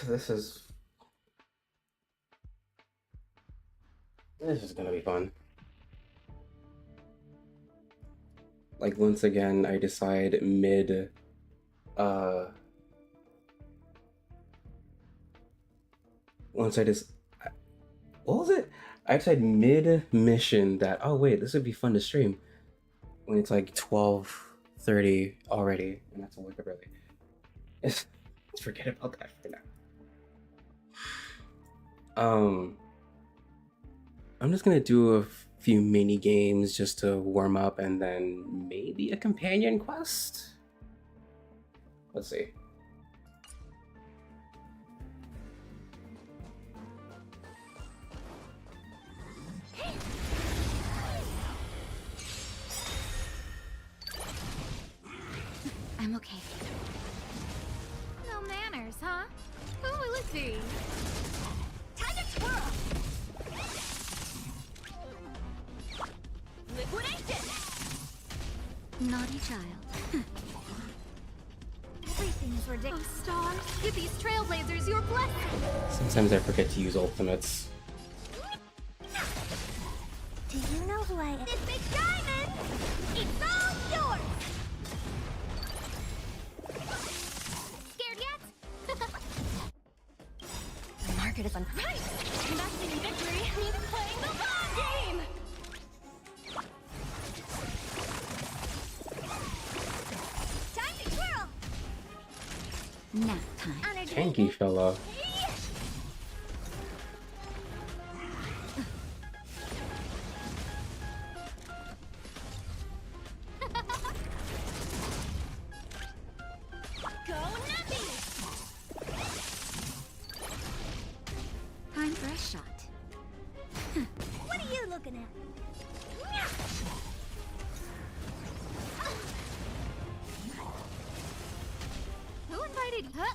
This is gonna be fun. Like once again, I decide mid once I just what was it? I decide mid mission that oh wait, this would be fun to stream when it's like 12:30 already, and that's a wake up early. Let's forget about that for now. I'm just gonna do a few mini games just to warm up, and then maybe a companion quest. Let's see. I'm okay. No manners, huh? Who will it be? Time to twirl! Liquidation! Naughty child. Everything's ridiculous. Oh, stars, give these trailblazers your blessing. Sometimes I forget to use ultimates. Do you know who I am? This big diamond! It's all yours! Scared yet? The market is on right! Investing in victory means playing the long game! Time to twirl! Nap time. Tanky fella. Time for a shot. What are you looking at? Who invited you?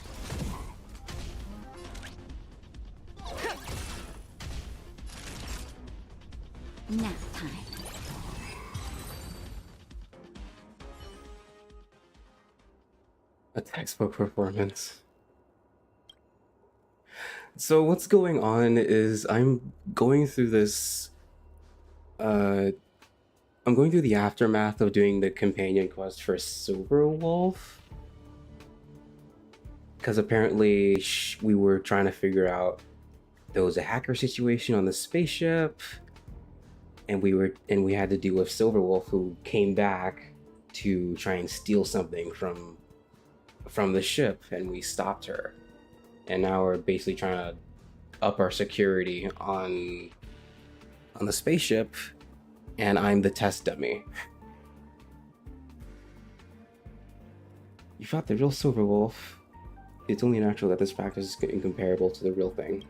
Nap time. A textbook performance. So what's going on is I'm going through this I'm going through the aftermath of doing the companion quest for Silver Wolf, because apparently we were trying to figure out there was a hacker situation on the spaceship, and we had to deal with Silver Wolf, who came back to try and steal something from the ship, and we stopped her. And now we're basically trying to up our security on the spaceship, and I'm the test dummy. You fought the real Silver Wolf. It's only natural that this practice is incomparable to the real thing.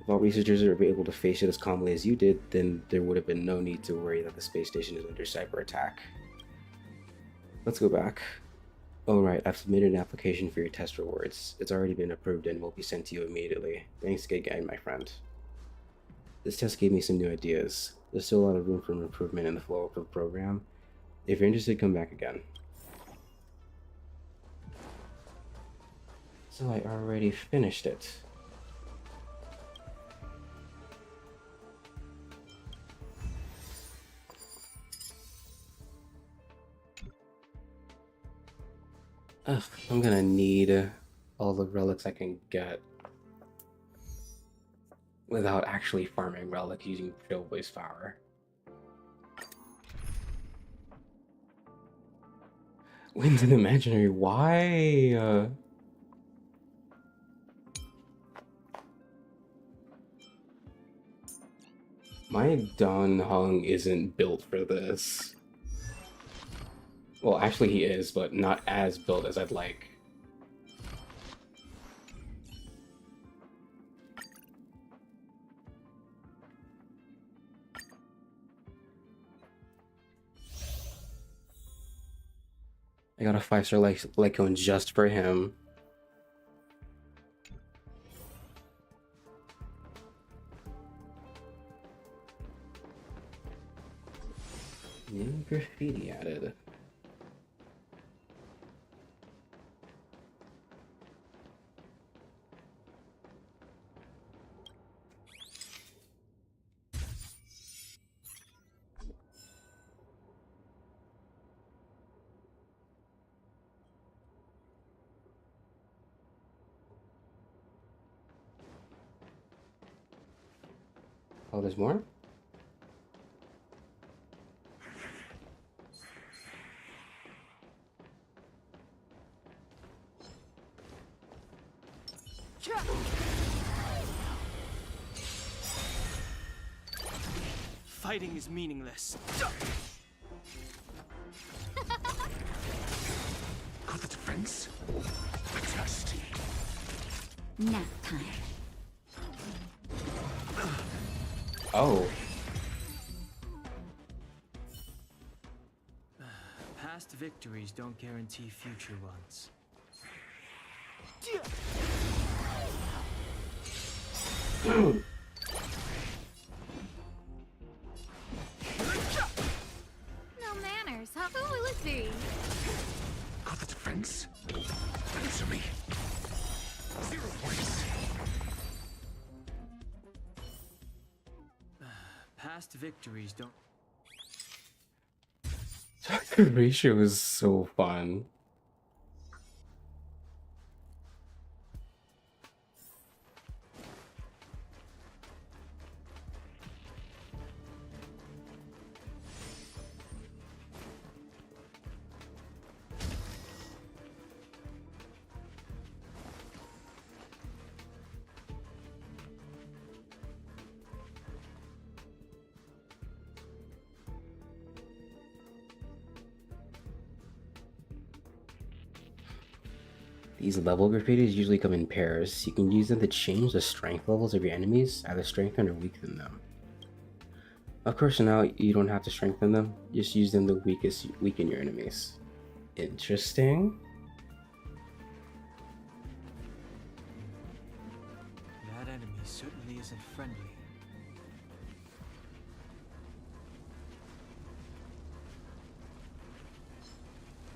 If all researchers are able to face it as calmly as you did, then there would have been no need to worry that the space station is under cyber attack. Let's go back. Oh right, I've submitted an application for your test rewards. It's already been approved and will be sent to you immediately. Thanks again, my friend. This test gave me some new ideas. There's still a lot of room for improvement in the flow of the program. If you're interested, come back again. So I already finished it. Ugh, I'm gonna need all the relics I can get without actually farming relics using Trailblaze power. Wins an imaginary. Why? My Don Hung isn't built for this. Well, actually he is, but not as built as I'd like. I got a 5-star Lycone just for him. New graffiti added. Oh, there's more? Fighting is meaningless. Got the defense? Test. Nap time. Oh. Past victories don't guarantee future ones. No manners, huh? Who will it be? Got the defense? Answer me. 0 points. Past victories don't. The ratio is so fun. These level gradations usually come in pairs. You can use them to change the strength levels of your enemies, either strengthen or weaken them. Of course, now you don't have to strengthen them, just use them to weaken your enemies. Interesting. That enemy certainly isn't friendly.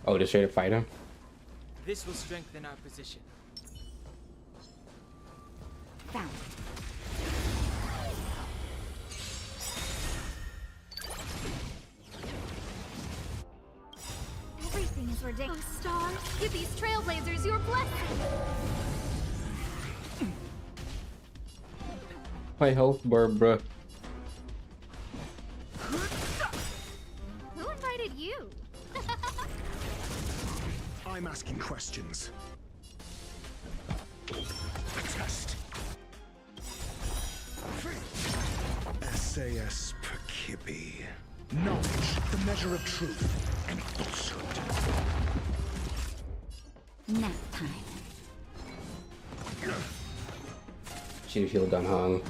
Oh, just straight to fight him? This will strengthen our position. Found. Everything is ridiculous. Oh, stars, give these trailblazers your blessing. My health bar, bruh. Who invited you? I'm asking questions. Test. SAS Perkibi. Knowledge, the measure of truth and falsehood. Nap time. Should feel gun hung.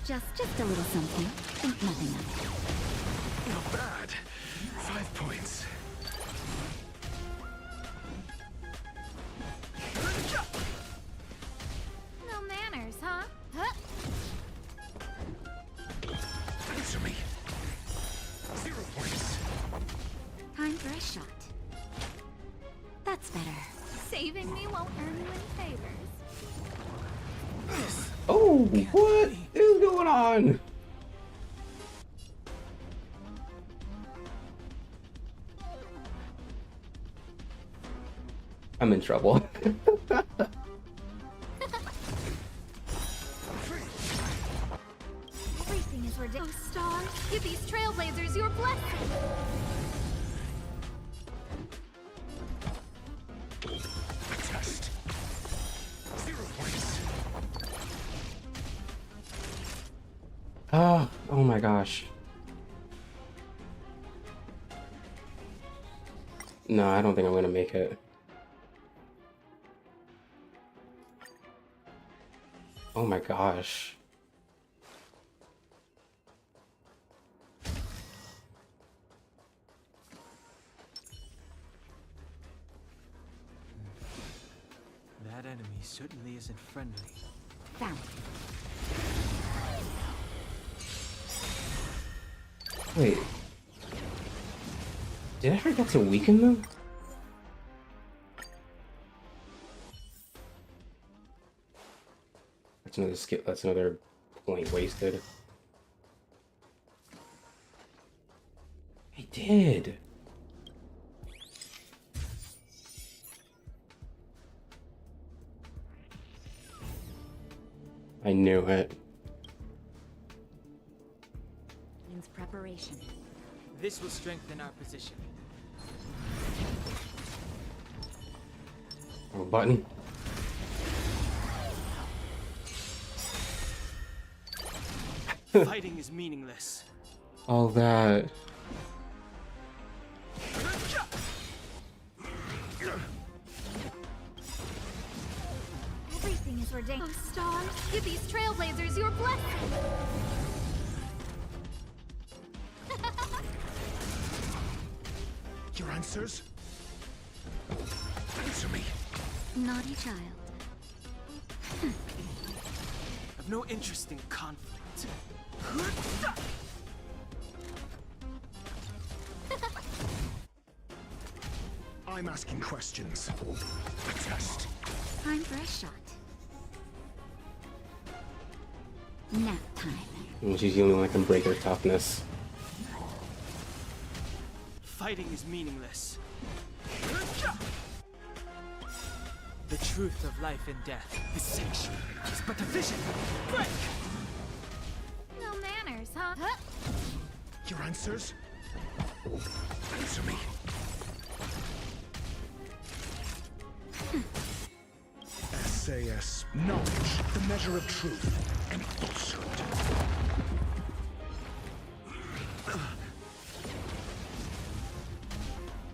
Just a little something. Think nothing of it. Not bad. 5 points. No manners, huh? Answer me. 0 points. Time for a shot. That's better. Saving me won't earn you any favors. Oh, what is going on? I'm in trouble. Everything is ridiculous. Oh, stars, give these trailblazers your blessing. Test. 0 points. Oh my gosh. No, I don't think I'm gonna make it. Oh my gosh. That enemy certainly isn't friendly. Found. Wait. Did I forget to weaken them? That's another skill. That's another point wasted. I did. I knew it. Means preparation. This will strengthen our position. Oh, button. Fighting is meaningless. All that. Everything is ordained. Oh, stars, give these trailblazers your blessing. Your answers? Answer me. Naughty child. I've no interest in conflict. I'm asking questions. A test. Time for a shot. Nap time. And she's the only one that can break her toughness. Fighting is meaningless. The truth of life and death is sanctuary. Is but a vision. Break! No manners, huh? Your answers? Answer me. SAS. Knowledge. The measure of truth and falsehood.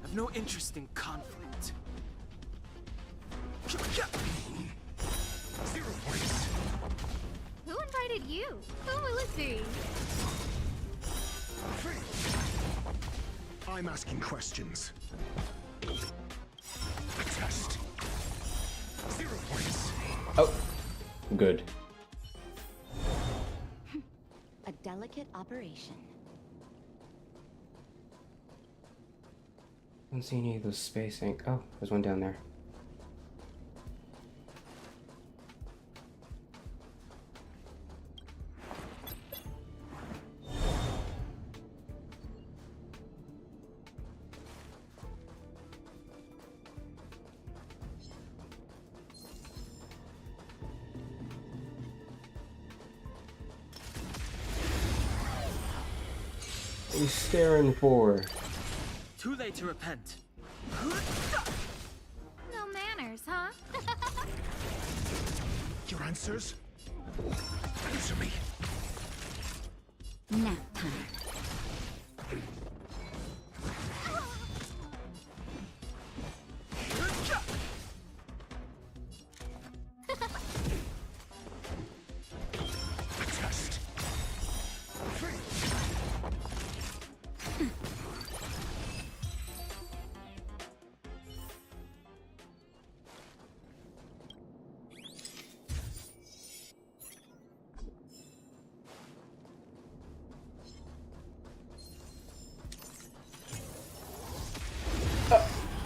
I've no interest in conflict. Zero points. Who invited you? Who will it be? I'm asking questions. A test. 0 points. Oh, good. A delicate operation. I don't see any of those space ink. Oh, there's one down there. What are you staring for? Too late to repent. No manners, huh? Your answers? Answer me. Nap time. A test.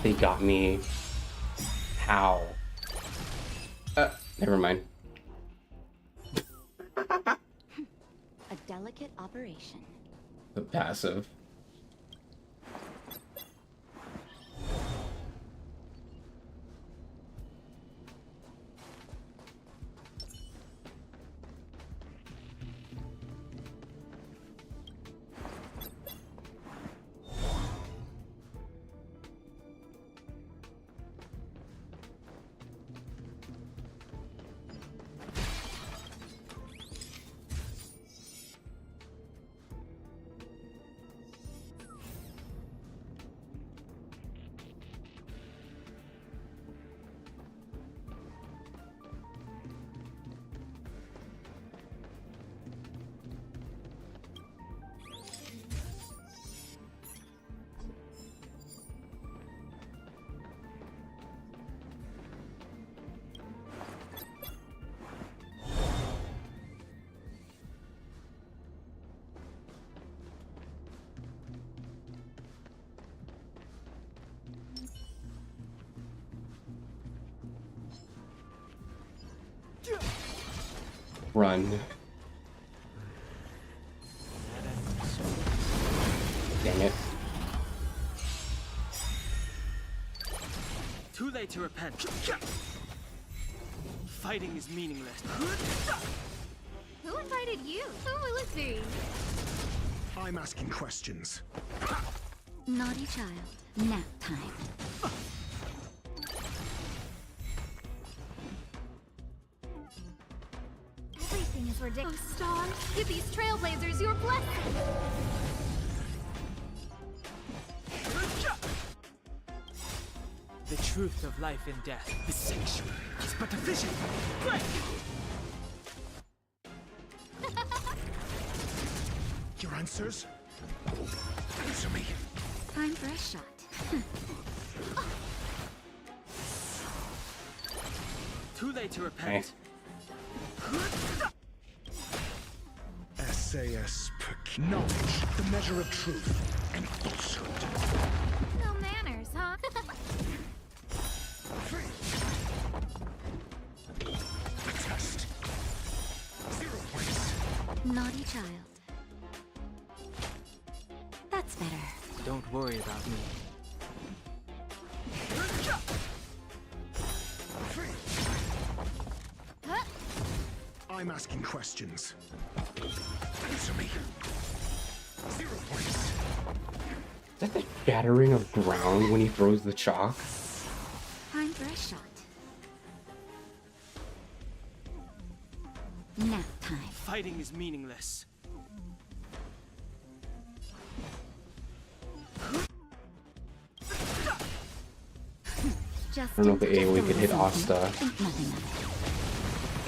They got me. How? Never mind. A delicate operation. The passive. Run. Dang it. Too late to repent. Fighting is meaningless. Who invited you? Who will it be? I'm asking questions. Naughty child. Nap time. Everything is ridiculous. Oh, stars, give these trailblazers your blessing. The truth of life and death, the sanctuary, is but a vision. Break! Your answers? Answer me. Time for a shot. Too late to repent. SAS knowledge, the measure of truth and falsehood. No manners, huh? A test. 0 points. Naughty child. That's better. Don't worry about me. Huh? I'm asking questions. Answer me. 0 points. Is that the shattering of ground when he throws the chalk? Time for a shot. Nap time. Fighting is meaningless. Just I don't know if the AoE could hit Asta. Think nothing of it.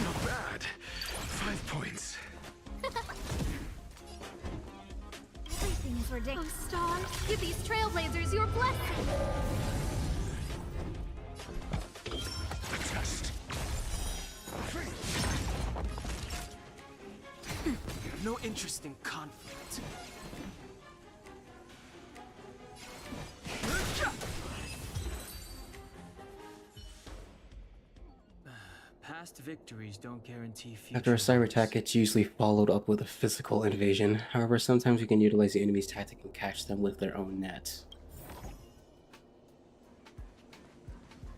Not bad. 5 points. Everything is ridiculous. Oh, stars, give these trailblazers your blessing. A test. No interest in conflict. Past victories don't guarantee future. After a cyber attack, it's usually followed up with a physical invasion. However, sometimes you can utilize the enemy's tactic and catch them with their own net.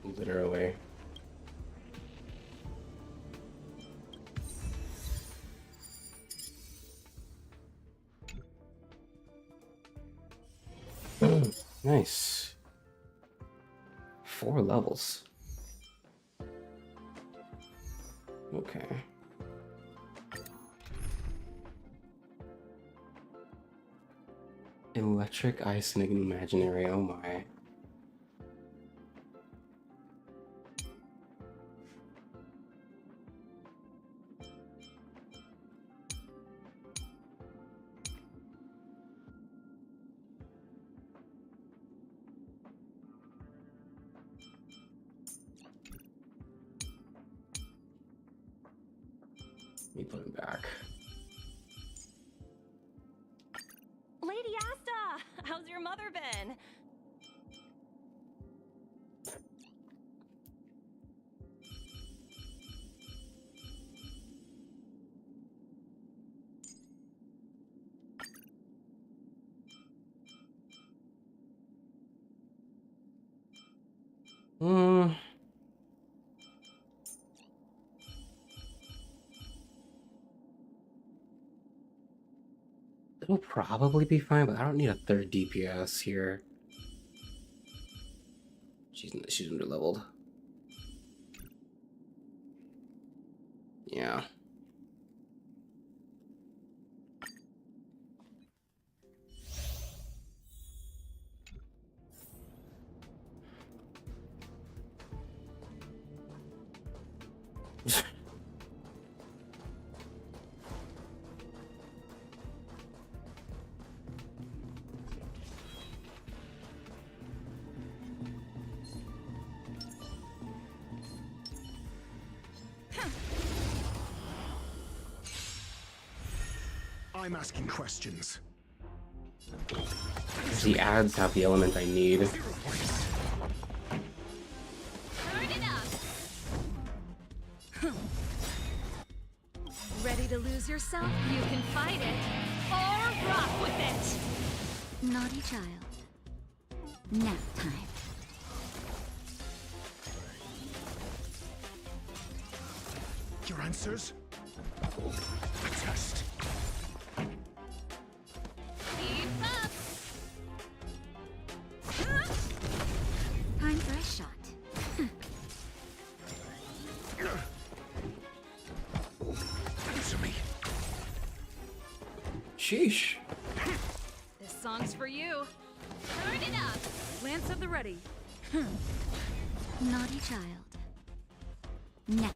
Literally. Nice. 4 levels. Okay. Electric ice and imaginary. Oh my. Let me put him back. Lady Asta, how's your mother been? It'll probably be fine, but I don't need a 3rd DPS here. She's under leveled. Yeah. I'm asking questions. The ads have the element I need. 0 points. Turn it up. Ready to lose yourself? You can fight it or rock with it. Naughty child. Nap time. Your answers? A Sheesh. This song's for you. Turn it up. Lance at the ready. Naughty child. Now.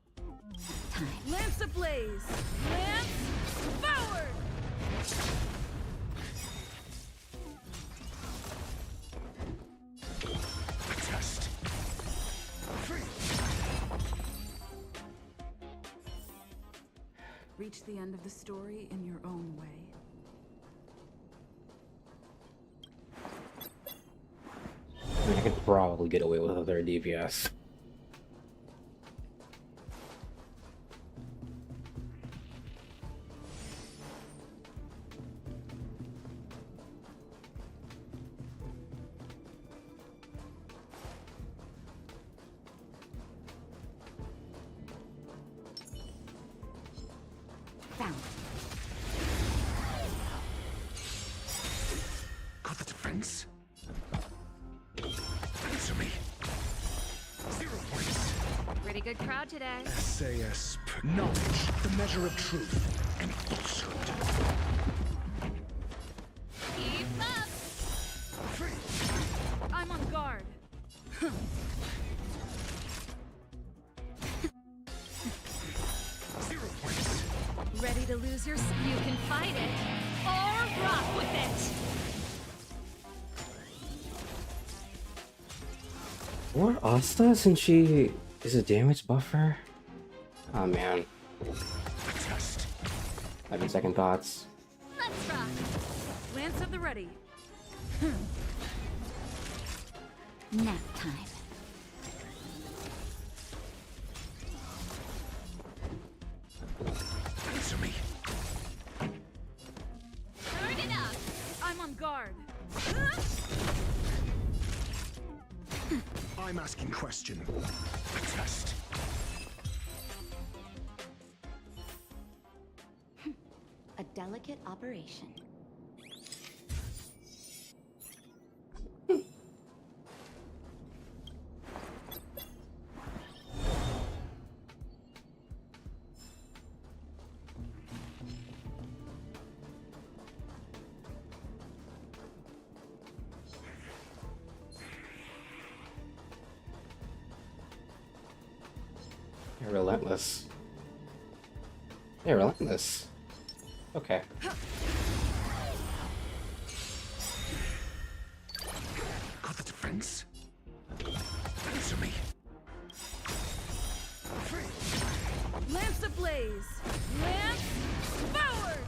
Time. Lance ablaze. Lance forward. Test. Reach the end of the story in your own way. I mean, I could probably get away with a third DPS. Found. Got the defense? Answer me. 0 points. Pretty good crowd today. SAS. Knowledge, the measure of truth and falsehood. Keep up. I'm on guard. 0 points. Ready to lose your... You can fight it or rock with it. Or Asta, since she is a damage buffer? Oh man, Test. having second thoughts. Let's rock. Lance at the ready. Nap time. Answer me. Turn it up. I'm on guard. I'm asking question. Test. A delicate operation. They're relentless. They're relentless. Okay. Got the defense? Answer me. Lance ablaze. Lance forward.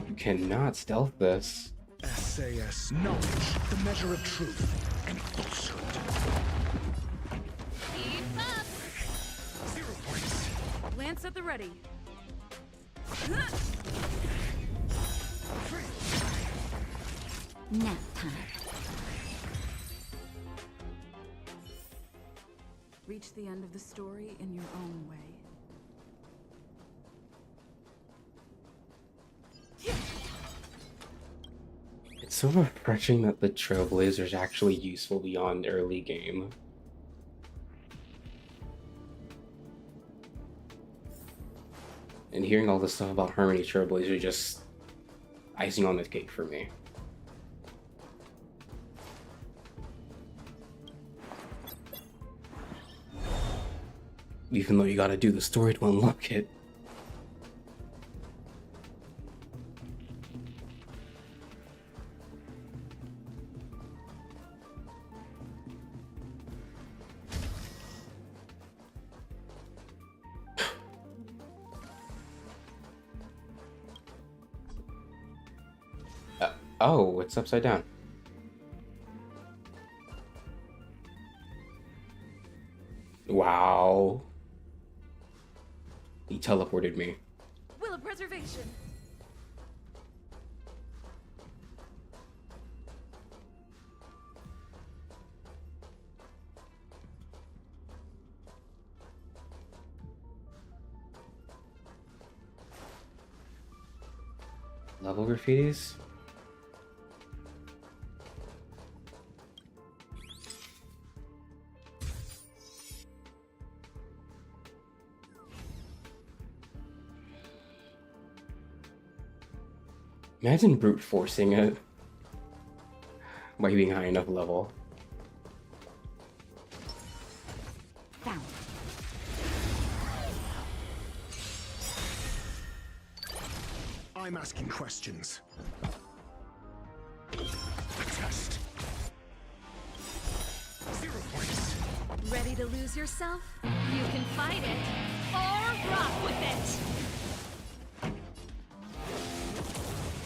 You cannot stealth this. SAS. Knowledge, the measure of truth and falsehood. Keep up. 0 points. Lance at the ready. Nap time. Reach the end of the story in your own way. It's so refreshing that the Trailblazer is actually useful beyond early game. And hearing all this stuff about Harmony Trailblazer is just icing on the cake for me. Even though you gotta do the story to unlock it. Oh, it's upside down. Wow. He teleported me. Will of preservation. Level graffitis? Imagine brute forcing it by being high enough level. Found. I'm asking questions. A test. 0 points. Ready to lose yourself? You can fight it or rock with it.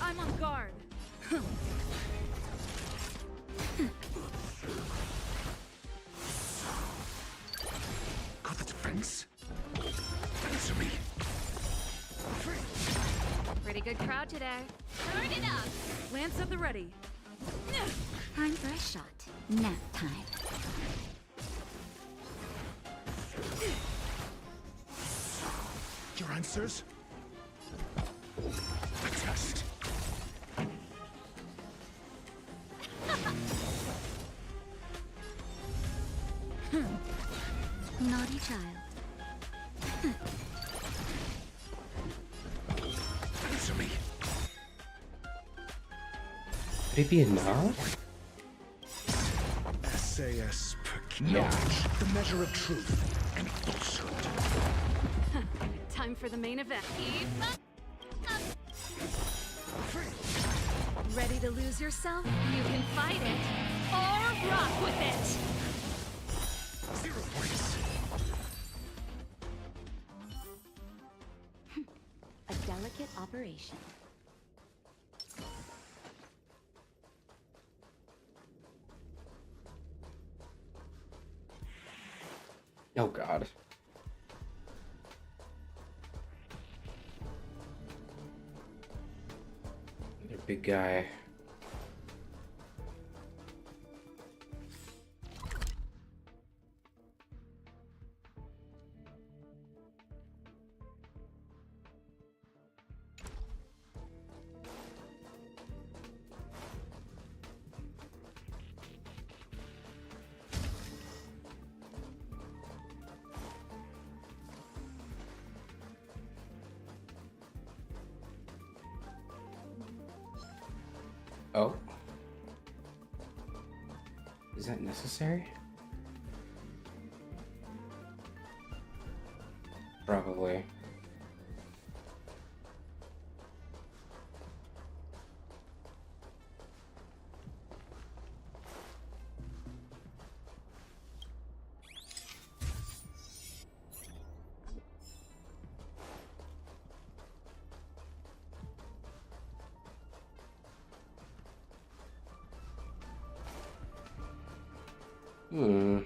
I'm on guard. Got the defense. Answer me. Pretty good crowd today. Turn it up. Lance at the ready. Time for a shot. Nap time. Your answers? A test. Naughty child. Answer me. Could it be enough? SAS per Yeah. knowledge, the measure of truth and falsehood. Time for the main event. Keep up. Ready to lose yourself? You can fight it or rock with it. 0 points. A delicate operation. Oh god. Another big guy. Oh. Is that necessary? Probably. Hmm.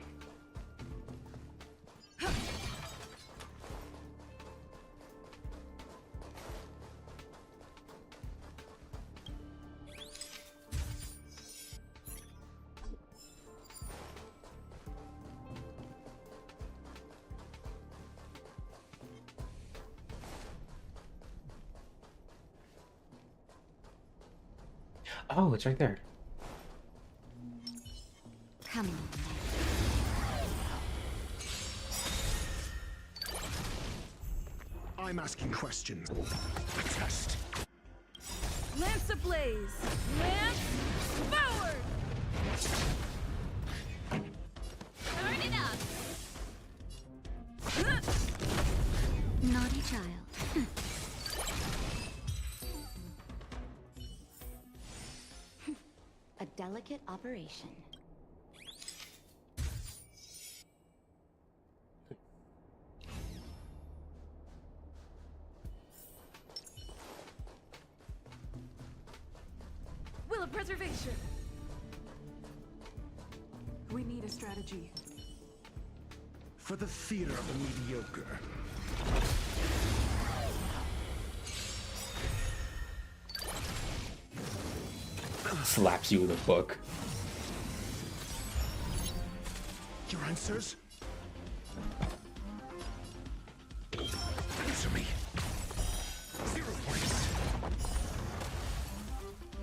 Oh, it's right there. Come on. I'm asking questions. A test. Lance ablaze. Lance forward. Turn it up. Naughty child. A delicate operation. Will of preservation. We need a strategy. For the theater of the mediocre. Slaps you with a book. Your answers? Answer me. 0 points.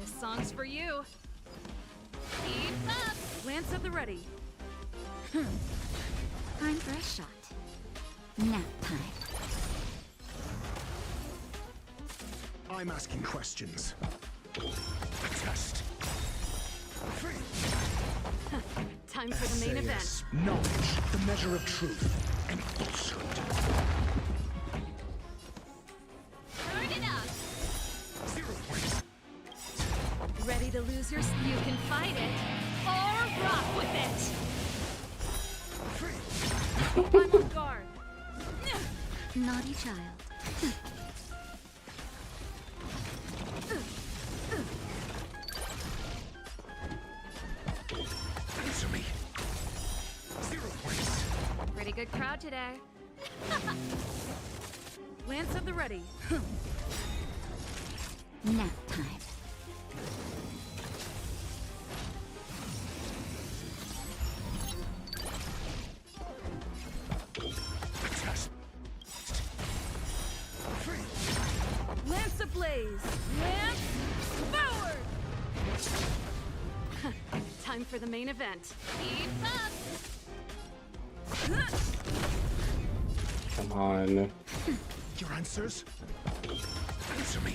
This song's for you. Keep up. Lance at the ready. Time for a shot. Nap time. I'm asking questions. Test. Time for the main event. Knowledge, the measure of truth and falsehood. Turn it up. 0 points. Ready to lose your... You can fight it, or rock with it. I'm on guard. Naughty child. Answer me. 0 points. Pretty good crowd today. Lance at the ready. Nap time. Test. Lance ablaze! Lance forward! Time for the main event. Keep up! Come on. Your answers? Answer me.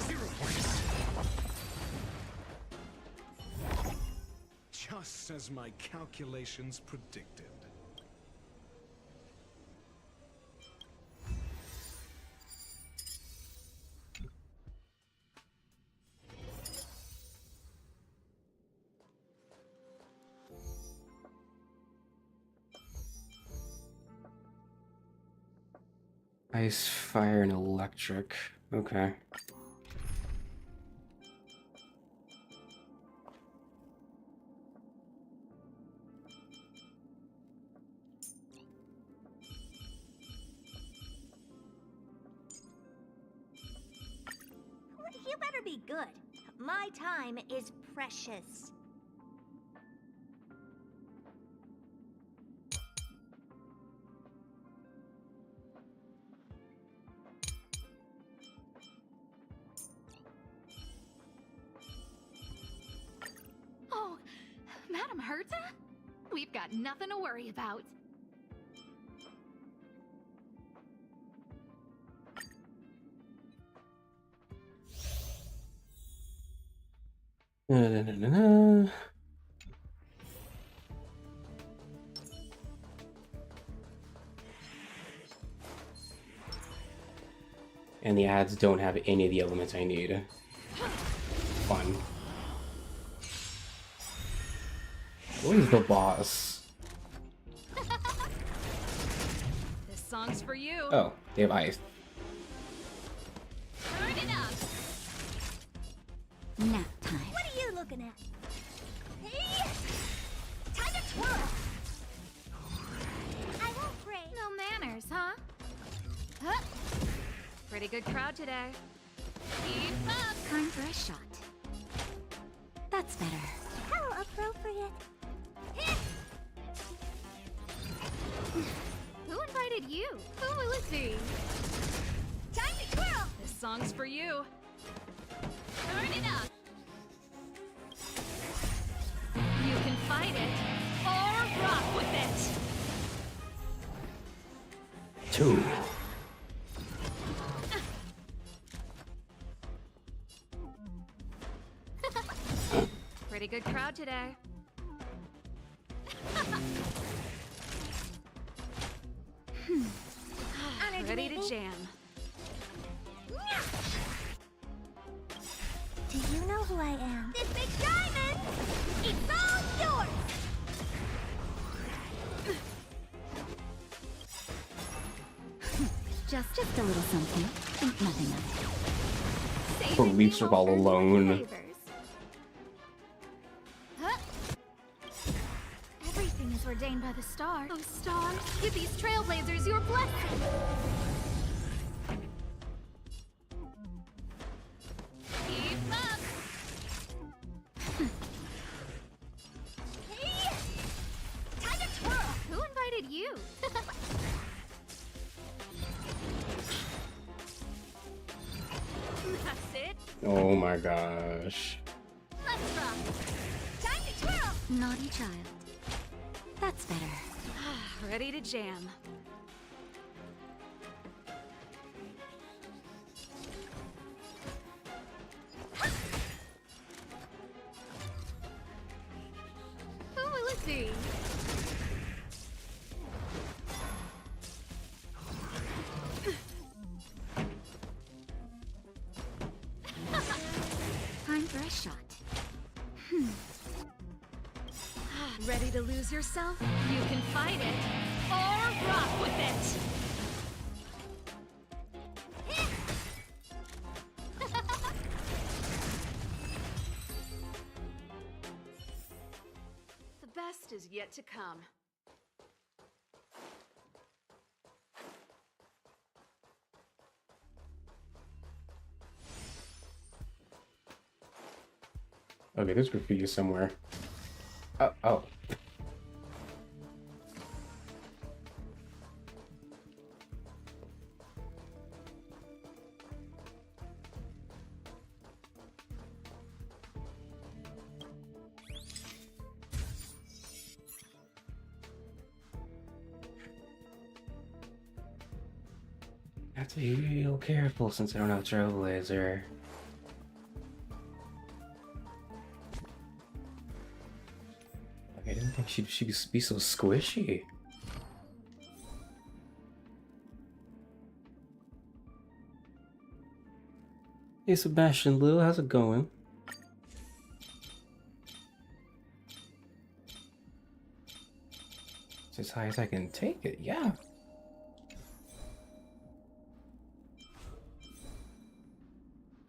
0 points. Just as my calculations predicted. Ice, fire, and electric. Okay. You better be good. My time is precious. Oh, Madam Herta? We've got nothing to worry about. Na-na-na-na-na. And the ads don't have any of the elements I need. Fun. What is the boss? This song's for you. Oh, they have ice. Turn it up. Nap time. What are you looking at? Hey! Time to twirl! I won't break. No manners, huh? Huh? Pretty good crowd today. Keep up. Time for a shot. That's better. How appropriate. Who invited you? Who will it be? Time to twirl! This song's for you. Turn it up. You can fight it or rock with it. 2. Pretty good crowd today. Ready to jam. Do you know who I am? This big diamond! It's all yours! Just a little something. Think nothing of it. Her leaps are all alone. Everything is ordained by the stars. Oh, stars, give these trailblazers your blessing. Keep up. Hey! Time to twirl! Who invited you? That's it. Oh my gosh. Let's rock. Time to twirl! Naughty child. That's better. Ready to jam. Ready to lose yourself? You can fight it or rock with it. The best is yet to come. Okay, there's graffiti somewhere. Oh. I have to be real careful since I don't have Trailblazer. I didn't think she'd be so squishy. Hey Sebastian Little, how's it going? It's as high as I can take it, yeah.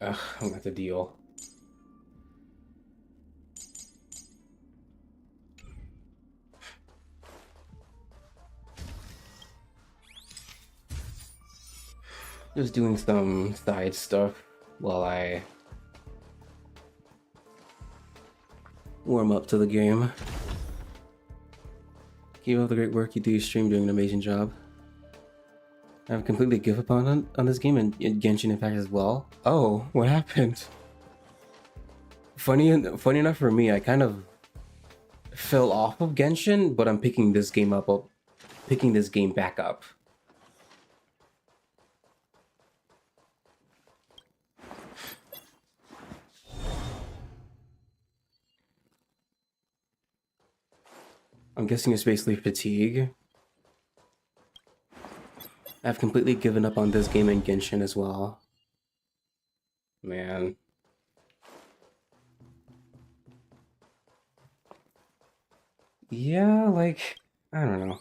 Ugh, I'm at the deal. Just doing some side stuff while I warm up to the game. Keep up the great work you do. Stream doing an amazing job. I've completely given up on this game and Genshin Impact as well. Oh, what happened? Funny enough for me, I kind of fell off of Genshin, but I'm picking this game back up. I'm guessing it's basically fatigue. I've completely given up on this game and Genshin as well. Man. Yeah, like, I don't know.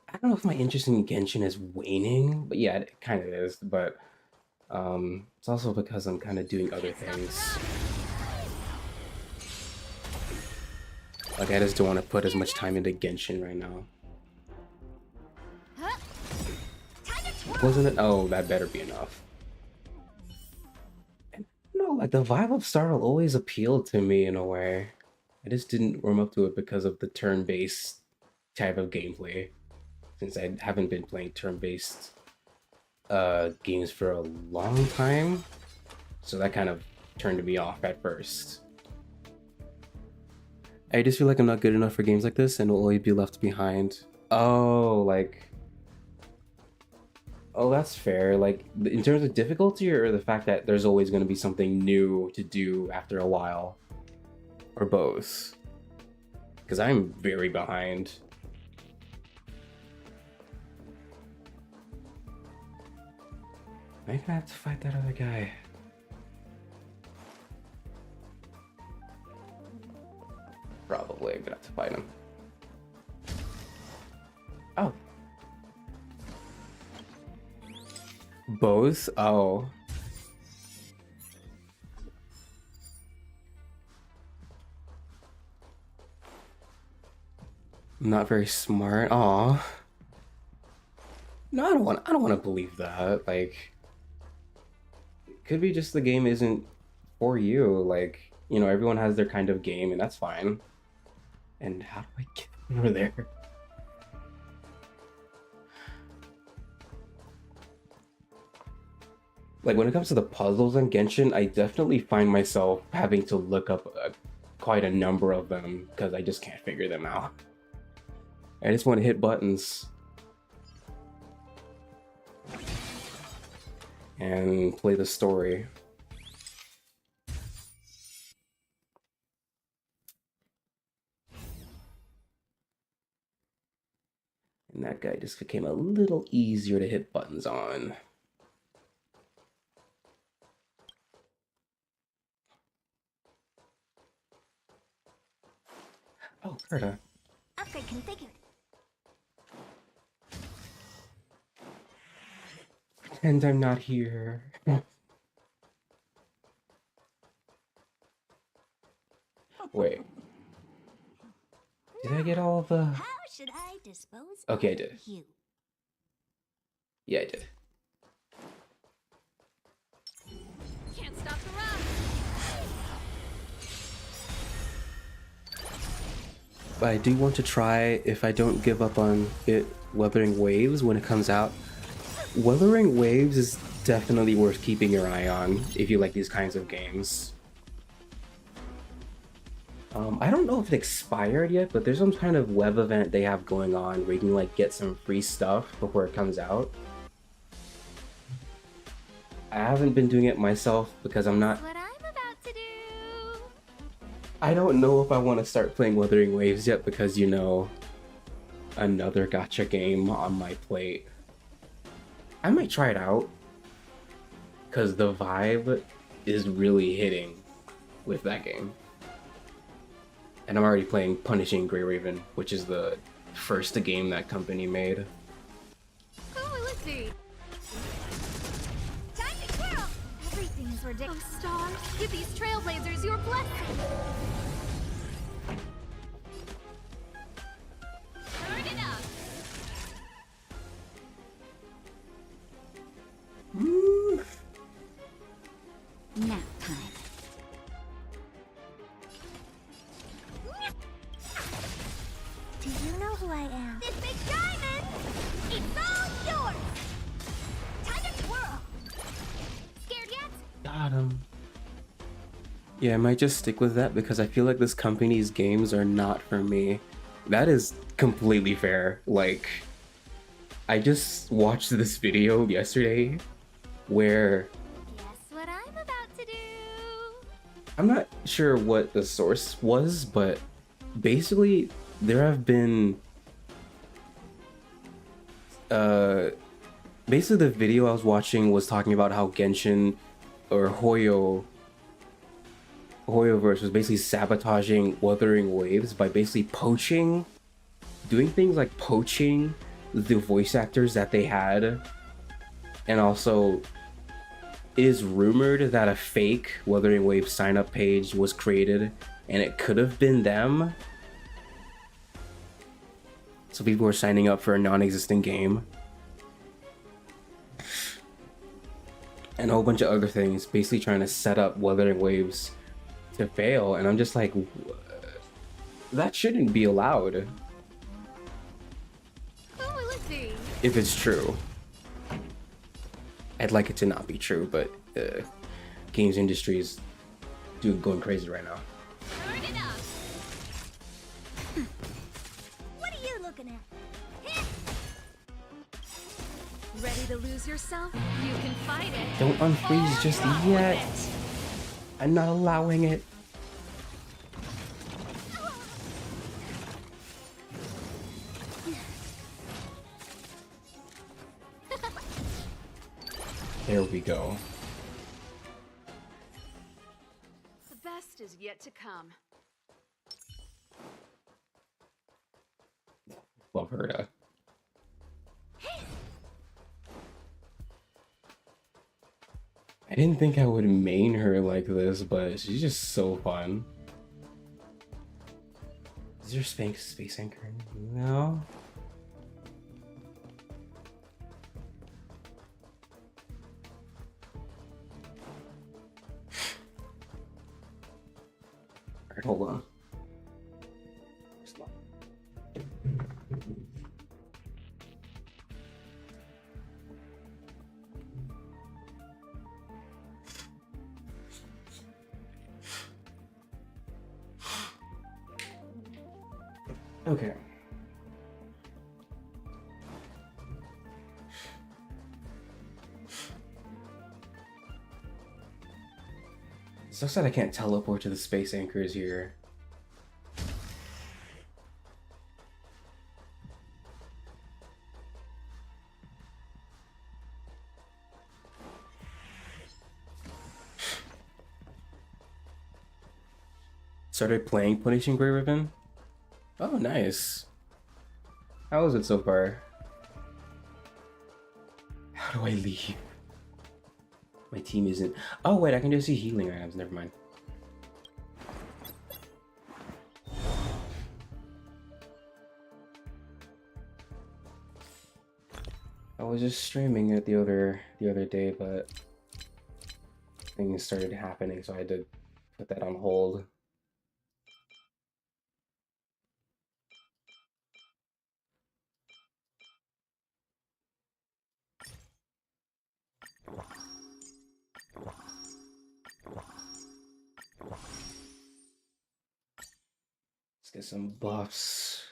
I don't know if my interest in Genshin is waning, but yeah, it kind of is, but it's also because I'm kind of doing other things. Like, I just don't want to put as much time into Genshin right now. Wasn't it? Oh, that better be enough. And, no, like, the vibe of Startle always appealed to me in a way. I just didn't warm up to it because of the turn-based type of gameplay. Since I haven't been playing turn-based games for a long time. So that kind of turned me off at first. I just feel like I'm not good enough for games like this and will always be left behind. Oh, like... Oh, that's fair. Like, in terms of difficulty or the fact that there's always going to be something new to do after a while? Or both? Because I'm very behind. Maybe I have to fight that other guy. Probably gonna have to fight him. Oh. Both? Oh. Not very smart. Aw. No, I don't want to believe that. Like, it could be just the game isn't for you. Like, you know, everyone has their kind of game, and that's fine. And how do I get over there? Like, when it comes to the puzzles in Genshin, I definitely find myself having to look up quite a number of them because I just can't figure them out. I just want to hit buttons and play the story. And that guy just became a little easier to hit buttons on. Oh, Berta. Upgrade configured. And I'm not here. Wait. Did I get all of the... How should I dispose Okay, I of did. you? Yeah, I did. Can't stop the run. But I do want to try, if I don't give up on it, Wuthering Waves when it comes out. Wuthering Waves is definitely worth keeping your eye on if you like these kinds of games. I don't know if it expired yet, but there's some kind of web event they have going on where you can like get some free stuff before it comes out. I haven't been doing it myself because I'm not... What I'm about to do. I don't know if I want to start playing Wuthering Waves yet because, you know, another gacha game on my plate. I might try it out because the vibe is really hitting with that game. And I'm already playing Punishing Grey Raven, which is the first game that company made. Oh, let's see. Time to twirl! Everything is Oh, ridiculous. stars, give these trailblazers your blessing. Turn it up. Nap time. Do you know who I am? This big diamond! It's all yours! Time to twirl! Scared yet? Got him. Yeah, I might just stick with that because I feel like this company's games are not for me. That is completely fair. Like, I just watched this video yesterday where Guess what I'm about to do. I'm not sure what the source was, but basically there have been basically the video I was watching was talking about how Genshin or Hoyoverse was basically sabotaging Wuthering Waves by basically doing things like poaching the voice actors that they had. And also, it is rumored that a fake Wuthering Waves sign-up page was created, and it could have been them. So people were signing up for a non-existent game. And a whole bunch of other things, basically trying to set up Wuthering Waves to fail, and I'm just like, that shouldn't be allowed Oh, let's see. if it's true. I'd like it to not be true, but games industry is going crazy right now. Turn it up. What are you looking at? Ready to lose yourself? You can fight it. Don't unfreeze just yet. I'm not allowing it. There we go. The best is yet to come. Love Herta. I didn't think I would main her like this, but she's just so fun. Is there space anchor? No. Alright, hold on. Okay. It sucks that I can't teleport to the space anchors here. Started playing Punishing Grey Raven. Oh, nice. How is it so far? How do I leave? My team isn't... Oh, wait, I can just see healing items. Never mind. I was just streaming it the other day, but things started happening, so I had to put that on hold. Let's get some buffs.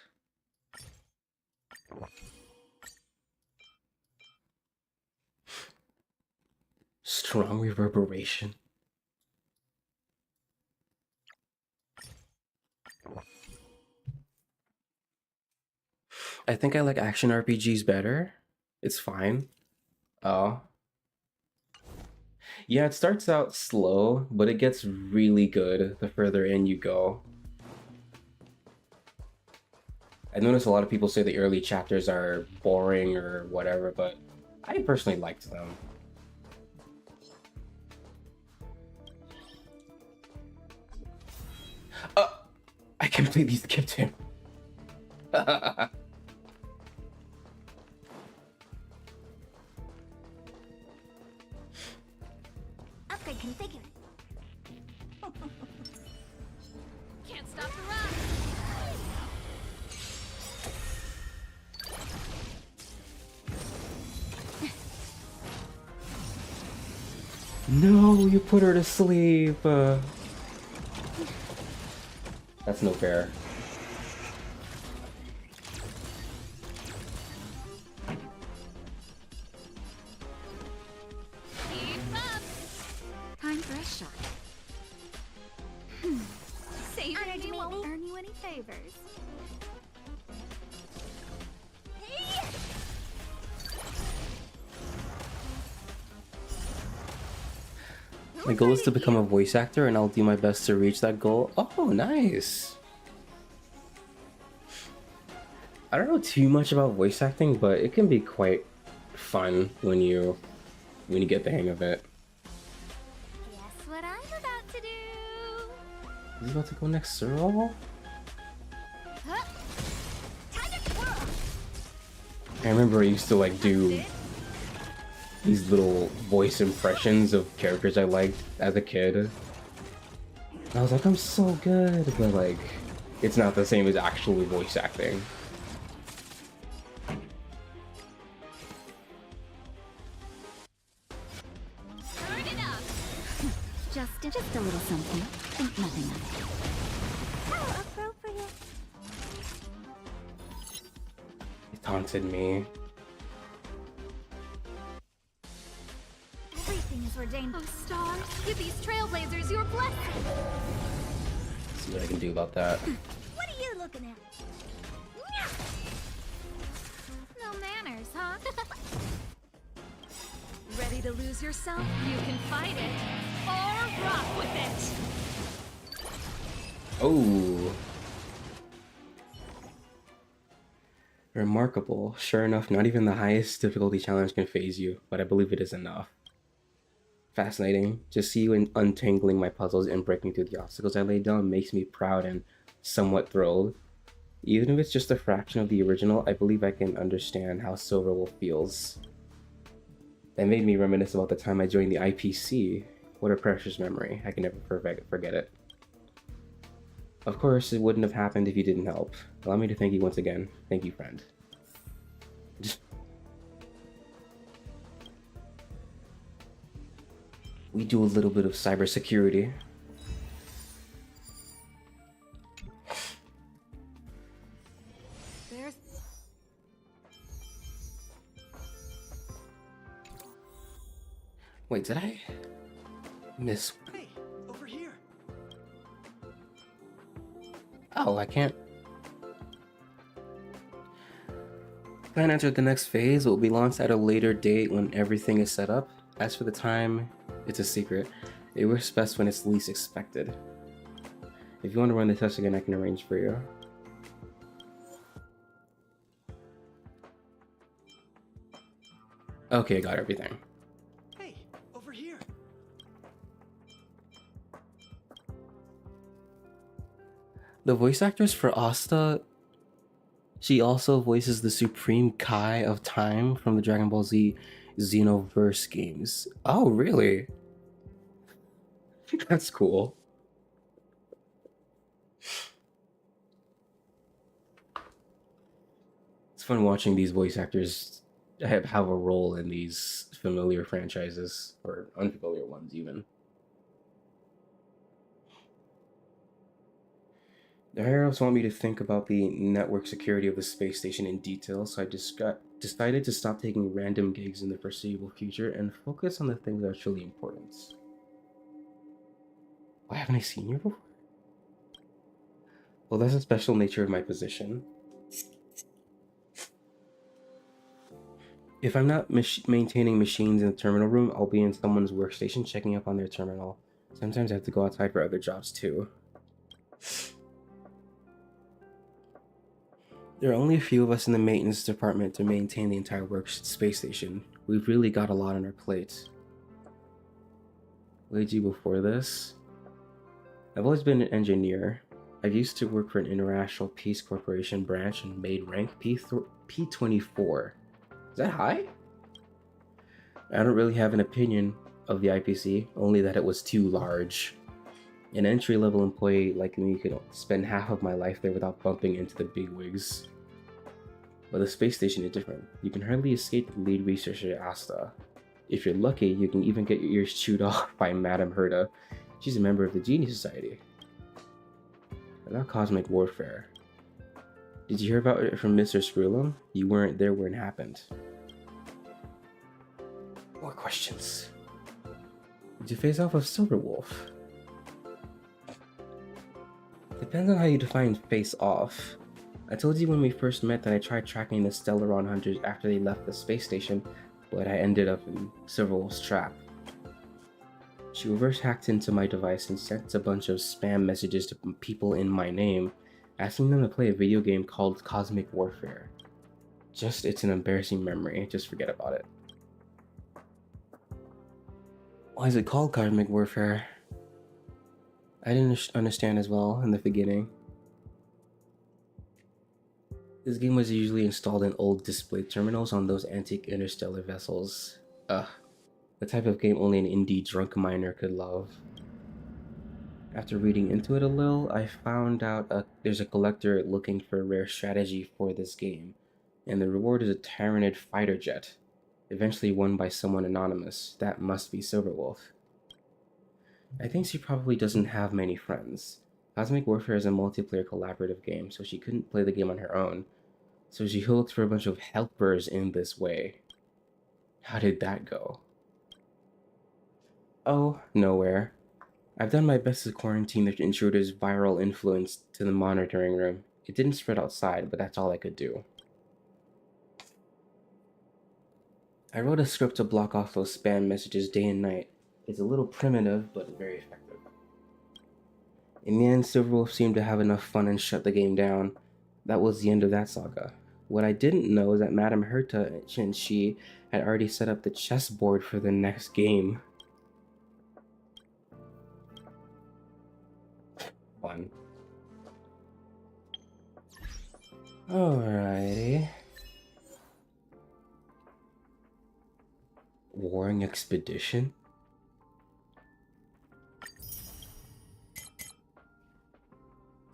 Strong reverberation. I think I like action RPGs better. It's fine. Oh. Yeah, it starts out slow, but it gets really good the further in you go. I notice a lot of people say the early chapters are boring or whatever, but I personally liked them. I completely skipped him. Upgrade configured. Can't stop the run. No, you put her to sleep. That's no fair. Keep up. Time for a shot. Saving Honored to you meet won't me. earn you any favors. Hey! My goal is to become a voice actor, and I'll do my best to reach that goal. Oh, nice. I don't know too much about voice acting, but it can be quite fun when you get the hang of it. Guess what I'm about to do? Is he about to go next, Cyril? Huh? Time to twirl! I remember I used to like do these little voice impressions of characters I liked as a kid. And I was like, I'm so good, but like, it's not the same as actually voice acting. Turn it up. Just a little something. Think nothing of it. How appropriate. He taunted me. Everything is ordained. Oh, stars, give these trailblazers your blessing. See what I can do about that. What are you looking at? No manners, huh? Ready to lose yourself? You can fight it or rock with it. Oh. Remarkable. Sure enough, not even the highest difficulty challenge can phase you, but I believe it is enough. Fascinating. To see you untangling my puzzles and breaking through the obstacles I laid down makes me proud and somewhat thrilled. Even if it's just a fraction of the original, I believe I can understand how Silverwolf feels. That made me reminisce about the time I joined the IPC. What a precious memory. I can never forget it. Of course, it wouldn't have happened if you didn't help. Allow me to thank you once again. Thank you, friend. We do a little bit of cybersecurity. There's Wait, did I miss? Hey, over here. Oh, I can't. Plan entered the next phase. It will be launched at a later date when everything is set up. As for the time, it's a secret. It works best when it's least expected. If you want to run the test again, I can arrange for you. Okay, got everything. Hey, over here. The voice actress for Asta, she also voices the Supreme Kai of Time from the Dragon Ball Z Xenoverse games. Oh, really? That's cool. It's fun watching these voice actors have a role in these familiar franchises, or unfamiliar ones even. The higher ups want me to think about the network security of the space station in detail, so I just decided to stop taking random gigs in the foreseeable future and focus on the things that are truly important. Why haven't I seen you before? Well, that's the special nature of my position. If I'm not maintaining machines in the terminal room, I'll be in someone's workstation checking up on their terminal. Sometimes I have to go outside for other jobs too. There are only a few of us in the maintenance department to maintain the entire space station. We've really got a lot on our plate. What did you do before this? I've always been an engineer. I used to work for an International Peace Corporation branch and made rank P24. Is that high? I don't really have an opinion of the IPC, only that it was too large. An entry-level employee like me could spend half of my life there without bumping into the bigwigs. But the space station is different. You can hardly escape the lead researcher at Asta. If you're lucky, you can even get your ears chewed off by Madame Herta. She's a member of the Genie Society. About cosmic warfare. Did you hear about it from Mr. Screwlum? You weren't there when it happened. More questions. Did you face off with Silverwolf? Depends on how you define face off. I told you when we first met that I tried tracking the Stellaron hunters after they left the space station, but I ended up in Silverwolf's trap. She reverse hacked into my device and sent a bunch of spam messages to people in my name, asking them to play a video game called Cosmic Warfare. It's an embarrassing memory, just forget about it. Why is it called Cosmic Warfare? I didn't understand as well in the beginning. This game was usually installed in old display terminals on those antique interstellar vessels. Ugh. The type of game only an indie drunk miner could love. After reading into it a little, I found out there's a collector looking for a rare strategy for this game, and the reward is a Tyranid fighter jet, eventually won by someone anonymous. That must be Silverwolf. I think she probably doesn't have many friends. Cosmic Warfare is a multiplayer collaborative game, so she couldn't play the game on her own, so she looked for a bunch of helpers in this way. How did that go? Oh, nowhere. I've done my best to quarantine the intruder's viral influence to the monitoring room. It didn't spread outside, but that's all I could do. I wrote a script to block off those spam messages day and night. It's a little primitive, but very effective. In the end, Silverwolf seemed to have enough fun and shut the game down. That was the end of that saga. What I didn't know is that Madame Herta and she had already set up the chessboard for the next game. Fun. Alrighty. Warring Expedition?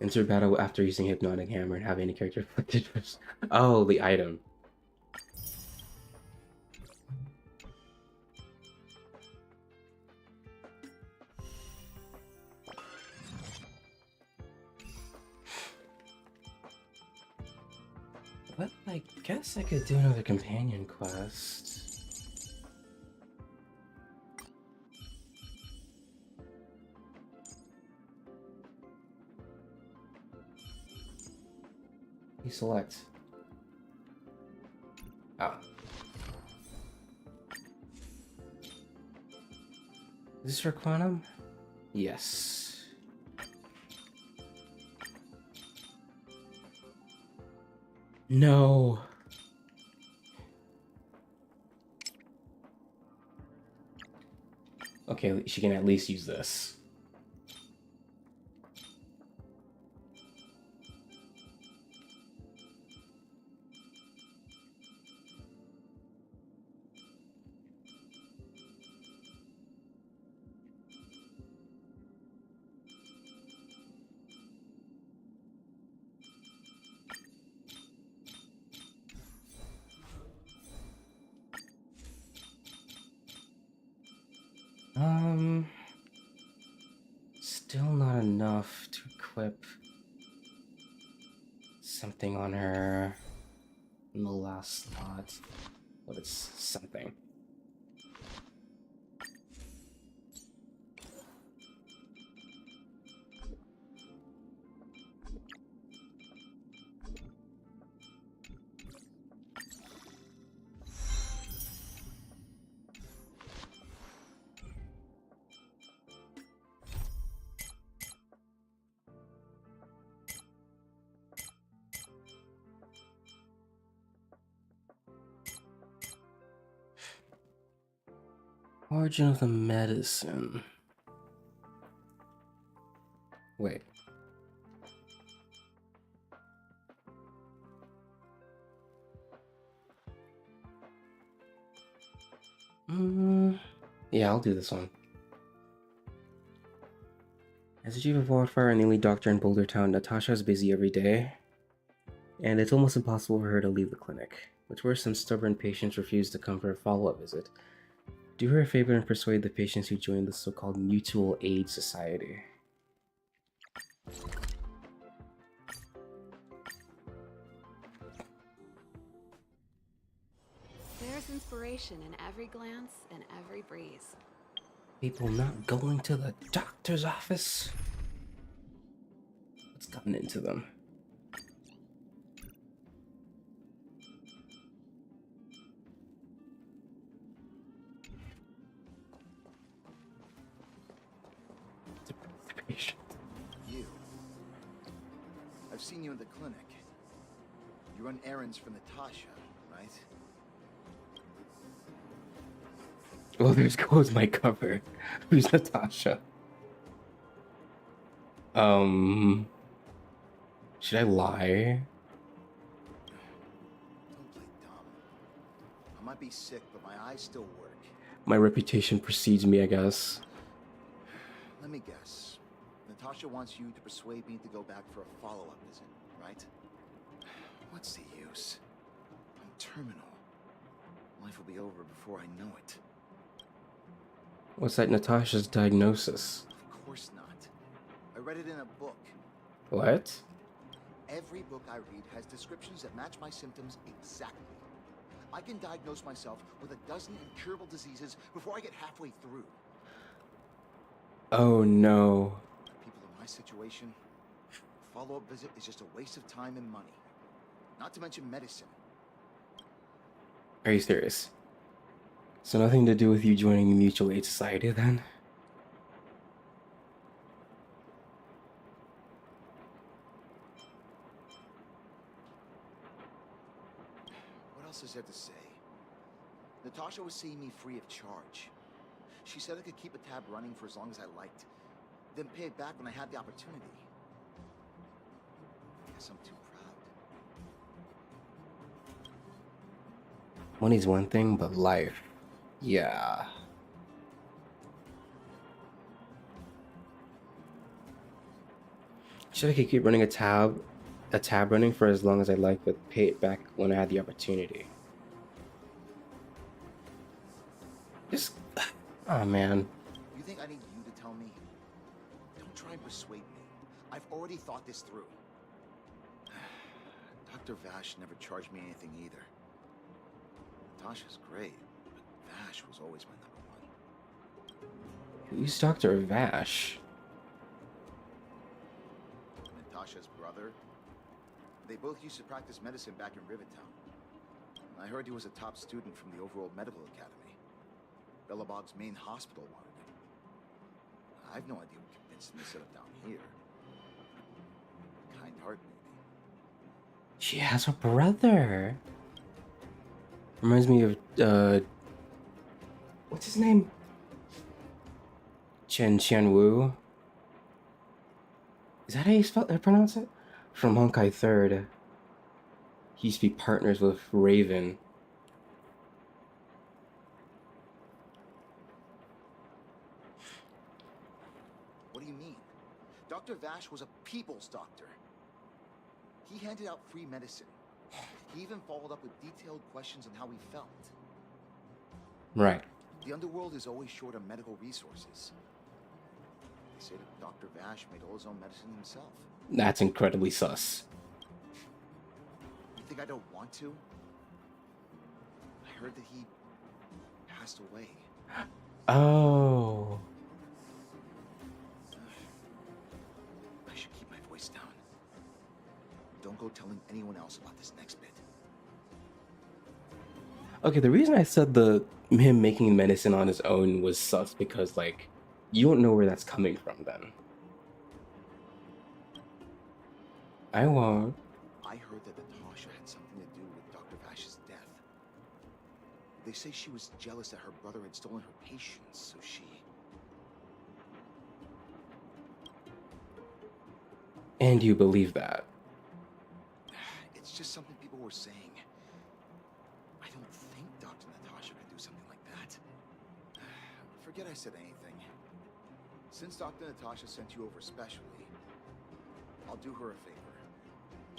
Enter battle after using Hypnotic Hammer and have any character afflicted. Oh, the item. But I guess I could do another companion quest. You select. Ah. Is this for Quantum? Yes. No. Okay, she can at least use this. Still not enough to equip something on her in the last slot, but it's something. Origin of the medicine. Wait. Yeah, I'll do this one. As a chief of Warfare and the only doctor in Boulder Town, Natasha is busy every day, and it's almost impossible for her to leave the clinic. What's worse, some stubborn patients refuse to come for a follow-up visit. Do her a favor and persuade the patients who join the so-called Mutual Aid Society. There's inspiration in every glance and every breeze. People not going to the doctor's office? What's gotten into them? You. I've seen you in the clinic. You run errands for Natasha, right? Well, there's goes my cover. Who's Natasha? Should I lie? Don't play dumb. I might be sick, but my eyes still work. My reputation precedes me, I guess. Let me guess. Natasha wants you to persuade me to go back for a follow-up visit, right? What's the use? I'm terminal. Life will be over before I know it. What's that Natasha's diagnosis? Of course not. I read it in a book. What? Every book I read has descriptions that match my symptoms exactly. I can diagnose myself with a dozen incurable diseases before I get halfway through. Oh no. For people in my situation, a follow-up visit is just a waste of time and money. Not to mention medicine. Are you serious? So nothing to do with you joining the Mutual Aid Society then? What else is there to say? Natasha was seeing me free of charge. She said I could keep a tab running for as long as I liked, then pay it back when I had the opportunity. I guess I'm too proud. Money's one thing, but life. Yeah. Should I could keep running a tab running for as long as I like, but pay it back when I had the opportunity. Just, oh man. You think I need you to tell me? Don't try and persuade me. I've already thought this through. Dr. Vash never charged me anything either. Natasha's great, but Vash was always my number one. Who's Dr. Vash? Natasha's brother. They both used to practice medicine back in Rivertown. I heard he was a top student from the Overworld Medical Academy. Bellabog's main hospital wanted him. I've no idea what convinced him to set up down here. Kind heart, maybe. She has a brother. Reminds me of, what's his name? Chen Qianwu. Is that how you pronounce it? From Honkai 3rd. He used to be partners with Raven. What do you mean? Dr. Vash was a people's doctor. He handed out free medicine. He even followed up with detailed questions on how he felt. Right. The underworld is always short on medical resources. They say that Dr. Vash made all his own medicine himself. That's incredibly sus. You think I don't want to? I heard that he passed away. Oh. I should keep my voice down. Don't go telling anyone else about this next bit. Okay, the reason I said him making medicine on his own was sus because, like, you don't know where that's coming from then. I won't. I heard that Natasha had something to do with Dr. Vash's death. They say she was jealous that her brother had stolen her patients, so she... And you believe that? It's just something people were saying. I don't think Dr. Natasha could do something like that. Forget I said anything. Since Dr. Natasha sent you over specially, I'll do her a favor.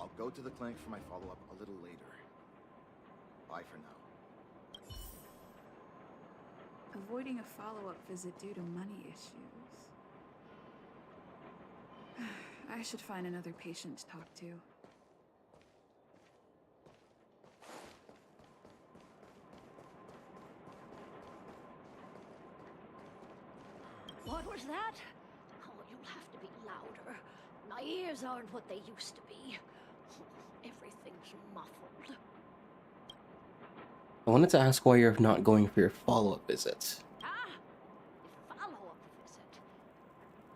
I'll go to the clinic for my follow-up a little later. Bye for now. Avoiding a follow-up visit due to money issues. I should find another patient to talk to. What was that? Oh, you'll have to be louder. My ears aren't what they used to be. Everything's muffled. I wanted to ask why you're not going for your follow-up visits. Ah! Follow-up visit.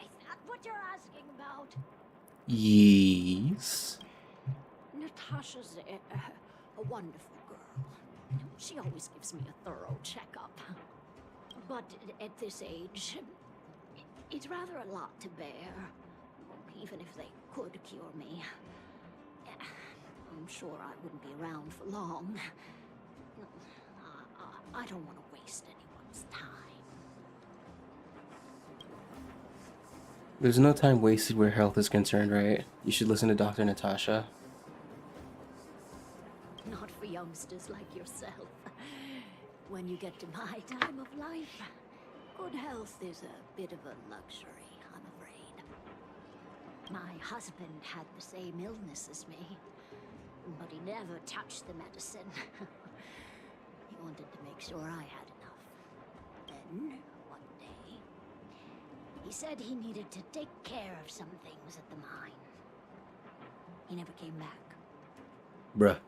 Is that what you're asking about? Yes. Natasha's a wonderful girl. She always gives me a thorough checkup. But at this age, it's rather a lot to bear. Even if they could cure me, I'm sure I wouldn't be around for long. I don't want to waste anyone's time. There's no time wasted where health is concerned, right? You should listen to Dr. Natasha. Not for youngsters like yourself. When you get to my time of life, good health is a bit of a luxury, I'm afraid. My husband had the same illness as me, but he never touched the medicine. He wanted to make sure I had enough. Then, one day, he said he needed to take care of some things at the mine. He never came back. Bruh.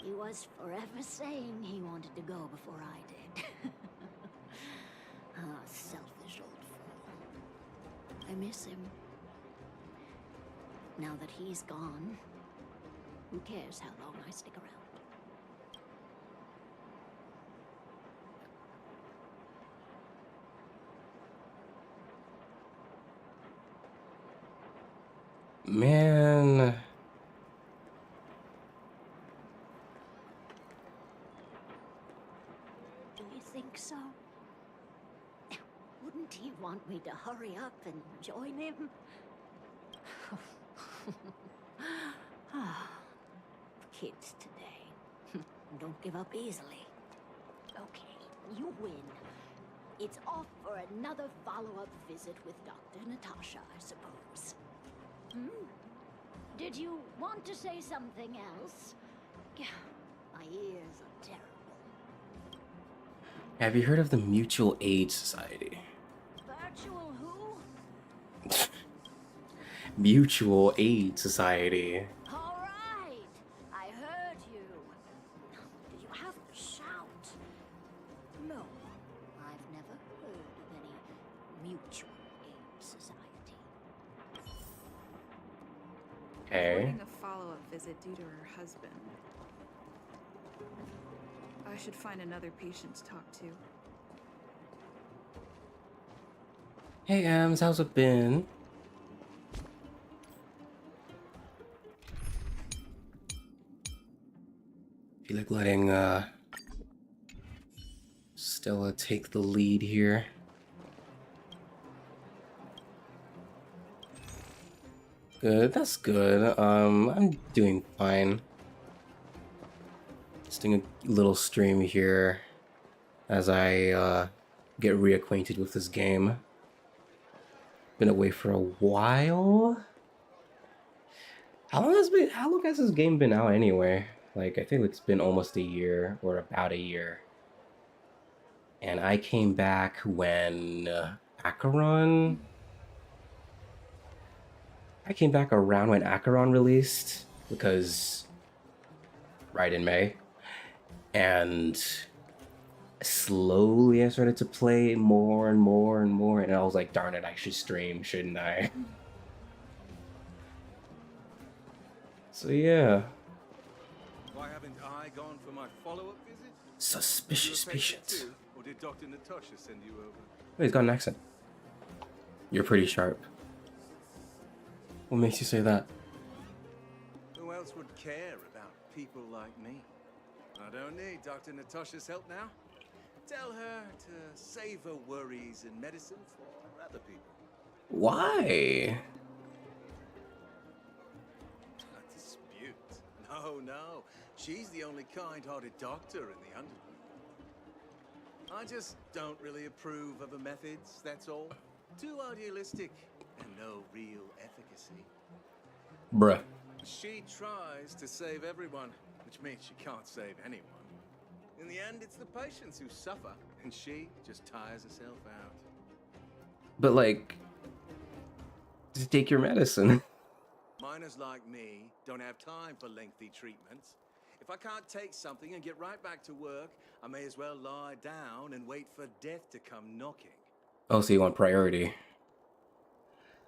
He was forever saying he wanted to go before I did. Ah, selfish old fool. I miss him. Now that he's gone, who cares how long I stick around? Man. Do you think so? Wouldn't he want me to hurry up and join him? Kids today. Don't give up easily. Okay, you win. It's off for another follow-up visit with Dr. Natasha, I suppose. Did you want to say something else? My ears are terrible. Have you heard of the Mutual Aid Society? Virtual who? Mutual Aid Society. All right, I heard you. Do you have to shout? No, I've never heard of any mutual aid society. Okay. Avoiding a follow-up visit due to her husband. I should find another patient to talk to. Hey, Ams, how's it been? Feel like letting Stella take the lead here. Good, that's good. I'm doing fine. Just doing a little stream here as I get reacquainted with this game. Been away for a while. How long has this game been out anyway? Like, I think it's been almost a year or about a year. And I came back when Acheron. I came back around when Acheron released, because right in May. And slowly I started to play more and more and more, and I was like, darn it, I should stream, shouldn't I? So yeah. Why haven't I gone for my follow-up visit? Suspicious patient. Or did Dr. Natasha send you over? Oh, he's got an accent. You're pretty sharp. What makes you say that? Who else would care about people like me? I don't need Dr. Natasha's help now. Tell her to save her worries and medicine for other people. Why? A dispute? No. She's the only kind-hearted doctor in the Underworld. I just don't really approve of her methods, that's all. Too idealistic and no real efficacy. Bruh. She tries to save everyone, which means she can't save anyone. In the end, it's the patients who suffer, and she just tires herself out. But like, just take your medicine. Miners like me don't have time for lengthy treatments. If I can't take something and get right back to work, I may as well lie down and wait for death to come knocking. Oh, so you want priority.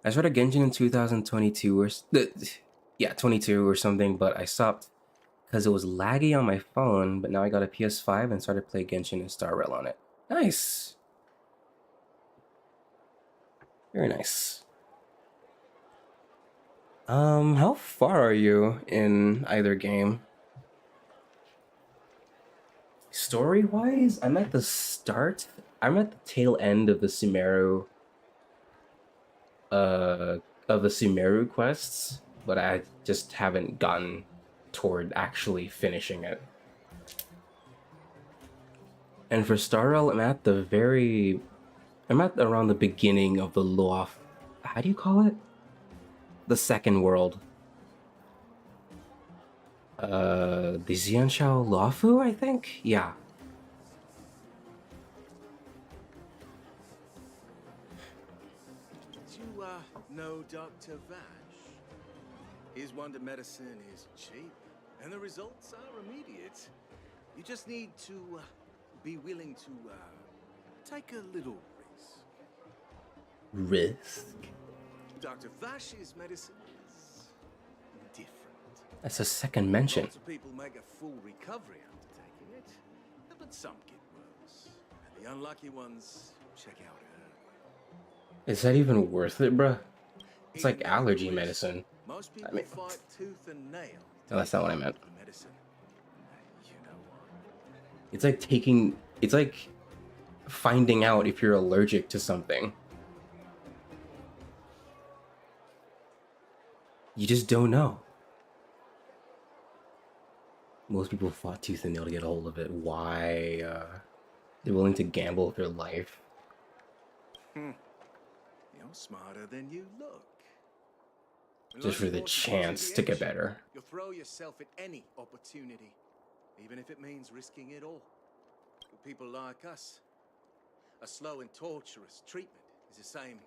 I started Genshin in 2022 or 22 or something, but I stopped because it was laggy on my phone. But now I got a PS5 and started playing Genshin and Star Rail on it. Nice. Very nice. How far are you in either game? Story-wise, I'm at the start. I'm at the tail end of the Sumeru quests, but I just haven't gotten toward actually finishing it. And for Star Rail, I'm at around the beginning of the Loaf. How do you call it? The second world. The Xianshao Luofu, I think? Yeah. Did you, know Dr. Vash? His wonder medicine is cheap, and the results are immediate. You just need to, be willing to, take a little risk. Risk? Dr. Vash's medicine is different. That's a second mention. Lots of people make a full recovery after taking it, but some get worse. And the unlucky ones check out early. Is that even worth it, bruh? It's like allergy medicine. Most people I mean, fight tooth and nail. no, that's not what I meant. Medicine. You know what? It's like finding out if you're allergic to something. You just don't know. Most people fought tooth and nail to get a hold of it. Why? They're willing to gamble with their life. You're smarter than you look. Just for the chance to get better. You'll throw yourself at any opportunity, even if it means risking it all. For people like us, a slow and torturous treatment is the same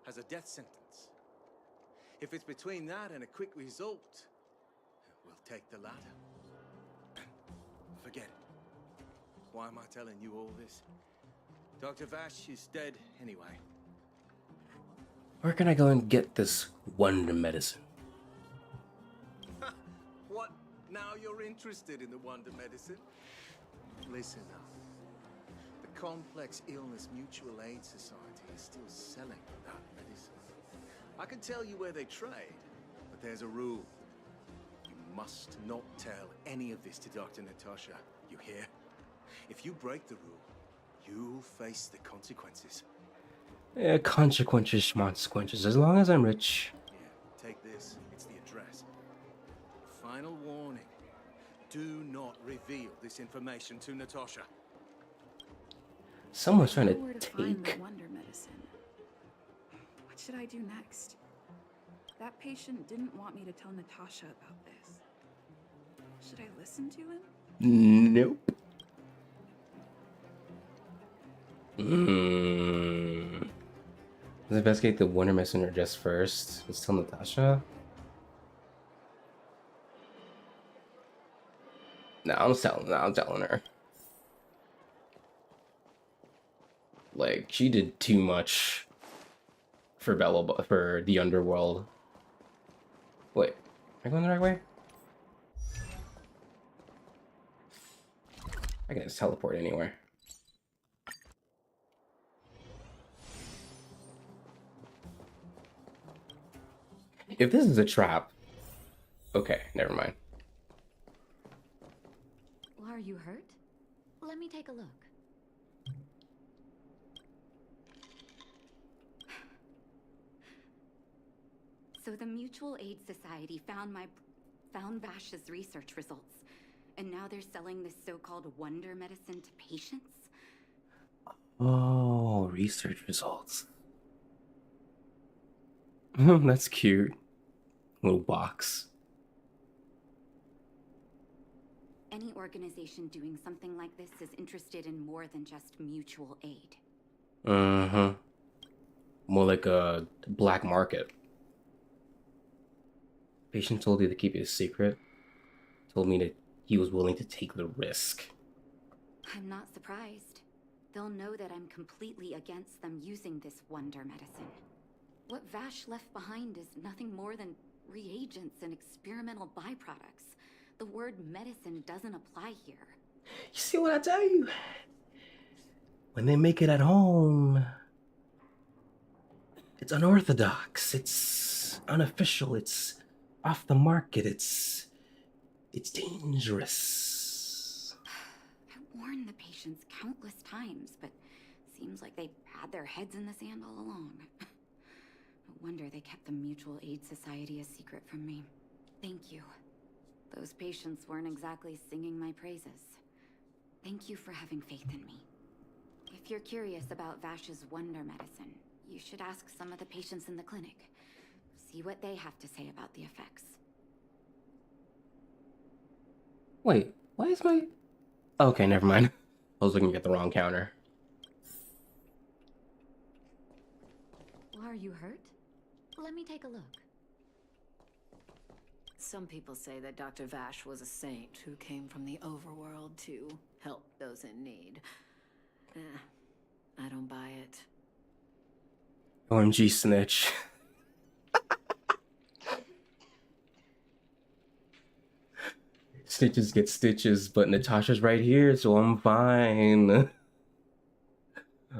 as a death sentence. If it's between that and a quick result, we'll take the latter. Forget it. Why am I telling you all this? Dr. Vash is dead anyway. Where can I go and get this wonder medicine? What? Now you're interested in the wonder medicine? Listen up. The Complex Illness Mutual Aid Society they're still selling that medicine. I can tell you where they trade, but there's a rule. You must not tell any of this to Dr. Natasha. You hear? If you break the rule, you'll face the consequences. Yeah, consequences, consequences. As long as I'm rich. Yeah, take this. It's the address. Final warning. Do not reveal this information to Natasha. Someone's trying I know where to find the take. wonder medicine. What should I do next? That patient didn't want me to tell Natasha about this. Should I listen to him? Nope. Let's investigate the Wonder Messenger just first. Let's tell Natasha. No, I'm telling her. Like, she did too much for for the underworld. Wait, am I going the right way? I can just teleport anywhere. If this is a trap, okay, never mind. Well, are you hurt? Let me take a look. So the Mutual Aid Society found Vash's research results, and now they're selling this so-called wonder medicine to patients? Oh, research results. That's cute. Little box. Any organization doing something like this is interested in more than just mutual aid. Uh-huh. More like a black market. Patient told you to keep it a secret. Told me that he was willing to take the risk. I'm not surprised. They'll know that I'm completely against them using this wonder medicine. What Vash left behind is nothing more than reagents and experimental byproducts. The word medicine doesn't apply here. You see what I tell you? When they make it at home, it's unorthodox, it's unofficial, it's off the market, it's dangerous. I warned the patients countless times, but seems like they had their heads in the sand all along. No wonder they kept the Mutual Aid Society a secret from me. Thank you. Those patients weren't exactly singing my praises. Thank you for having faith in me. If you're curious about Vash's wonder medicine, you should ask some of the patients in the clinic. See what they have to say about the effects. Wait, why is my... Okay, never mind. I was looking at the wrong counter. Well, are you hurt? Let me take a look. Some people say that Dr. Vash was a saint who came from the overworld to help those in need. I don't buy it. OMG snitch. Snitches get stitches, but Natasha's right here, so I'm fine.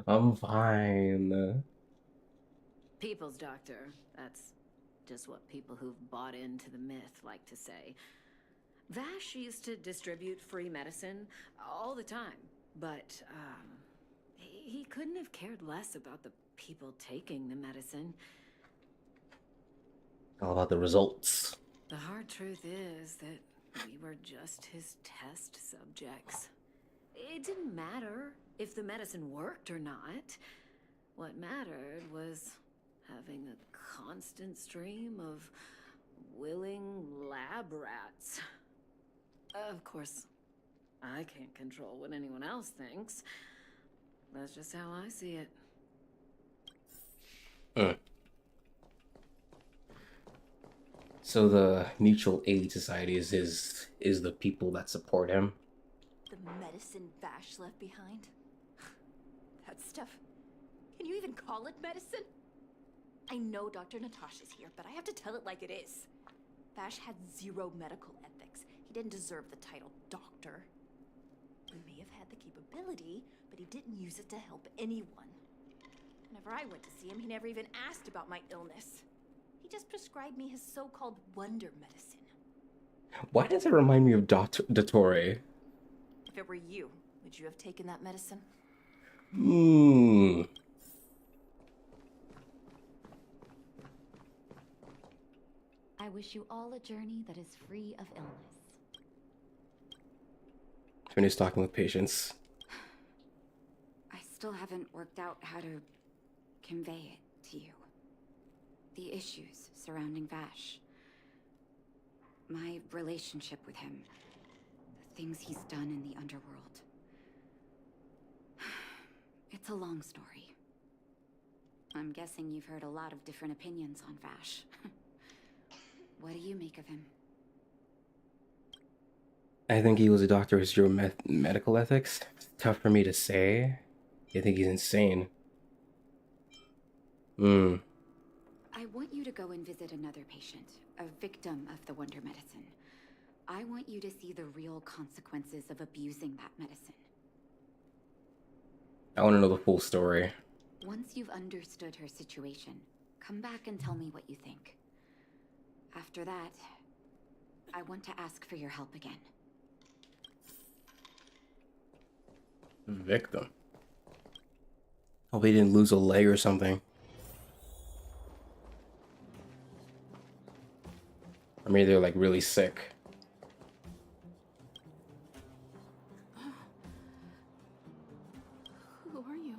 I'm fine. People's doctor. That's just what people who've bought into the myth like to say. Vash used to distribute free medicine all the time, but he couldn't have cared less about the people taking the medicine. All about the results. The hard truth is that we were just his test subjects. It didn't matter if the medicine worked or not. What mattered was having a constant stream of willing lab rats. Of course, I can't control what anyone else thinks. That's just how I see it. So the Mutual Aid Society is the people that support him. The medicine Vash left behind? That stuff... Can you even call it medicine? I know Dr. Natasha's here, but I have to tell it like it is. Vash had zero medical ethics. He didn't deserve the title doctor. He may have had the capability, but he didn't use it to help anyone. Whenever I went to see him, he never even asked about my illness. He just prescribed me his so-called wonder medicine. Why does it remind me of Dottore? If it were you, would you have taken that medicine? Hmm. I wish you all a journey that is free of illness. Finish talking with patients. I still haven't worked out how to convey it to you. The issues surrounding Vash. My relationship with him. The things he's done in the underworld. It's a long story. I'm guessing you've heard a lot of different opinions on Vash. What do you make of him? I think he was a doctor with zero medical ethics. Tough for me to say. I think he's insane. I want you to go and visit another patient, a victim of the wonder medicine. I want you to see the real consequences of abusing that medicine. I want to know the full story. Once you've understood her situation, come back and tell me what you think. After that, I want to ask for your help again. Victim. Hope he didn't lose a leg or something. Or maybe they're like really sick. Who are you?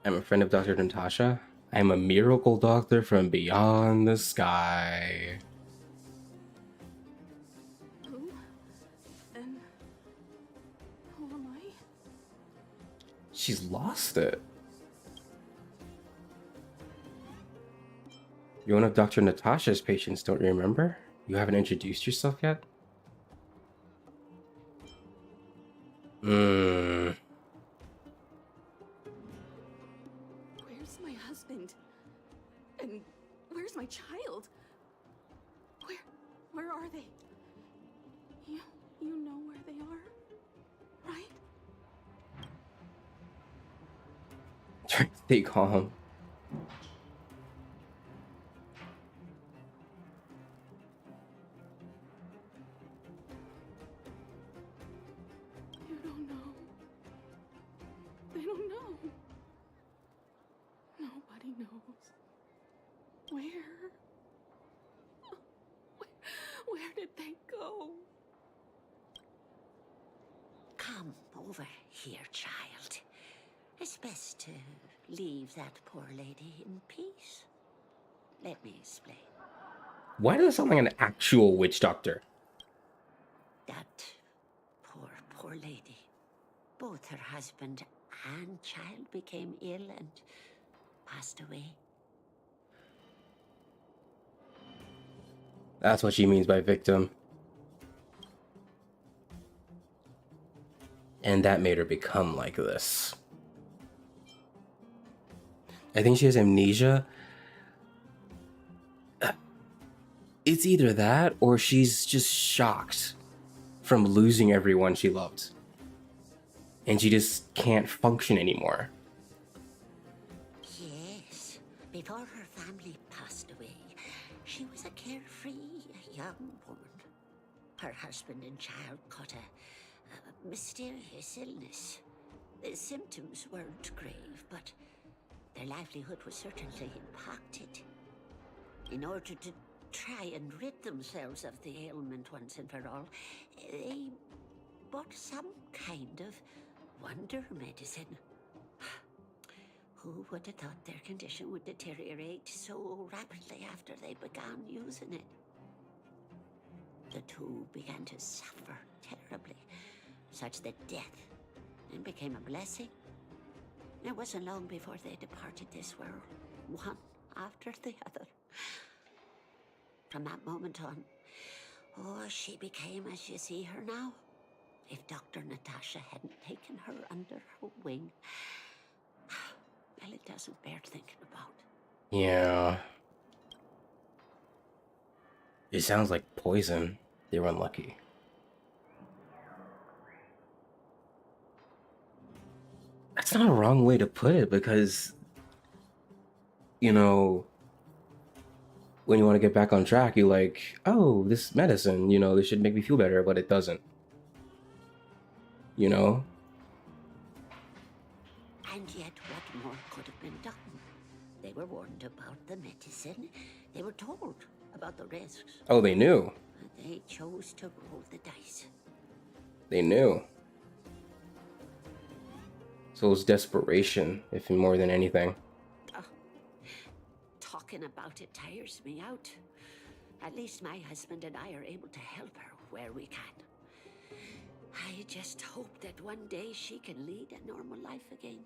I'm a friend of Dr. Natasha. I'm a miracle doctor from beyond the sky. Who? And who am I? She's lost it. You're one of Dr. Natasha's patients, don't you remember? You haven't introduced yourself yet? Where's my husband? And where's my child? Where are they? You know where they are, right? Try to stay calm. You don't know. They don't know. Nobody knows. Where did they go? Come over here, child. It's best to leave that poor lady in peace. Let me explain. Why does it sound like an actual witch doctor? That poor lady. Both her husband and child became ill and passed away. That's what she means by victim. And that made her become like this. I think she has amnesia. It's either that or she's just shocked from losing everyone she loved. And she just can't function anymore. Yes. Before her family passed away, she was a carefree young woman. Her husband and child caught a mysterious illness. The symptoms weren't grave, but their livelihood was certainly impacted. In order to try and rid themselves of the ailment once and for all, they bought some kind of wonder medicine. Who would have thought their condition would deteriorate so rapidly after they began using it? The two began to suffer terribly, such that death then became a blessing. It wasn't long before they departed this world, one after the other. From that moment on, she became as you see her now. If Dr. Natasha hadn't taken her under her wing, well, it doesn't bear thinking about. Yeah. It sounds like poison. They were unlucky. That's not a wrong way to put it, because, you know, when you want to get back on track, you're like, oh, this medicine, you know, this should make me feel better, but it doesn't. You know? And yet, what more could have been done? They were warned about the medicine. They were told about the risks. Oh, they knew. But they chose to roll the dice. They knew. So it was desperation, if more than anything. Talking about it tires me out. At least my husband and I are able to help her where we can. I just hope that one day she can lead a normal life again.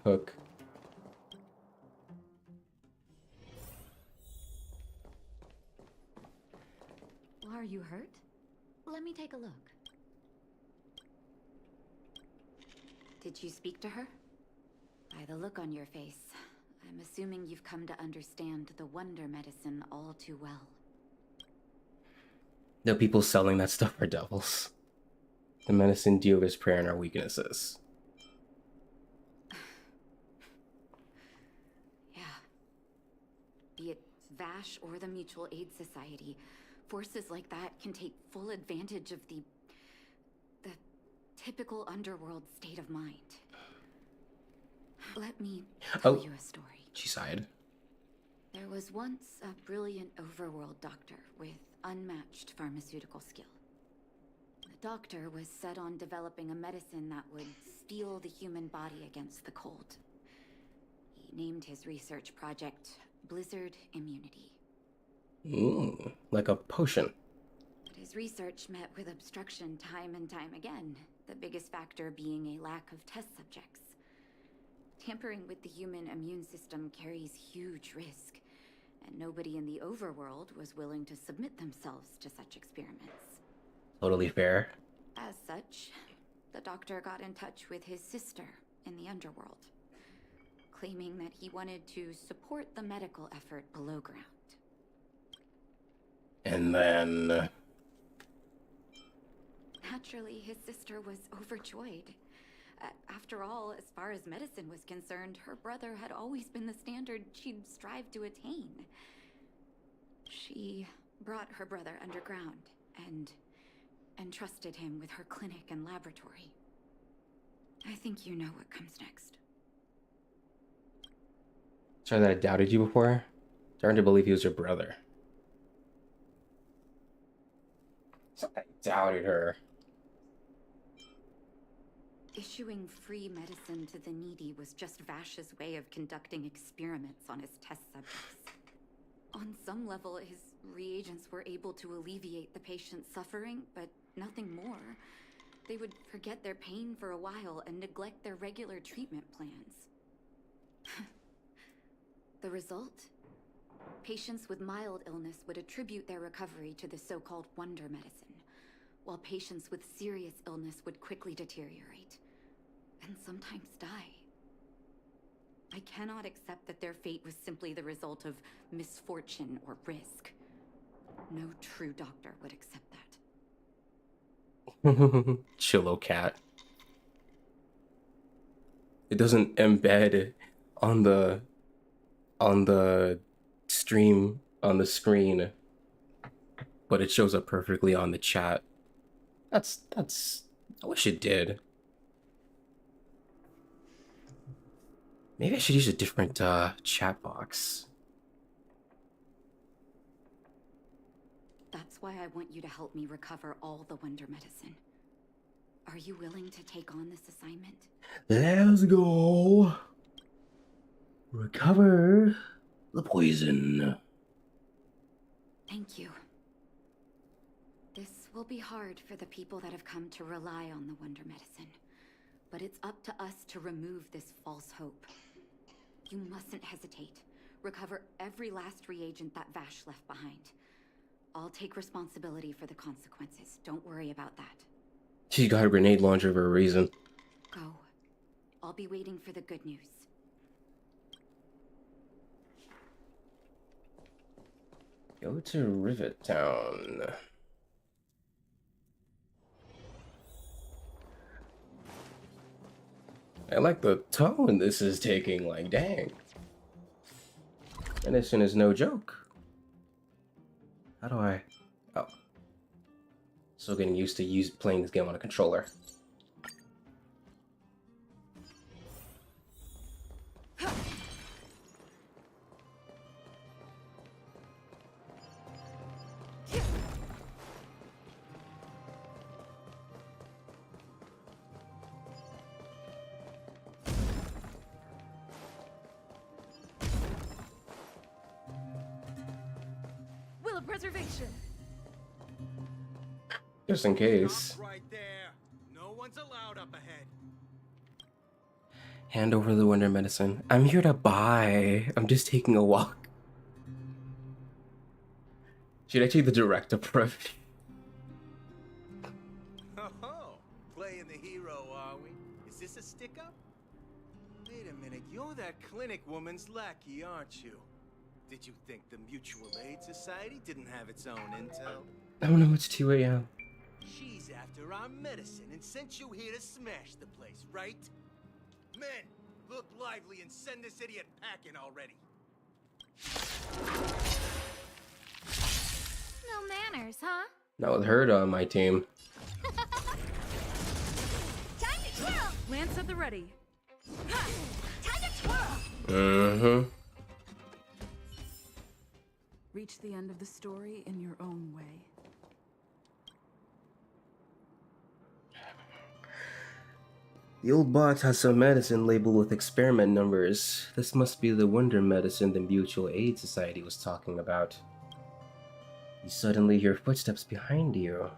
Hook. Are you hurt? Let me take a look. Did you speak to her? By the look on your face, I'm assuming you've come to understand the wonder medicine all too well. The people selling that stuff are devils. The medicine deal with prayer and our weaknesses. Yeah. Be it Vash or the Mutual Aid Society, forces like that can take full advantage of the typical underworld state of mind. Let me tell you a story. She sighed. There was once a brilliant overworld doctor with unmatched pharmaceutical skill. The doctor was set on developing a medicine that would steel the human body against the cold. He named his research project Blizzard Immunity. Like a potion. But his research met with obstruction time and time again, the biggest factor being a lack of test subjects. Tampering with the human immune system carries huge risk, and nobody in the overworld was willing to submit themselves to such experiments. Totally fair. As such, the doctor got in touch with his sister in the underworld, claiming that he wanted to support the medical effort below ground. And then... Naturally, his sister was overjoyed. After all, as far as medicine was concerned, her brother had always been the standard she'd strive to attain. She brought her brother underground and entrusted him with her clinic and laboratory. I think you know what comes next. Sorry that I doubted you before. Starting to believe he was your brother. I doubted her. Issuing free medicine to the needy was just Vash's way of conducting experiments on his test subjects. On some level, his reagents were able to alleviate the patient's suffering, but nothing more. They would forget their pain for a while and neglect their regular treatment plans. The result? Patients with mild illness would attribute their recovery to the so-called wonder medicine, while patients with serious illness would quickly deteriorate, and sometimes die. I cannot accept that their fate was simply the result of misfortune or risk. No true doctor would accept that. Chillo cat. It doesn't embed on the stream on the screen, but it shows up perfectly on the chat. That's I wish it did. Maybe I should use a different chat box. That's why I want you to help me recover all the wonder medicine. Are you willing to take on this assignment? Let's go. Recover the poison. Thank you. This will be hard for the people that have come to rely on the wonder medicine, but it's up to us to remove this false hope. You mustn't hesitate. Recover every last reagent that Vash left behind. I'll take responsibility for the consequences. Don't worry about that. She got a grenade launcher for a reason. Go. I'll be waiting for the good news. Go to Rivet Town. I like the tone this is taking, like, dang. Medicine is no joke. How do I... Oh. Still getting used to playing this game on a controller. Will of preservation. Just in case. Stop right there. No one's allowed up ahead. Hand over the wonder medicine. I'm here to buy. I'm just taking a walk. Should I take the direct approach? Oh, playing the hero, are we? Is this a stick-up? Wait a minute, you're that clinic woman's lackey, aren't you? Did you think the Mutual Aid Society didn't have its own intel? Oh no, it's 2 a.m. She's after our medicine and sent you here to smash the place, right? Men, look lively and send this idiot packing already. No manners, huh? Not with her on my team. Time to twirl! Lance at the ready. Ha! Time to twirl! Mm-hmm. Reach the end of the story in your own way. The old box has some medicine labeled with experiment numbers. This must be the wonder medicine the Mutual Aid Society was talking about. You suddenly hear footsteps behind you.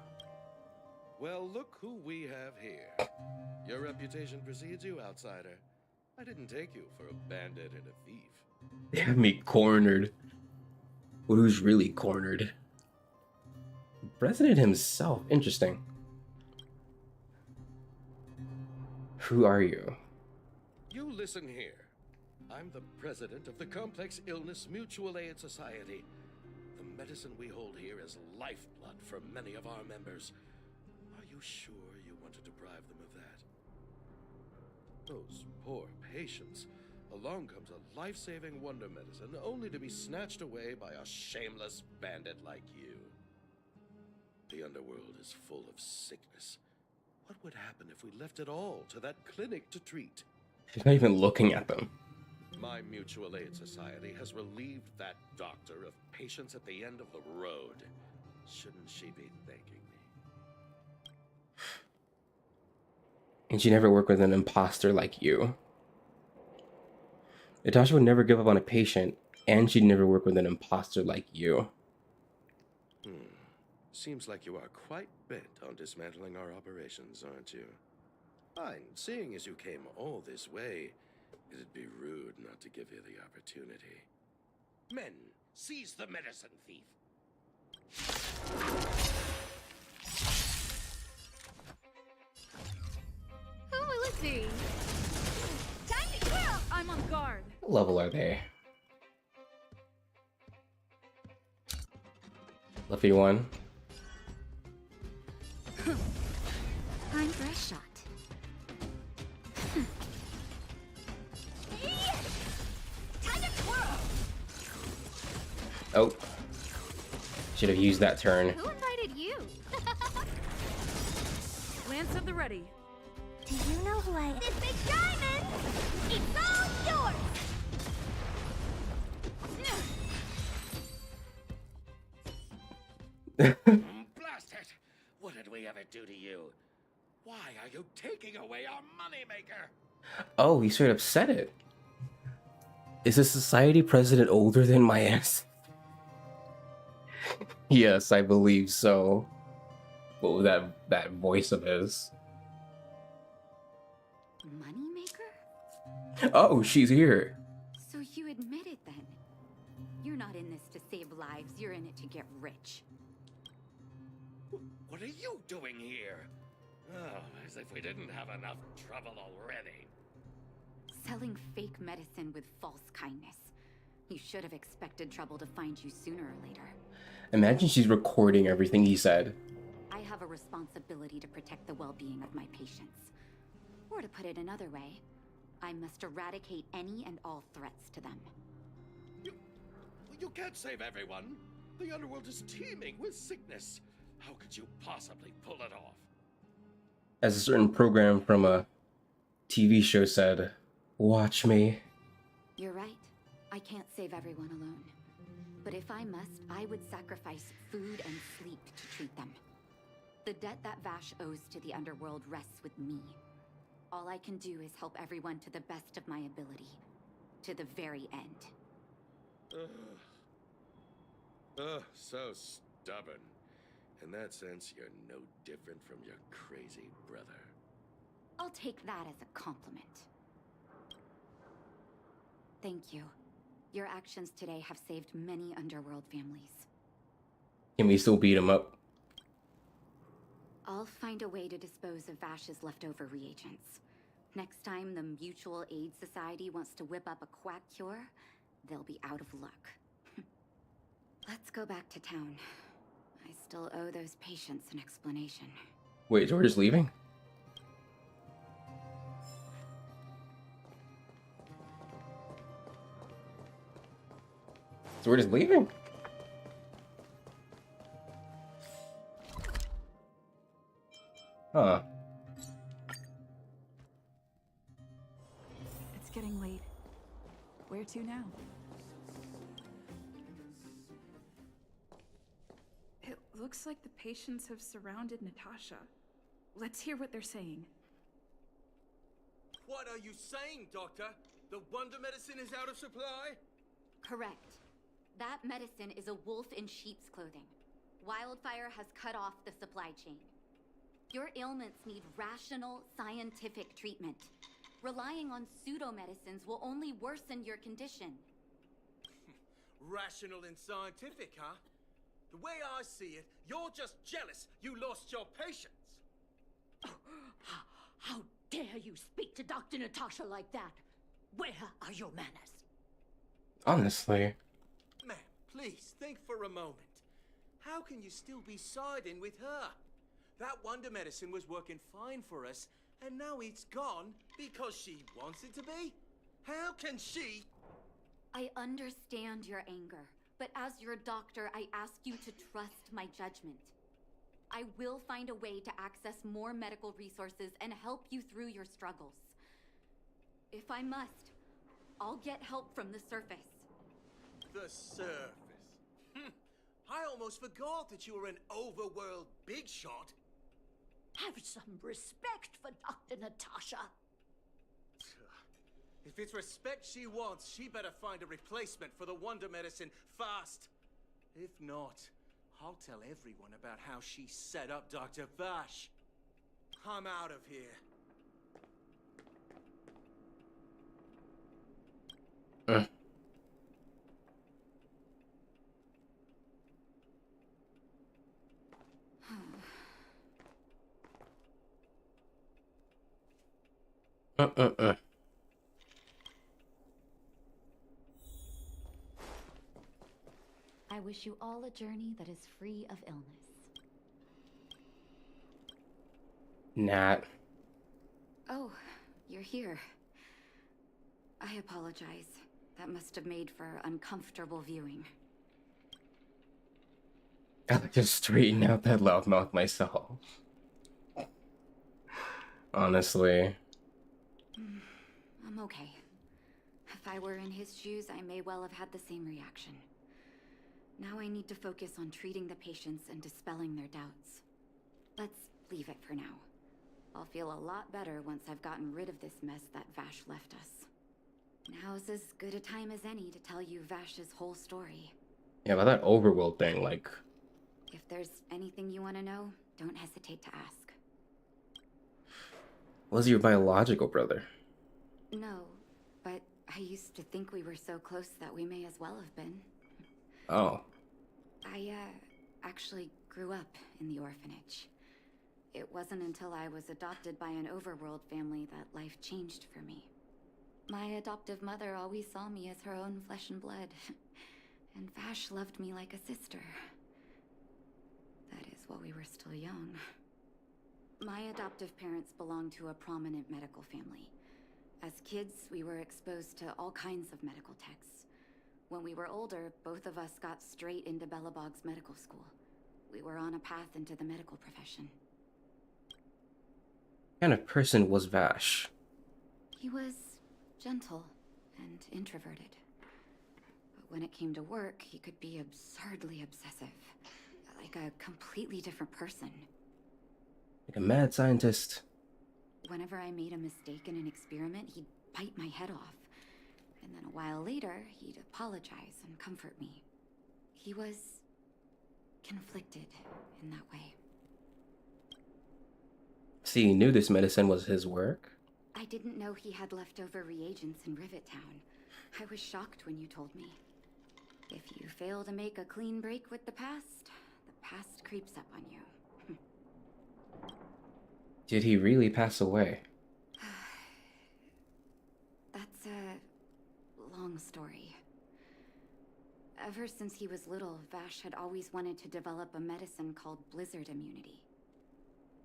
Well, look who we have here. Your reputation precedes you, outsider. I didn't take you for a bandit and a thief. They have me cornered. Well, who's really cornered? The president himself. Interesting. Who are you? You listen here. I'm the president of the Complex Illness Mutual Aid Society. The medicine we hold here is lifeblood for many of our members. Are you sure you want to deprive them of that? Those poor patients. Along comes a life-saving wonder medicine only to be snatched away by a shameless bandit like you. The underworld is full of sickness. What would happen if we left it all to that clinic to treat? She's not even looking at them. My Mutual Aid Society has relieved that doctor of patients at the end of the road. Shouldn't she be thanking me? And she never worked with an imposter like you. Natasha would never give up on a patient, and she'd never work with an imposter like you. Seems like you are quite bent on dismantling our operations, aren't you? Fine, seeing as you came all this way, it'd be rude not to give you the opportunity. Men, seize the medicine thief! Who will it be? Time to twirl! I'm on guard. What level are they? Luffy 1. Time for a shot. Time to twirl! Oh. Should have used that turn. Who invited you? Lance at the ready. Do you know who I am? This big diamond! It's all yours! Blast it! What did we ever do to you? Why are you taking away our moneymaker? Oh, he straight up said it. Is the society president older than my ass? Yes, I believe so. What was that voice of his? Moneymaker? Oh, she's here. So you admit it then? You're not in this to save lives, you're in it to get rich. What are you doing here? Oh, as if we didn't have enough trouble already. Selling fake medicine with false kindness. You should have expected trouble to find you sooner or later. Imagine she's recording everything he said. I have a responsibility to protect the well-being of my patients. Or to put it another way, I must eradicate any and all threats to them. You can't save everyone. The underworld is teeming with sickness. How could you possibly pull it off? As a certain program from a TV show said, "Watch me." You're right. I can't save everyone alone. But if I must, I would sacrifice food and sleep to treat them. The debt that Vash owes to the underworld rests with me. All I can do is help everyone to the best of my ability. To the very end. So stubborn. In that sense, you're no different from your crazy brother. I'll take that as a compliment. Thank you. Your actions today have saved many underworld families. Can we still beat him up? I'll find a way to dispose of Vash's leftover reagents. Next time the Mutual Aid Society wants to whip up a quack cure, they'll be out of luck. Let's go back to town. I still owe those patients an explanation. Wait, George is leaving? So we're just leaving? Huh. It's getting late. Where to now? It looks like the patients have surrounded Natasha. Let's hear what they're saying. What are you saying, Doctor? The wonder medicine is out of supply? Correct. That medicine is a wolf in sheep's clothing. Wildfire has cut off the supply chain. Your ailments need rational, scientific treatment. Relying on pseudo-medicines will only worsen your condition. Rational and scientific, huh? The way I see it, you're just jealous you lost your patients. How dare you speak to Dr. Natasha like that? Where are your manners? Honestly. Ma'am, please think for a moment. How can you still be siding with her? That wonder medicine was working fine for us, and now it's gone because she wants it to be? How can she? I understand your anger, but as your doctor, I ask you to trust my judgment. I will find a way to access more medical resources and help you through your struggles. If I must, I'll get help from the surface. The surface? I almost forgot that you were an overworld big shot. Have some respect for Dr. Natasha. If it's respect she wants, she better find a replacement for the wonder medicine fast. If not, I'll tell everyone about how she set up Dr. Vash. I'm out of here. I wish you all a journey that is free of illness. Nat. Oh, you're here. I apologize. That must have made for uncomfortable viewing. I like to straighten out that loudmouth myself. Honestly. I'm okay. If I were in his shoes, I may well have had the same reaction. Now I need to focus on treating the patients and dispelling their doubts. Let's leave it for now. I'll feel a lot better once I've gotten rid of this mess that Vash left us. Now's as good a time as any to tell you Vash's whole story. Yeah, but that overworld thing, like... If there's anything you want to know, don't hesitate to ask. Was he your biological brother? No, but I used to think we were so close that we may as well have been. Oh. I, actually grew up in the orphanage. It wasn't until I was adopted by an overworld family that life changed for me. My adoptive mother always saw me as her own flesh and blood. And Vash loved me like a sister. That is, while we were still young. My adoptive parents belonged to a prominent medical family. As kids, we were exposed to all kinds of medical texts. When we were older, both of us got straight into Belobog's medical school. We were on a path into the medical profession. What kind of person was Vash? He was gentle and introverted. But when it came to work, he could be absurdly obsessive. Like a completely different person. Like a mad scientist. Whenever I made a mistake in an experiment, he'd bite my head off. And then a while later, he'd apologize and comfort me. He was conflicted in that way. See, he knew this medicine was his work? I didn't know he had leftover reagents in Rivet Town. I was shocked when you told me. If you fail to make a clean break with the past creeps up on you. Did he really pass away? That's a long story. Ever since he was little, Vash had always wanted to develop a medicine called blizzard immunity.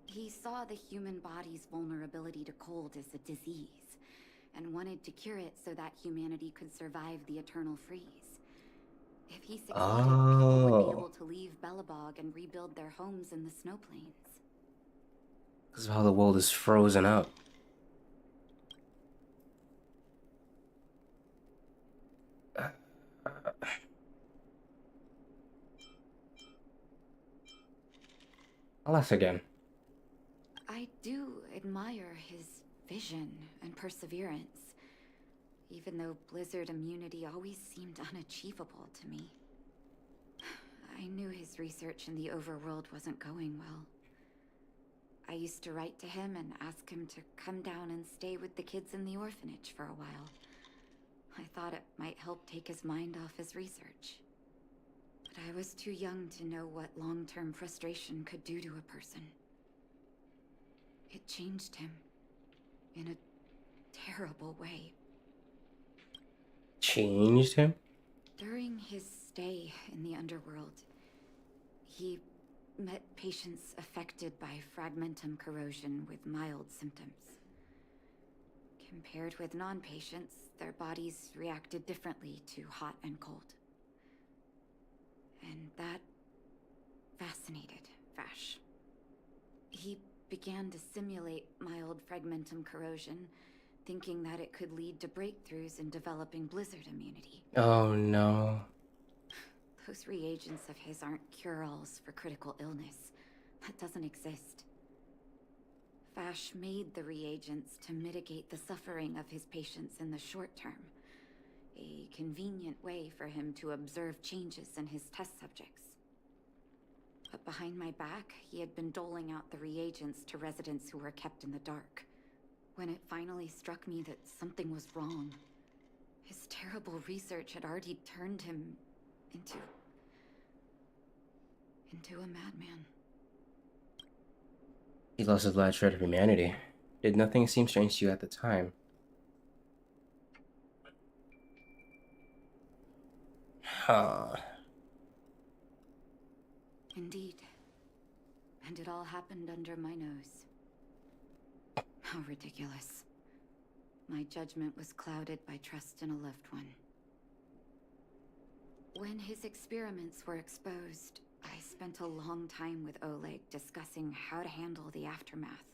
He saw the human body's vulnerability to cold as a disease, and wanted to cure it so that humanity could survive the eternal freeze. If he succeeded, people would be able to leave Belobog and rebuild their homes in the snow plains. Because of how the world is frozen up. I'll ask again. I do admire his vision and perseverance, even though blizzard immunity always seemed unachievable to me. I knew his research in the overworld wasn't going well. I used to write to him and ask him to come down and stay with the kids in the orphanage for a while. I thought it might help take his mind off his research. But I was too young to know what long-term frustration could do to a person. It changed him in a terrible way. Changed him? During his stay in the underworld, he met patients affected by fragmentum corrosion with mild symptoms. Compared with non-patients, their bodies reacted differently to hot and cold. And that fascinated Vash. He began to simulate mild fragmentum corrosion, thinking that it could lead to breakthroughs in developing blizzard immunity. Oh no. Those reagents of his aren't cure-alls for critical illness. That doesn't exist. Vash made the reagents to mitigate the suffering of his patients in the short term. A convenient way for him to observe changes in his test subjects. But behind my back, he had been doling out the reagents to residents who were kept in the dark. When it finally struck me that something was wrong, his terrible research had already turned him into a madman. He lost his last shred of humanity. Did nothing seem strange to you at the time? Huh. Indeed. And it all happened under my nose. How ridiculous. My judgment was clouded by trust in a loved one. When his experiments were exposed, I spent a long time with Oleg discussing how to handle the aftermath.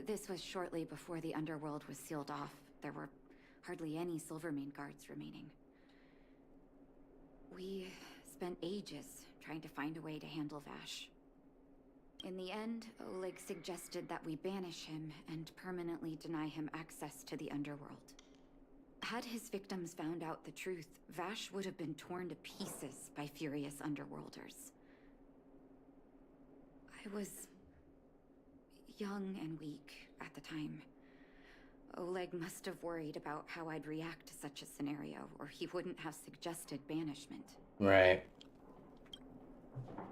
This was shortly before the underworld was sealed off. There were hardly any Silvermane guards remaining. We spent ages trying to find a way to handle Vash. In the end, Oleg suggested that we banish him and permanently deny him access to the underworld. Had his victims found out the truth, Vash would have been torn to pieces by furious underworlders. I was young and weak at the time. Oleg must have worried about how I'd react to such a scenario, or he wouldn't have suggested banishment. Right.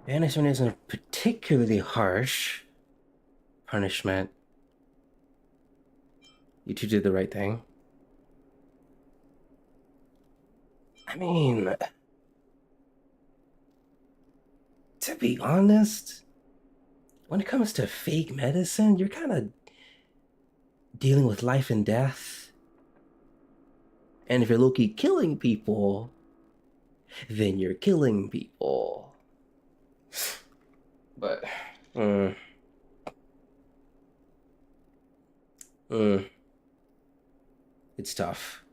Banishment isn't a particularly harsh punishment. You two did the right thing. I mean, to be honest, when it comes to fake medicine, you're kind of dealing with life and death. And if you're low-key killing people, then you're killing people. But, it's tough.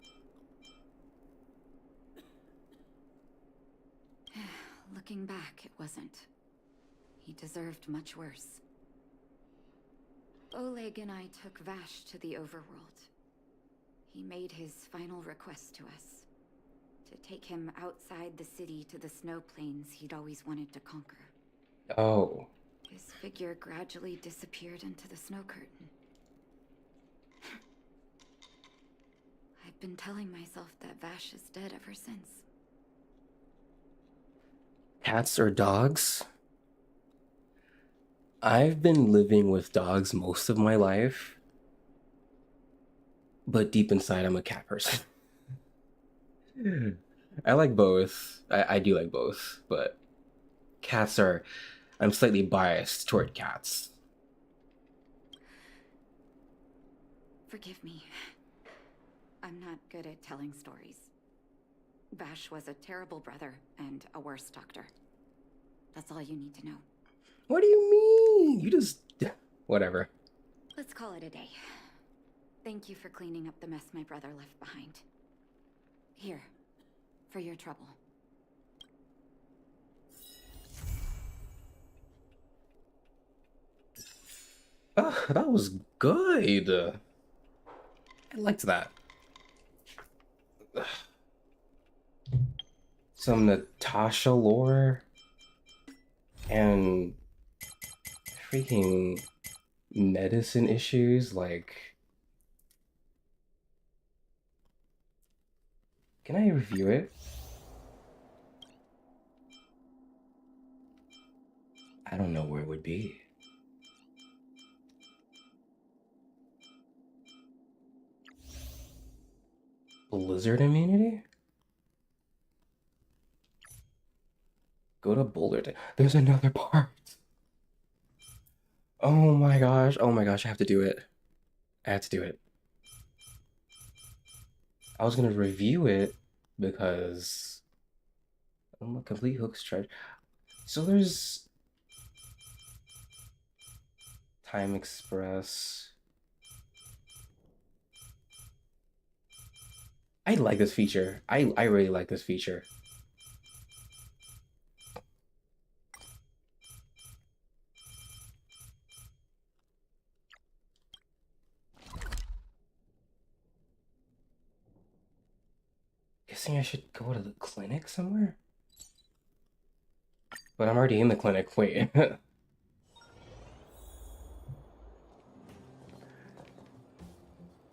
Looking back, it wasn't. He deserved much worse. Oleg and I took Vash to the overworld. He made his final request to us. To take him outside the city to the snow plains he'd always wanted to conquer. Oh. His figure gradually disappeared into the snow curtain. I've been telling myself that Vash is dead ever since. Cats or dogs? I've been living with dogs most of my life, but deep inside, I'm a cat person. I like both. I do like both, but cats are... I'm slightly biased toward cats. Forgive me. I'm not good at telling stories. Vash was a terrible brother and a worse doctor. That's all you need to know. What do you mean? You just... Whatever. Let's call it a day. Thank you for cleaning up the mess my brother left behind. Here, for your trouble. Oh, that was good. I liked that. Some Natasha lore and freaking medicine issues. Like, can I review it? I don't know where it would be. Blizzard immunity? Go to Boulder. There's another part. Oh my gosh. Oh my gosh. I have to do it. I have to do it. I was going to review it because complete hooks charge. So there's Time Express. I like this feature. I really like this feature. Guessing I should go to the clinic somewhere? But I'm already in the clinic. Wait.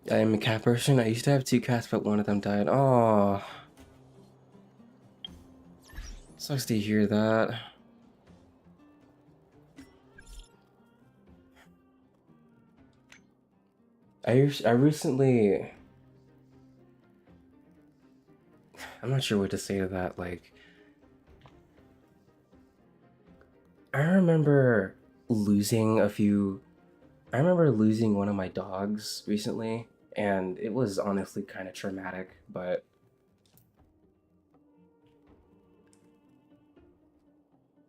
I am a cat person. I used to have 2 cats, but one of them died. Oh, sucks to hear that. I recently... I'm not sure what to say to that. Like, I remember losing one of my dogs recently, and it was honestly kind of traumatic, but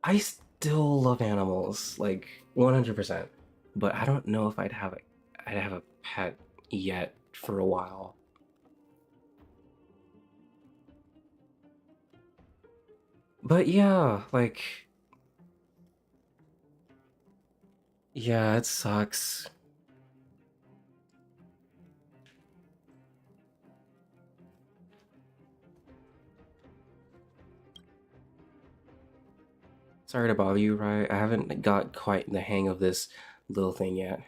I still love animals, like 100%. But I don't know if I'd have a pet yet for a while. But yeah, like, yeah, it sucks. Sorry to bother you, right? I haven't got quite the hang of this little thing yet.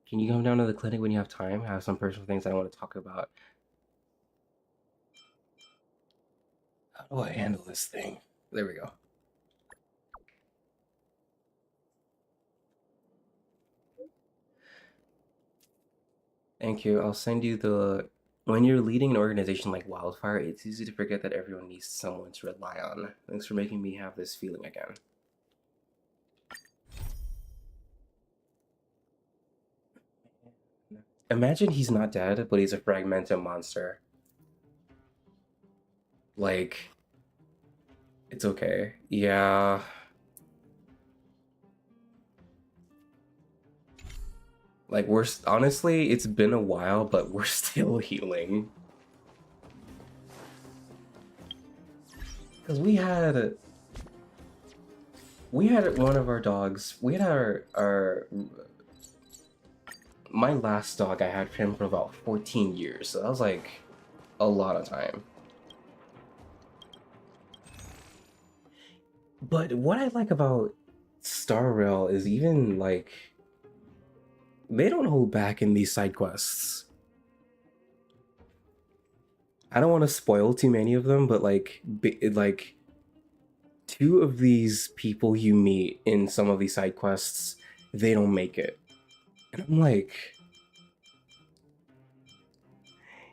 Can you come down to the clinic when you have time? I have some personal things I want to talk about. How do I handle this thing? There we go. Thank you. I'll send you the When you're leading an organization like Wildfire, it's easy to forget that everyone needs someone to rely on. Thanks for making me have this feeling again. Imagine he's not dead, but he's a fragmented monster. Like, it's okay. Yeah. Like, honestly, it's been a while, but we're still healing. Because we had one of our dogs, we had my last dog I had him for about 14 years, so that was like a lot of time. But what I like about Star Rail is even like they don't hold back in these side quests. I don't want to spoil too many of them, but like two of these people you meet in some of these side quests, they don't make it. And I'm like,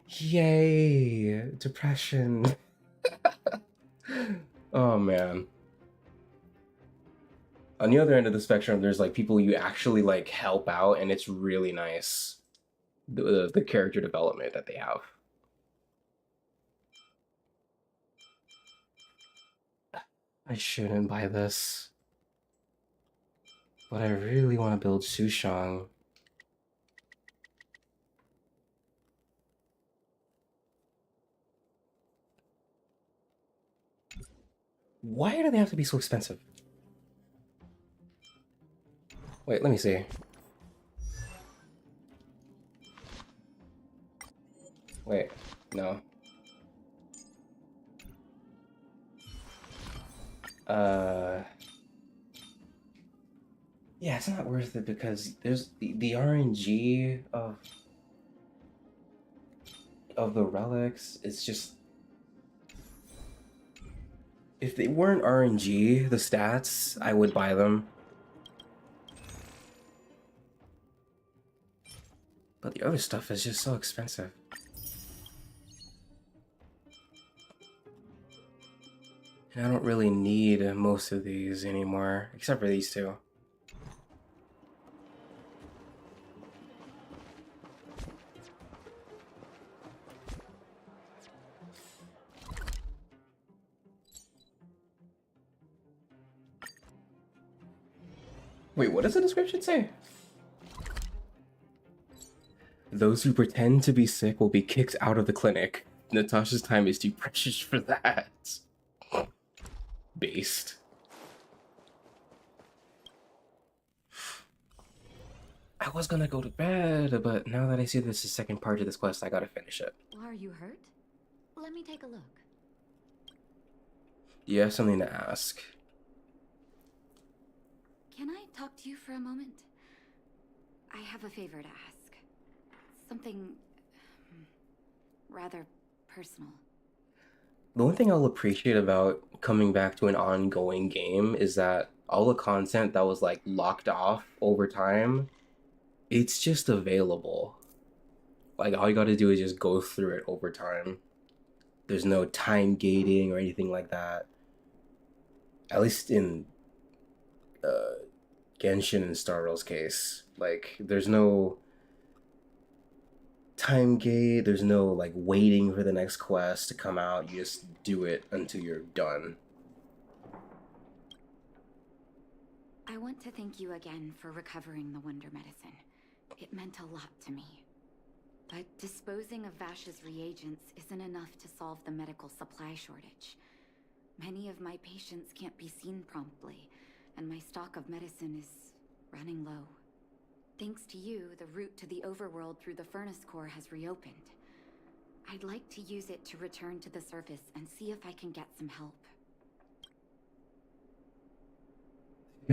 yay, depression. Oh man. On the other end of the spectrum, there's like people you actually like help out, and it's really nice. The character development that they have. I shouldn't buy this, but I really want to build Sushang. Why do they have to be so expensive? Wait, let me see. Wait, no. Yeah, it's not worth it because there's the RNG of the relics. It's just, if they weren't RNG, the stats, I would buy them. But the other stuff is just so expensive. And I don't really need most of these anymore, except for these two. Wait, what does the description say? Those who pretend to be sick will be kicked out of the clinic. Natasha's time is too precious for that. Based. I was gonna go to bed, but now that I see this is the second part of this quest, I gotta finish it. Are you hurt? Let me take a look. You have something to ask. Can I talk to you for a moment? I have a favor to ask. Something rather personal. The one thing I'll appreciate about coming back to an ongoing game is that all the content that was like locked off over time, it's just available. Like all you gotta do is just go through it over time. There's no time gating or anything like that. At least in Genshin and Star Rail's case. Like there's no time gate, there's no like waiting for the next quest to come out. You just do it until you're done. I want to thank you again for recovering the Wonder Medicine. It meant a lot to me. But disposing of Vash's reagents isn't enough to solve the medical supply shortage. Many of my patients can't be seen promptly, and my stock of medicine is running low. Thanks to you, the route to the overworld through the furnace core has reopened. I'd like to use it to return to the surface and see if I can get some help.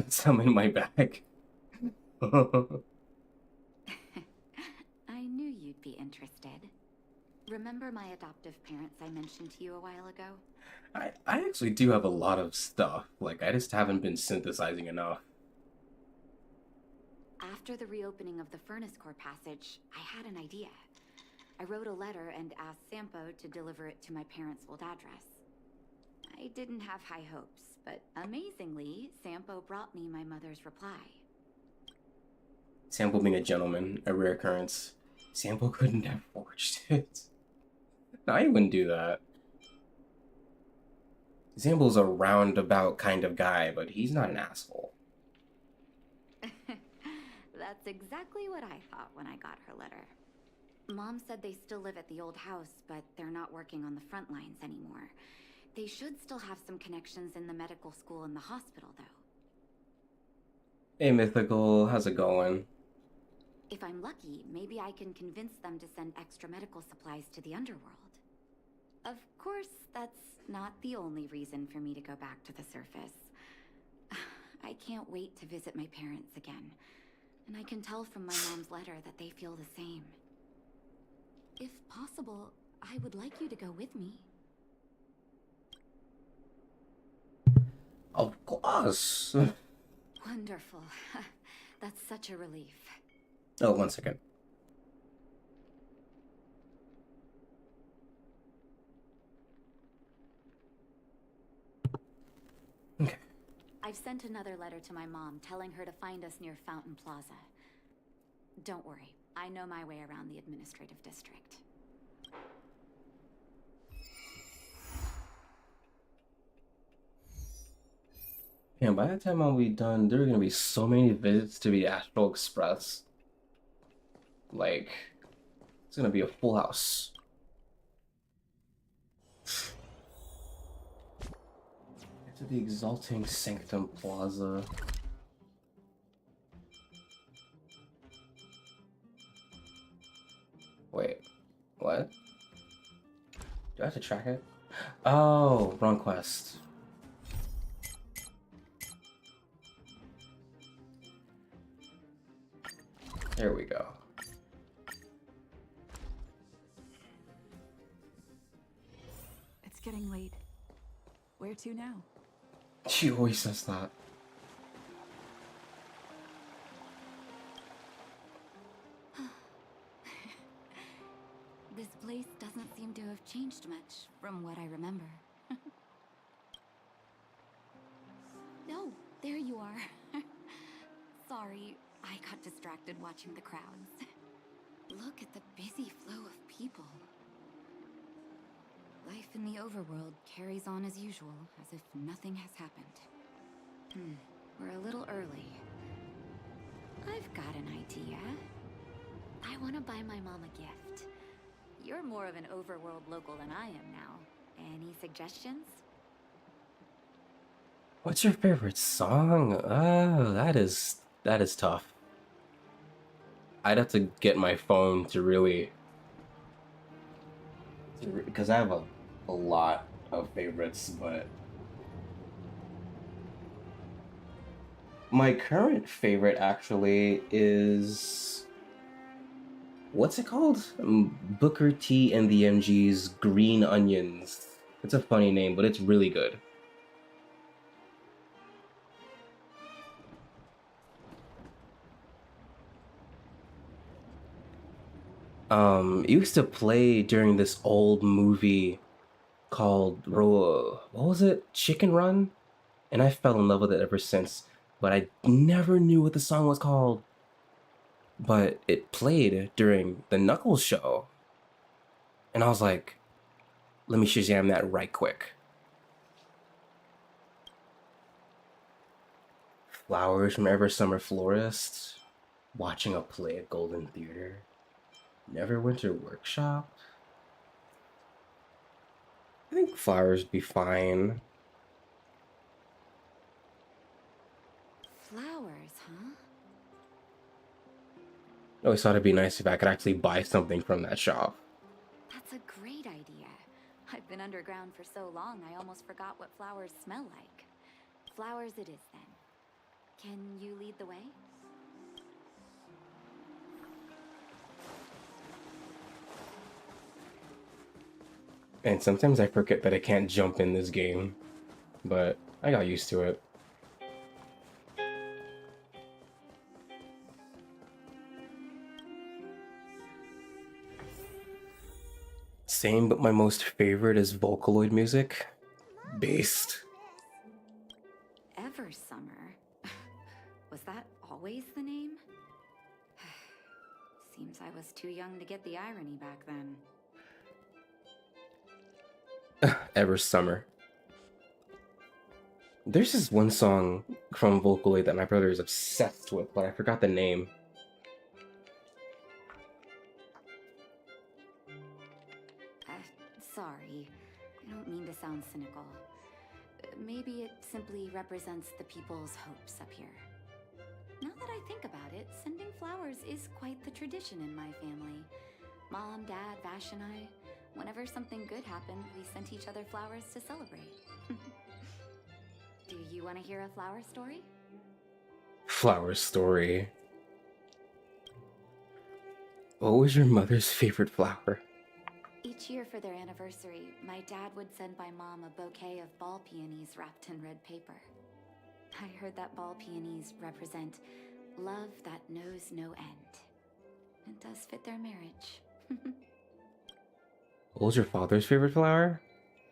Summon my bag. I knew you'd be interested. Remember my adoptive parents I mentioned to you a while ago? I actually do have a lot of stuff. Like, I just haven't been synthesizing enough. After the reopening of the furnace core passage, I had an idea. I wrote a letter and asked Sampo to deliver it to my parents' old address. I didn't have high hopes, but amazingly, Sampo brought me my mother's reply. Sampo being a gentleman, a rare occurrence. Sampo couldn't have forged it. No, I wouldn't do that. Sampo's a roundabout kind of guy, but he's not an asshole. That's exactly what I thought when I got her letter. Mom said they still live at the old house, but they're not working on the front lines anymore. They should still have some connections in the medical school and the hospital, though. Hey, Mythical, how's it going? If I'm lucky, maybe I can convince them to send extra medical supplies to the underworld. Of course, that's not the only reason for me to go back to the surface. I can't wait to visit my parents again, and I can tell from my mom's letter that they feel the same. If possible, I would like you to go with me. Of course. Wonderful. That's such a relief. Oh, 1 second. Okay. I've sent another letter to my mom telling her to find us near Fountain Plaza. Don't worry, I know my way around the administrative district. And by the time I'll be done, there are gonna be so many visits to the Astral Express. Like, it's gonna be a full house. Get to the Exalting Sanctum Plaza. Wait, what? Do I have to track it? Oh, wrong quest. There we go. It's getting late. Where to now? She always says that. This place doesn't seem to have changed much from what I remember. Oh, there you are. Sorry, I got distracted watching the crowds. Look at the busy flow of people. Life in the overworld carries on as usual, as if nothing has happened. We're a little early. I've got an idea. I want to buy my mom a gift. You're more of an overworld local than I am now. Any suggestions? What's your favorite song? Oh, that is tough. I'd have to get my phone to really, because I have a lot of favorites, but my current favorite actually is, what's it called? Booker T and the MG's Green Onions. It's a funny name, but it's really good. It used to play during this old movie called, what was it? Chicken Run? And I fell in love with it ever since, but I never knew what the song was called. But it played during the Knuckles show. And I was like, let me Shazam that right quick. Flowers from Ever Summer Florist. Watching a play at Golden Theater. Neverwinter Workshop. I think Flowers would be fine. Flowers, huh? I always thought it'd be nice if I could actually buy something from that shop. That's a great idea. I've been underground for so long, I almost forgot what flowers smell like. Flowers it is, then. Can you lead the way? And sometimes I forget that I can't jump in this game, but I got used to it. Same, but my most favorite is Vocaloid music. Based. Ever Summer? Was that always the name? Seems I was too young to get the irony back then. Ever Summer. There's this one song from Vocaloid that my brother is obsessed with, but I forgot the name. Sorry. I don't mean to sound cynical. Maybe it simply represents the people's hopes up here. Now that I think about it, sending flowers is quite the tradition in my family. Mom, Dad, Vash, and I, whenever something good happened, we sent each other flowers to celebrate. Do you want to hear a flower story? Flower story. What was your mother's favorite flower? Each year for their anniversary, my dad would send my mom a bouquet of ball peonies wrapped in red paper. I heard that ball peonies represent love that knows no end. It does fit their marriage. What was your father's favorite flower?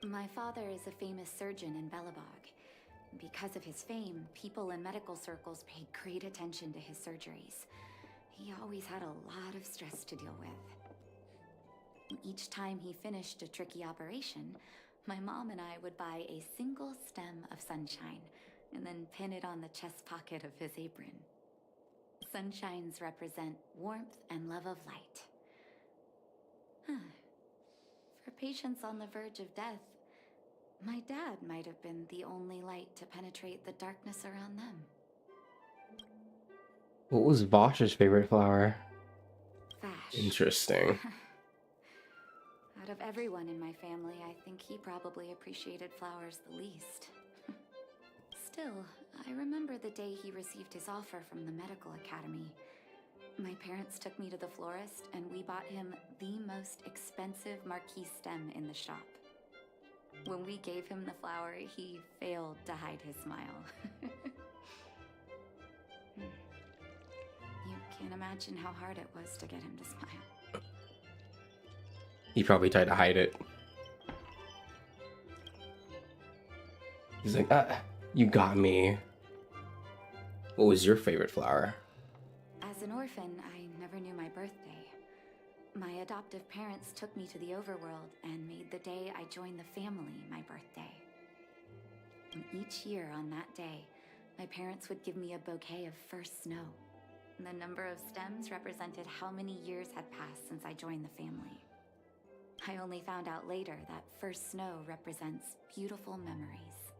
My father is a famous surgeon in Belobog. Because of his fame, people in medical circles paid great attention to his surgeries. He always had a lot of stress to deal with. Each time he finished a tricky operation, my mom and I would buy a single stem of sunshine and then pin it on the chest pocket of his apron. Sunshines represent warmth and love of light. For patients on the verge of death, my dad might have been the only light to penetrate the darkness around them. What was Vosh's favorite flower? Vash. Interesting. Out of everyone in my family, I think he probably appreciated flowers the least. Still, I remember the day he received his offer from the medical academy. My parents took me to the florist and we bought him the most expensive marquee stem in the shop. When we gave him the flower, he failed to hide his smile. You can't imagine how hard it was to get him to smile. He probably tried to hide it. He's like, you got me. What was your favorite flower? As an orphan, I never knew my birthday. My adoptive parents took me to the overworld and made the day I joined the family my birthday. And each year on that day, my parents would give me a bouquet of first snow. And the number of stems represented how many years had passed since I joined the family. I only found out later that first snow represents beautiful memories.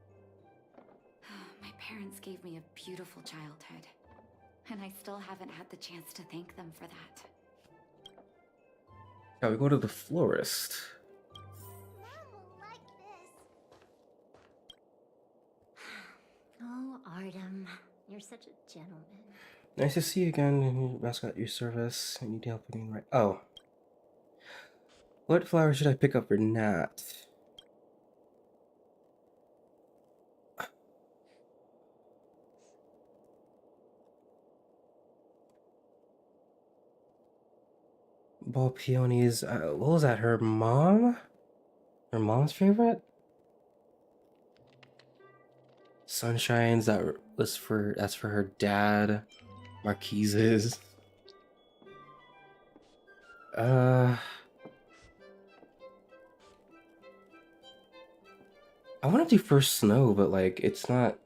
My parents gave me a beautiful childhood, and I still haven't had the chance to thank them for that. Now we go to the florist. Oh, Artem, you're such a gentleman. Nice to see you again. Mascot, your service. I need help getting right. Oh. What flower should I pick up for Nat? Ball peonies. What was that? Her mom? Her mom's favorite? Sunshines. That's for her dad. Marquises. I want to do first snow, but like it's not.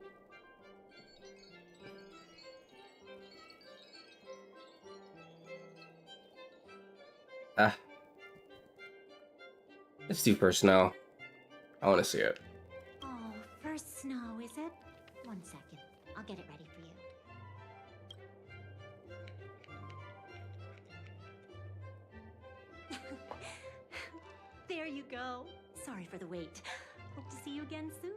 Let's do first snow. I want to see it. Oh, first snow, is it? 1 second. I'll get it ready for you. There you go. Sorry for the wait. Hope to see you again soon.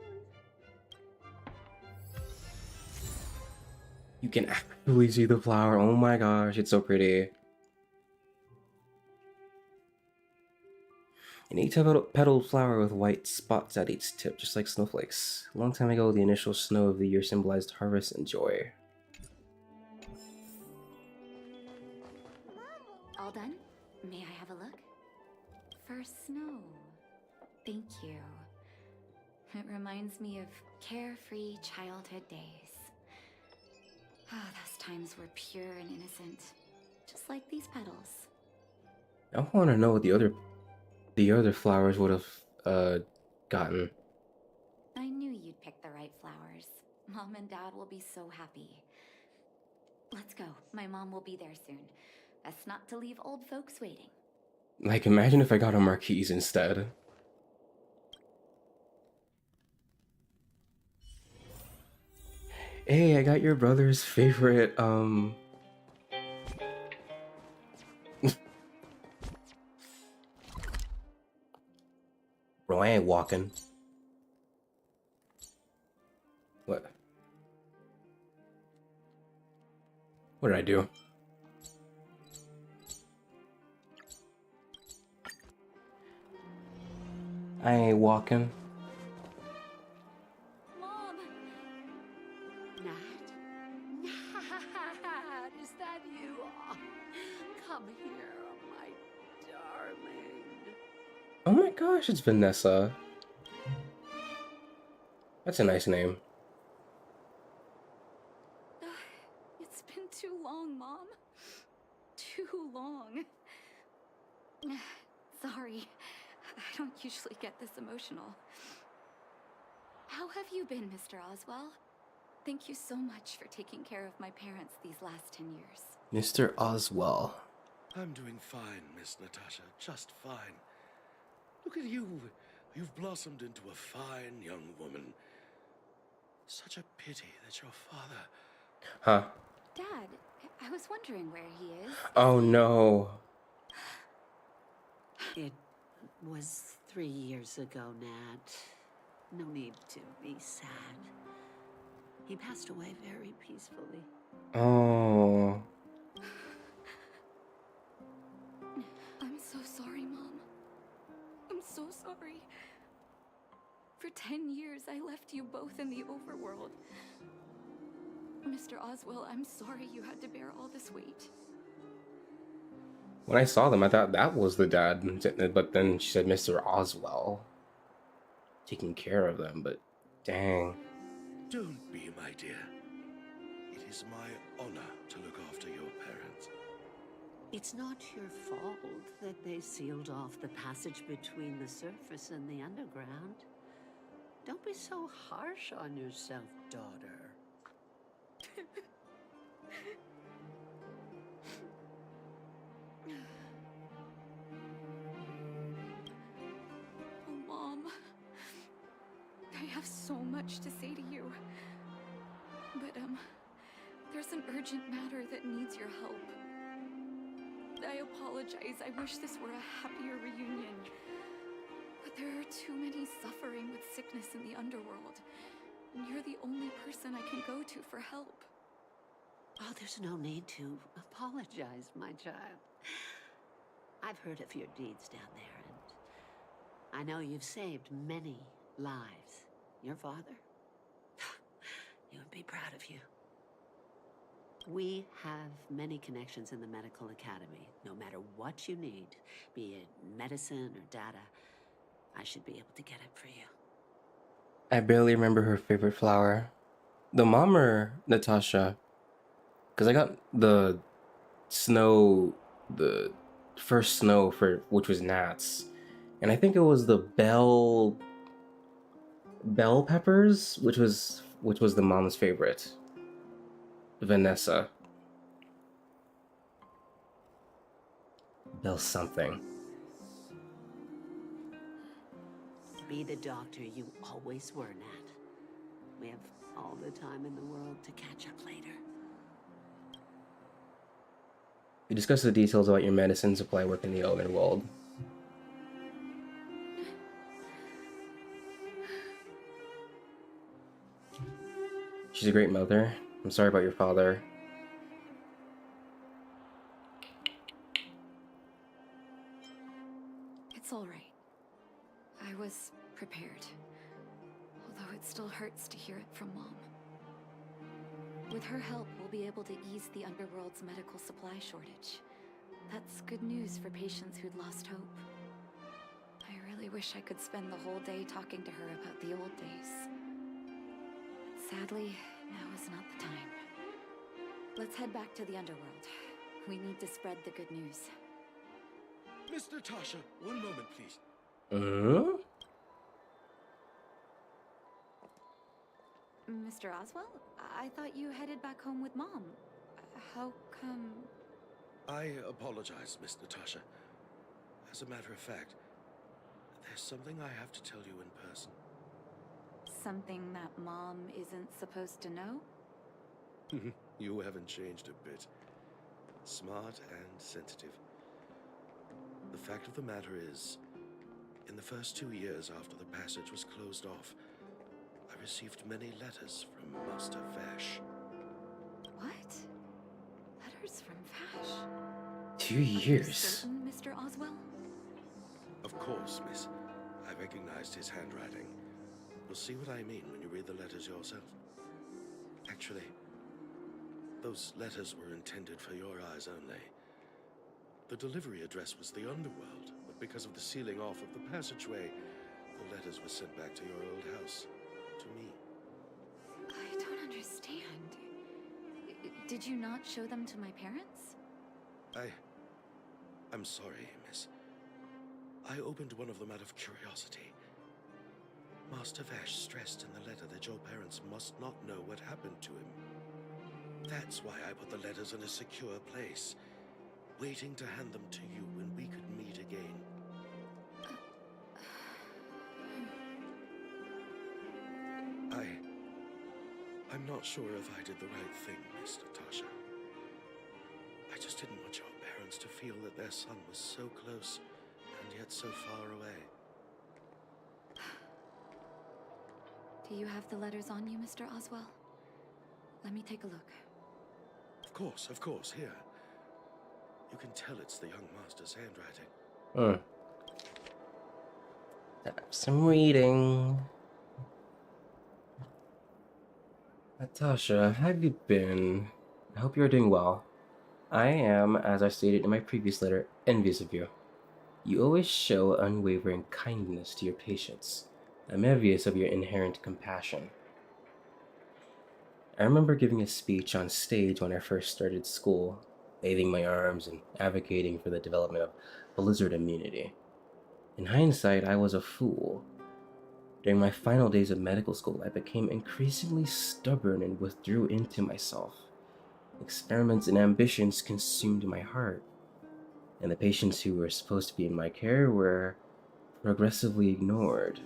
You can actually see the flower. Oh my gosh, it's so pretty. An 8-petaled flower with white spots at each tip, just like snowflakes. A long time ago, the initial snow of the year symbolized harvest and joy. All done? May I have a look? first snow. Thank you. It reminds me of carefree childhood days. Oh, those times were pure and innocent, just like these petals. I want to know what the other flowers would have gotten. I knew you'd pick the right flowers. Mom and Dad will be so happy. Let's go. My mom will be there soon. Best not to leave old folks waiting. Like, imagine if I got a marquise instead. Hey, I got your brother's favorite, Bro, I ain't walking. What? What did I do? I ain't walking. Mom! Nat? Nat, is that you? Oh, come here, my darling. Oh my gosh, it's Vanessa. That's a nice name. It's been too long, Mom. Too long. Sorry. I don't usually get this emotional. How have you been, Mr. Oswell? Thank you so much for taking care of my parents these last 10 years. Mr. Oswell. I'm doing fine, Miss Natasha, just fine. Look at you. You've blossomed into a fine young woman. Such a pity that your father... Huh. Dad, I was wondering where he is. Oh no. It was 3 years ago, Nat. No need to be sad. He passed away very peacefully. Oh. I'm so sorry, Mom. I'm so sorry. For 10 years, I left you both in the overworld. Mr. Oswell, I'm sorry you had to bear all this weight. When I saw them, I thought that was the dad, but then she said Mr. Oswell taking care of them, but dang. Don't be, my dear. It is my honor to look after your parents. It's not your fault that they sealed off the passage between the surface and the underground. Don't be so harsh on yourself, daughter. Oh, Mom. I have so much to say to you. But, there's an urgent matter that needs your help. I apologize. I wish this were a happier reunion. But there are too many suffering with sickness in the underworld. And you're the only person I can go to for help. Oh, there's no need to apologize, my child. I've heard of your deeds down there, and I know you've saved many lives. Your father? He would be proud of you. We have many connections in the medical academy. No matter what you need, be it medicine or data, I should be able to get it for you. I barely remember her favorite flower. The mom or Natasha? Because I got the snow, the first snow for which was Nats, and I think it was the bell peppers, which was the mom's favorite. Vanessa. Bell something. Be the doctor you always were, Nat. We have all the time in the world to catch up later. We discussed the details about your medicine supply work in the Elven world. She's a great mother. I'm sorry about your father. It's all right. I was prepared. Although it still hurts to hear it from Mom. With her help, we'll be able to ease the underworld's medical supply shortage. That's good news for patients who'd lost hope. really wish I could spend the whole day talking to her about the old days. Sadly, now is not the time. Let's head back to the underworld. We need to spread the good news. Miss Natasha, one moment, please. Mr. Oswell, I thought you headed back home with Mom. How come... I apologize, Miss Natasha. As a matter of fact, there's something I have to tell you in person. Something that Mom isn't supposed to know? You haven't changed a bit. Smart and sensitive. The fact of the matter is, in the first 2 years after the passage was closed off, I received many letters from Master Vash. What? Letters from Vash? 2 years. Certain, Mr. Oswell? Of course, miss. I recognized his handwriting. You'll see what I mean when you read the letters yourself. Actually, those letters were intended for your eyes only. The delivery address was the underworld, but because of the sealing off of the passageway, the letters were sent back to your old house. To me. I don't understand. Did you not show them to my parents? I'm sorry, miss. I opened one of them out of curiosity. Master Vash stressed in the letter that your parents must not know what happened to him. That's why I put the letters in a secure place, waiting to hand them to you when we could meet again. I'm not sure if I did the right thing, Miss Natasha. I just didn't want your parents to feel that their son was so close and yet so far away. Do you have the letters on you, Mr. Oswell? Let me take a look. Of course, here. You can tell it's the young master's handwriting. Some reading. Natasha, how have you been? I hope you're doing well. I am, as I stated in my previous letter, envious of you. You always show unwavering kindness to your patients. I'm envious of your inherent compassion. I remember giving a speech on stage when I first started school, waving my arms and advocating for the development of blizzard immunity. In hindsight, I was a fool. During my final days of medical school, I became increasingly stubborn and withdrew into myself. Experiments and ambitions consumed my heart, and the patients who were supposed to be in my care were progressively ignored.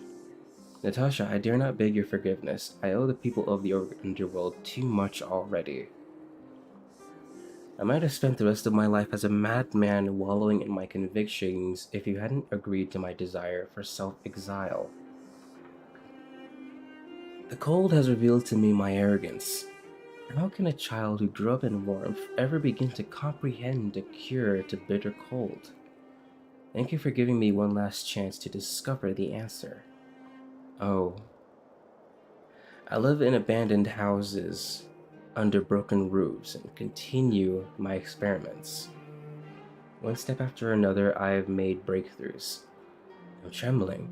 Natasha, I dare not beg your forgiveness. I owe the people of the underworld too much already. I might have spent the rest of my life as a madman wallowing in my convictions if you hadn't agreed to my desire for self-exile. The cold has revealed to me my arrogance. How can a child who grew up in warmth ever begin to comprehend a cure to bitter cold? Thank you for giving me one last chance to discover the answer. Oh. I live in abandoned houses under broken roofs and continue my experiments. One step after another, I have made breakthroughs. I'm trembling.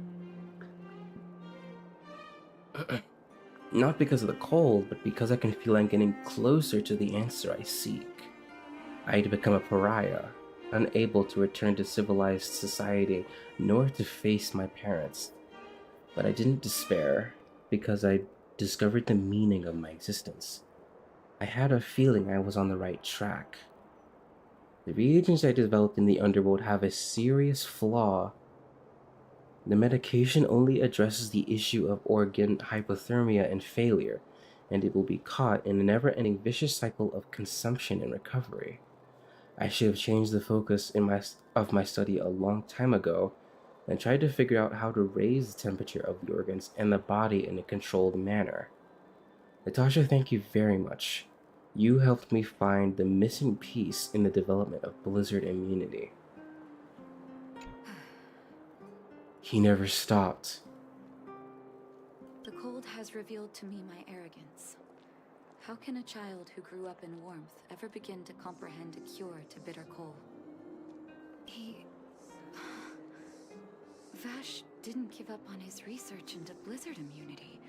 Not because of the cold, but because I can feel I'm getting closer to the answer I seek. I had become a pariah, unable to return to civilized society, nor to face my parents. But I didn't despair, because I discovered the meaning of my existence. I had a feeling I was on the right track. The reagents I developed in the underworld have a serious flaw. The medication only addresses the issue of organ hypothermia and failure, and it will be caught in a never-ending vicious cycle of consumption and recovery. I should have changed the focus of my study a long time ago and tried to figure out how to raise the temperature of the organs and the body in a controlled manner. Natasha, thank you very much. You helped me find the missing piece in the development of blizzard immunity. He never stopped. The cold has revealed to me my arrogance. How can a child who grew up in warmth ever begin to comprehend a cure to bitter cold? Vash didn't give up on his research into blizzard immunity,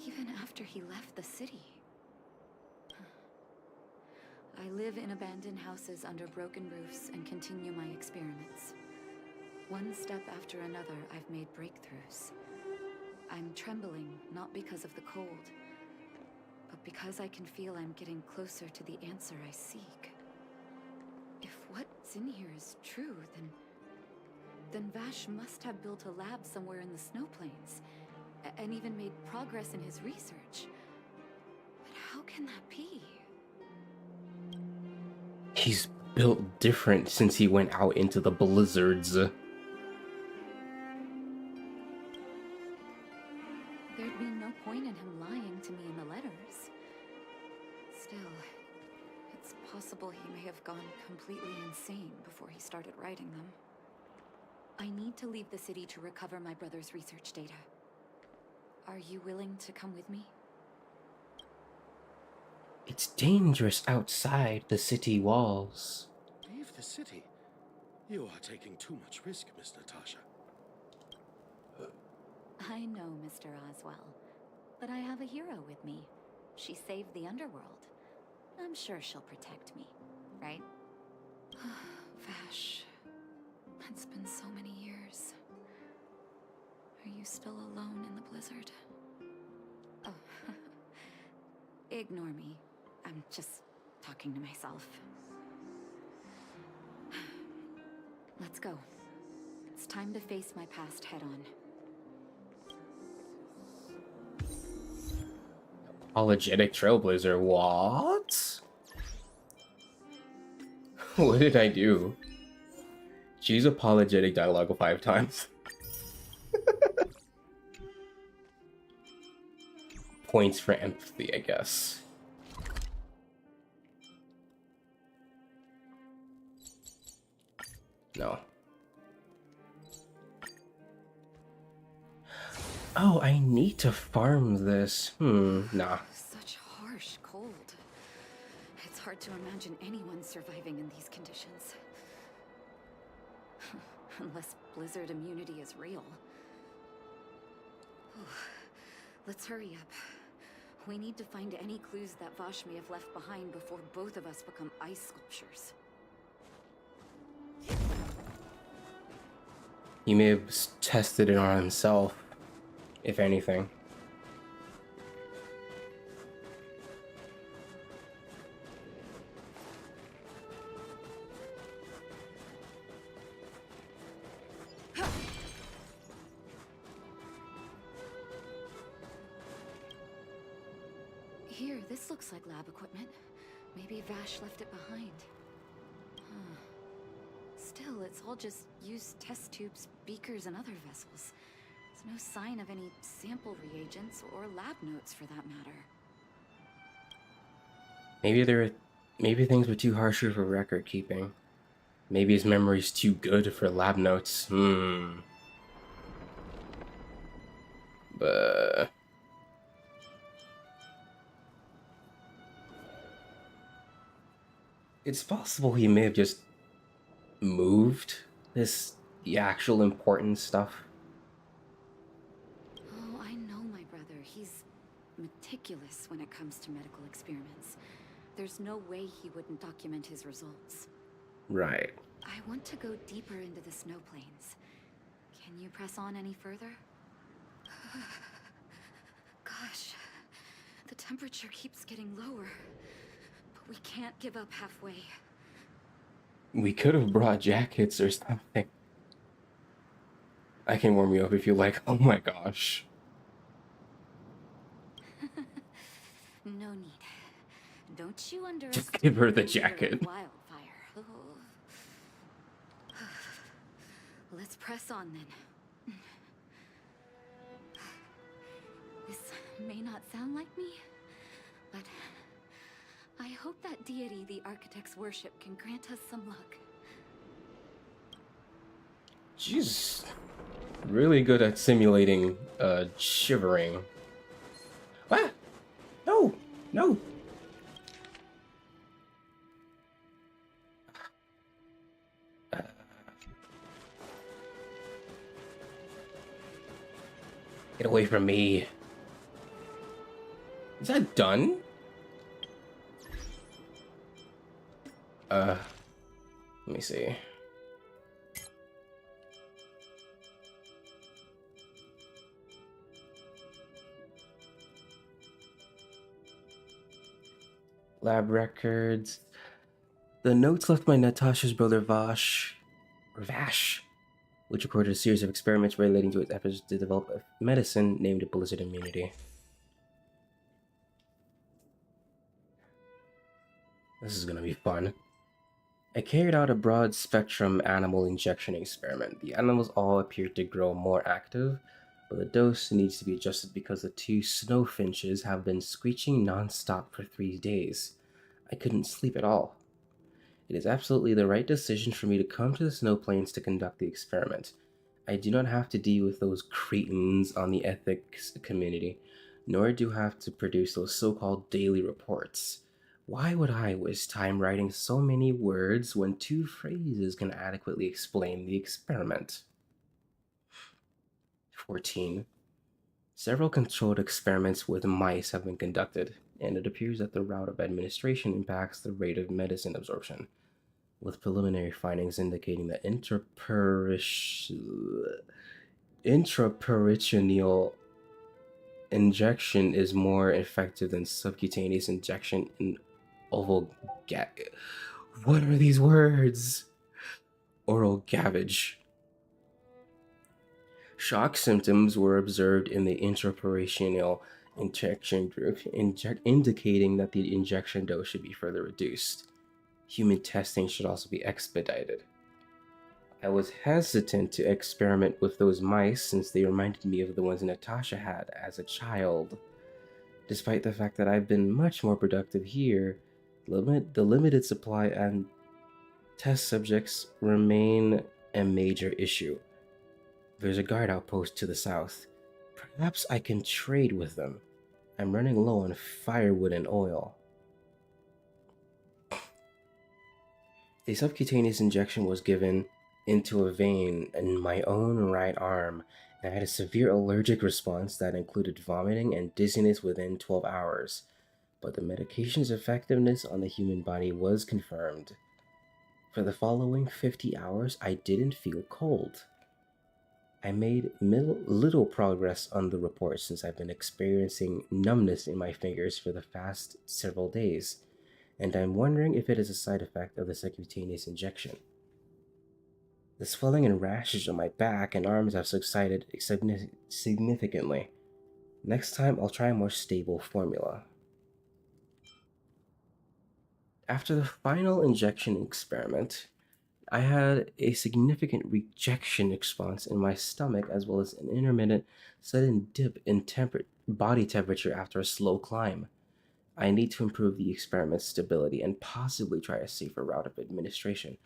even after he left the city. I live in abandoned houses under broken roofs and continue my experiments. One step after another, I've made breakthroughs. I'm trembling, not because of the cold, but because I can feel I'm getting closer to the answer I seek. If what's in here is true, then Vash must have built a lab somewhere in the snow plains, and even made progress in his research. But how can that be? He's built different since he went out into the blizzards. There'd be no point in him lying to me in the letters. Still, it's possible he may have gone completely insane before he started writing them. I need to leave the city to recover my brother's research data. Are you willing to come with me? It's dangerous outside the city walls. Leave the city? You are taking too much risk, Miss Natasha. I know, Mr. Oswell, but I have a hero with me. She saved the underworld. I'm sure she'll protect me, right? Vash, it's been so many years. Are you still alone in the blizzard? Oh, ignore me. I'm just talking to myself. Let's go. It's time to face my past head on. Apologetic Trailblazer, what? What did I do? She's apologetic dialogue 5 times. Points for empathy, I guess. No. Oh, I need to farm this. Nah. Such harsh cold. It's hard to imagine anyone surviving in these conditions. Unless blizzard immunity is real. Let's hurry up. We need to find any clues that Vash may have left behind before both of us become ice sculptures. He may have tested it on himself, if anything. Here, this looks like lab equipment. Maybe Vash left it behind. Huh. Still, it's all just used test tubes, beakers, and other vessels. There's no sign of any sample reagents or lab notes for that matter. Maybe things were too harsh for record keeping. Maybe his memory's too good for lab notes. But it's possible he may have just moved the actual important stuff. Oh, I know my brother. He's meticulous when it comes to medical experiments. There's no way he wouldn't document his results. Right. I want to go deeper into the snow plains. Can you press on any further? Gosh, the temperature keeps getting lower. But we can't give up halfway. We could have brought jackets or something. I can warm you up if you like. Oh my gosh. No need. Don't you underestimate Just give her the the fear of jacket. wildfire. Let's press on then. This may not sound like me, but I hope that deity the architects worship can grant us some luck. She's really good at simulating shivering. Ah! No! No! Get away from me. Is that done? Let me see. Lab records. The notes left by Natasha's brother Vash, which recorded a series of experiments relating to its efforts to develop a medicine named Blizzard Immunity. This is gonna be fun. I carried out a broad-spectrum animal injection experiment. The animals all appeared to grow more active, but the dose needs to be adjusted because the 2 snowfinches have been screeching non-stop for 3 days. I couldn't sleep at all. It is absolutely the right decision for me to come to the snow plains to conduct the experiment. I do not have to deal with those cretins on the ethics community, nor do I have to produce those so-called daily reports. Why would I waste time writing so many words when 2 phrases can adequately explain the experiment? 14. Several controlled experiments with mice have been conducted, and it appears that the route of administration impacts the rate of medicine absorption, with preliminary findings indicating that intraperitoneal injection is more effective than subcutaneous injection in What are these words? Oral gavage. Shock symptoms were observed in the intraperitoneal injection group, indicating that the injection dose should be further reduced. Human testing should also be expedited. I was hesitant to experiment with those mice since they reminded me of the ones Natasha had as a child. Despite the fact that I've been much more productive here, the limited supply and test subjects remain a major issue. There's a guard outpost to the south. Perhaps I can trade with them. I'm running low on firewood and oil. A subcutaneous injection was given into a vein in my own right arm, and I had a severe allergic response that included vomiting and dizziness within 12 hours. But the medication's effectiveness on the human body was confirmed. For the following 50 hours, I didn't feel cold. I made little progress on the report since I've been experiencing numbness in my fingers for the past several days, and I'm wondering if it is a side effect of the subcutaneous injection. The swelling and rashes on my back and arms have subsided significantly. Next time, I'll try a more stable formula. After the final injection experiment, I had a significant rejection response in my stomach as well as an intermittent sudden dip in body temperature after a slow climb. I need to improve the experiment's stability and possibly try a safer route of administration,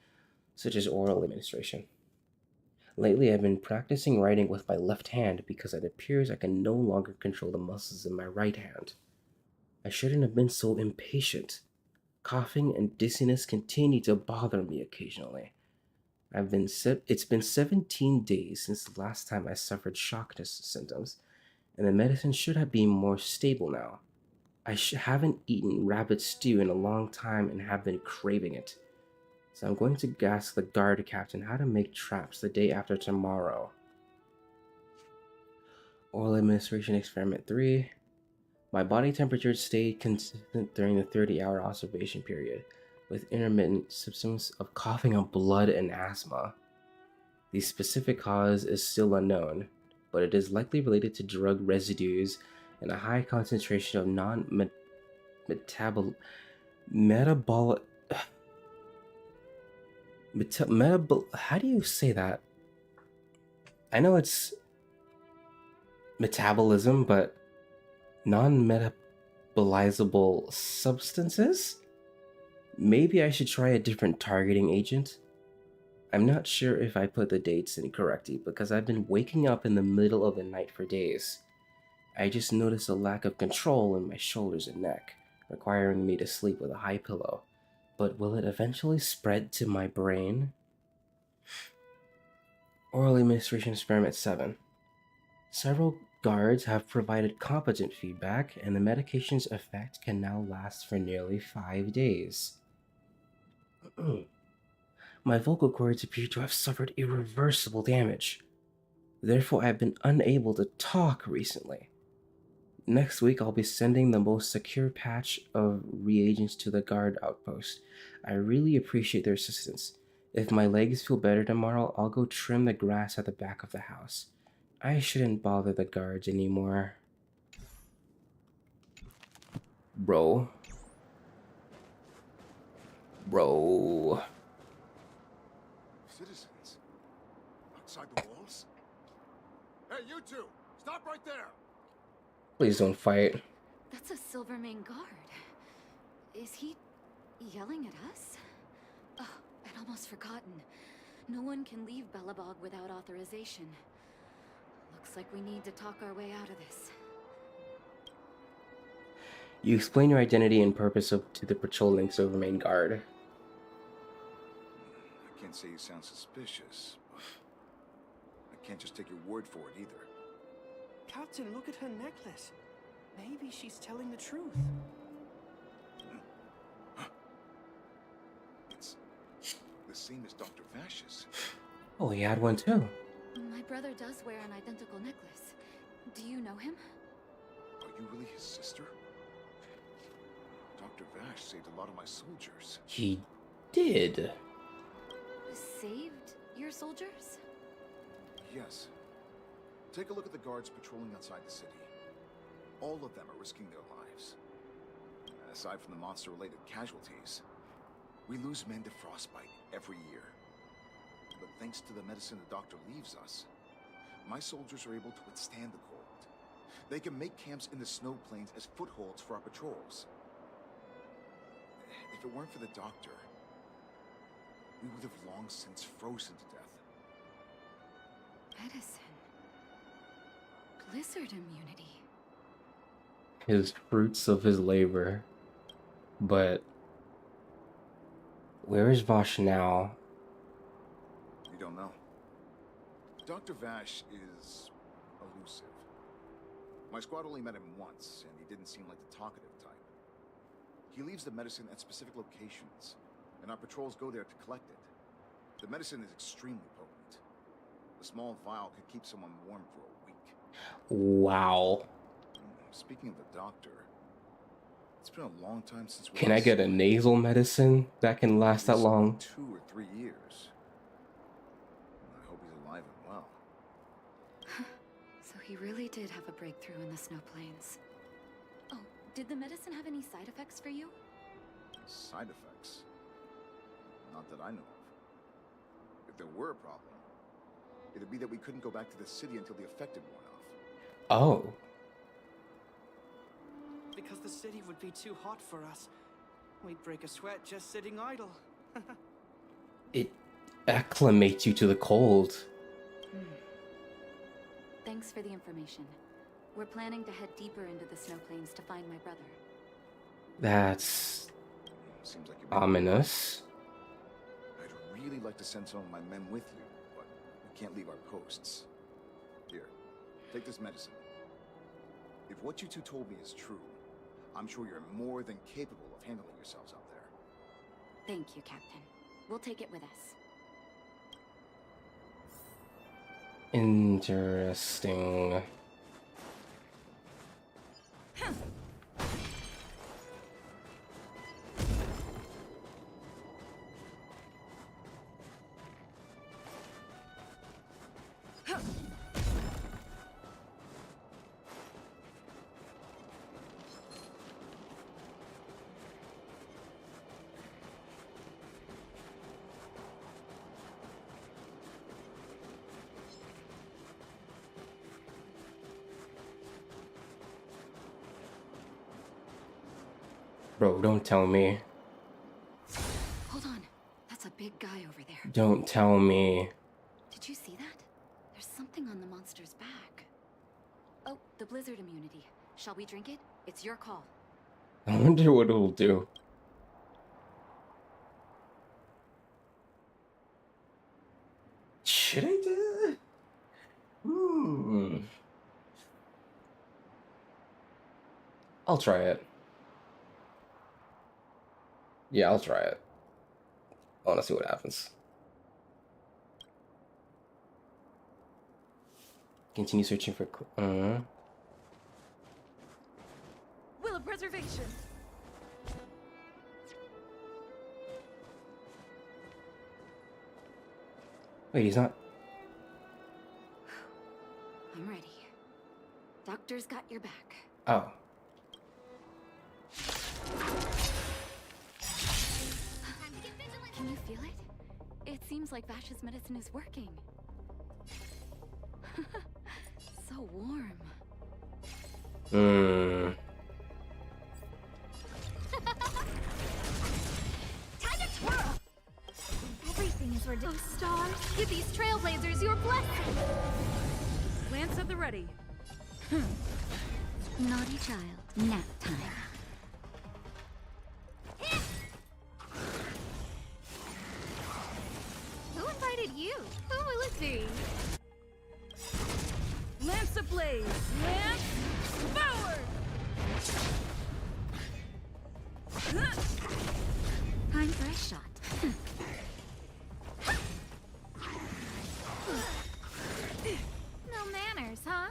such as oral administration. Lately, I've been practicing writing with my left hand because it appears I can no longer control the muscles in my right hand. I shouldn't have been so impatient. Coughing and dizziness continue to bother me occasionally. It's been 17 days since the last time I suffered shockness symptoms, and the medicine should have been more stable now. I haven't eaten rabbit stew in a long time and have been craving it. So I'm going to ask the guard captain how to make traps the day after tomorrow. Oral administration experiment 3. My body temperature stayed consistent during the 30-hour observation period, with intermittent symptoms of coughing up blood and asthma. The specific cause is still unknown, but it is likely related to drug residues and a high concentration of how do you say that? I know it's metabolism, but non-metabolizable substances? Maybe I should try a different targeting agent? I'm not sure if I put the dates in correctly because I've been waking up in the middle of the night for days. I just noticed a lack of control in my shoulders and neck, requiring me to sleep with a high pillow. But will it eventually spread to my brain? Oral administration experiment 7. Several guards have provided competent feedback, and the medication's effect can now last for nearly 5 days. My vocal cords appear to have suffered irreversible damage. Therefore, I've been unable to talk recently. Next week, I'll be sending the most secure patch of reagents to the guard outpost. I really appreciate their assistance. If my legs feel better tomorrow, I'll go trim the grass at the back of the house. I shouldn't bother the guards anymore. Bro. Citizens? Outside the walls? Hey, you two! Stop right there! Please don't fight. That's a Silvermane guard. Is he yelling at us? Oh, I'd almost forgotten. No one can leave Belobog without authorization. Looks like we need to talk our way out of this. You explain your identity and purpose to the patrolling Silvermane guard. I can't say you sound suspicious, but I can't just take your word for it either. Captain, look at her necklace. Maybe she's telling the truth. It's the same as Dr. Vash's. Oh, he had one too. My brother does wear an identical necklace. Do you know him? Are you really his sister? Dr. Vash saved a lot of my soldiers. He did. Saved your soldiers? Yes. Take a look at the guards patrolling outside the city. All of them are risking their lives. Aside from the monster-related casualties, we lose men to frostbite every year. But thanks to the medicine the doctor leaves us, my soldiers are able to withstand the cold. They can make camps in the snow plains as footholds for our patrols. If it weren't for the doctor, we would have long since frozen to death. Medicine. Blizzard immunity. His fruits of his labor. But where is Vash now? You don't know. Dr. Vash is elusive. My squad only met him once, and he didn't seem like the talkative type. He leaves the medicine at specific locations, and our patrols go there to collect it. The medicine is extremely potent. A small vial could keep someone warm for a week. Wow. Speaking of the doctor, it's been a long time since we Can I get a nasal medicine that can last that long? 2 or 3 years. I hope he's alive and well. So he really did have a breakthrough in the snow plains. Oh, did the medicine have any side effects for you? Side effects? Not that I know of. If there were a problem, it'd be that we couldn't go back to the city until the effect had worn off. Oh. Because the city would be too hot for us. We'd break a sweat just sitting idle. It acclimates you to the cold. Thanks for the information. We're planning to head deeper into the snow plains to find my brother. That's Seems like ominous. I'd really like to send some of my men with you, but we can't leave our posts. Here, take this medicine. If what you two told me is true, I'm sure you're more than capable of handling yourselves out there. Thank you, Captain. We'll take it with us. Interesting. Bro, don't tell me. Hold on. That's a big guy over there. Don't tell me. Did you see that? There's something on the monster's back. Oh, the blizzard immunity. Shall we drink it? It's your call. I wonder what it'll do. Should I do that? I'll try it. Yeah, I'll try it. I want to see what happens. Continue searching for... Will of preservation. Wait, he's not... I'm ready. Doctor's got your back. Oh. Can you feel it? It seems like Vash's medicine is working. So warm. Time to twirl! Everything is ridiculous. Oh, stars, give these trailblazers your blessing! Lance at the ready. Naughty child. Nap time. Who invited you? Who will it be? Lance ablaze. Lance forward. Time for a shot. No manners, huh?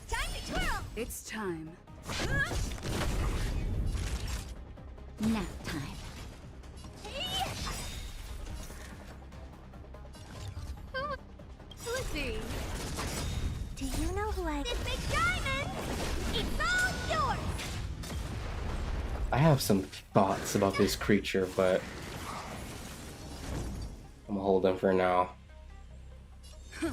Time to twirl! It's time. Nap time. Who is he? Do you know who I... This big diamond! It's all yours! I have some thoughts about this creature, but... I'm gonna hold them for now. Who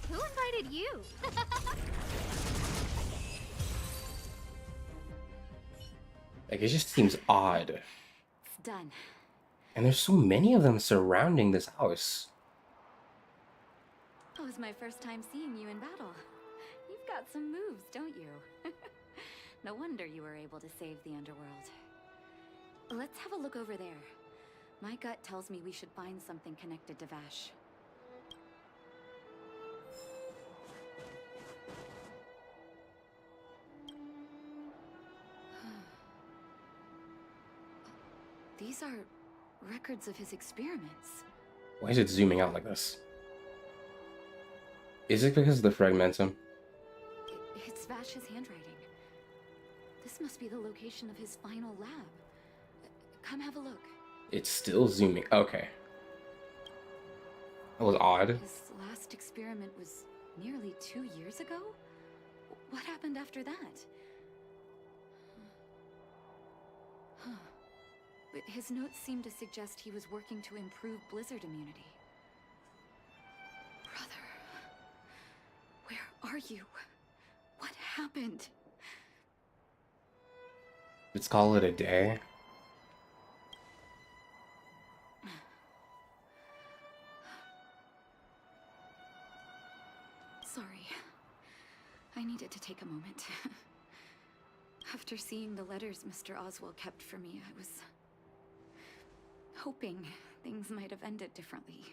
invited you? Like, it just seems odd. It's done. And there's so many of them surrounding this house. It was my first time seeing you in battle. You've got some moves, don't you? No wonder you were able to save the underworld. Let's have a look over there. My gut tells me we should find something connected to Vash. These are records of his experiments. Why is it zooming out like this? Is it because of the fragmentum? It's Vash's handwriting. This must be the location of his final lab. Come have a look. It's still zooming. Okay. That was odd. His last experiment was nearly 2 years ago? What happened after that? Huh. But his notes seem to suggest he was working to improve blizzard immunity. Brother, where are you? What happened? Let's call it a day. Sorry. I needed to take a moment. After seeing the letters Mr. Oswald kept for me, I was hoping things might have ended differently.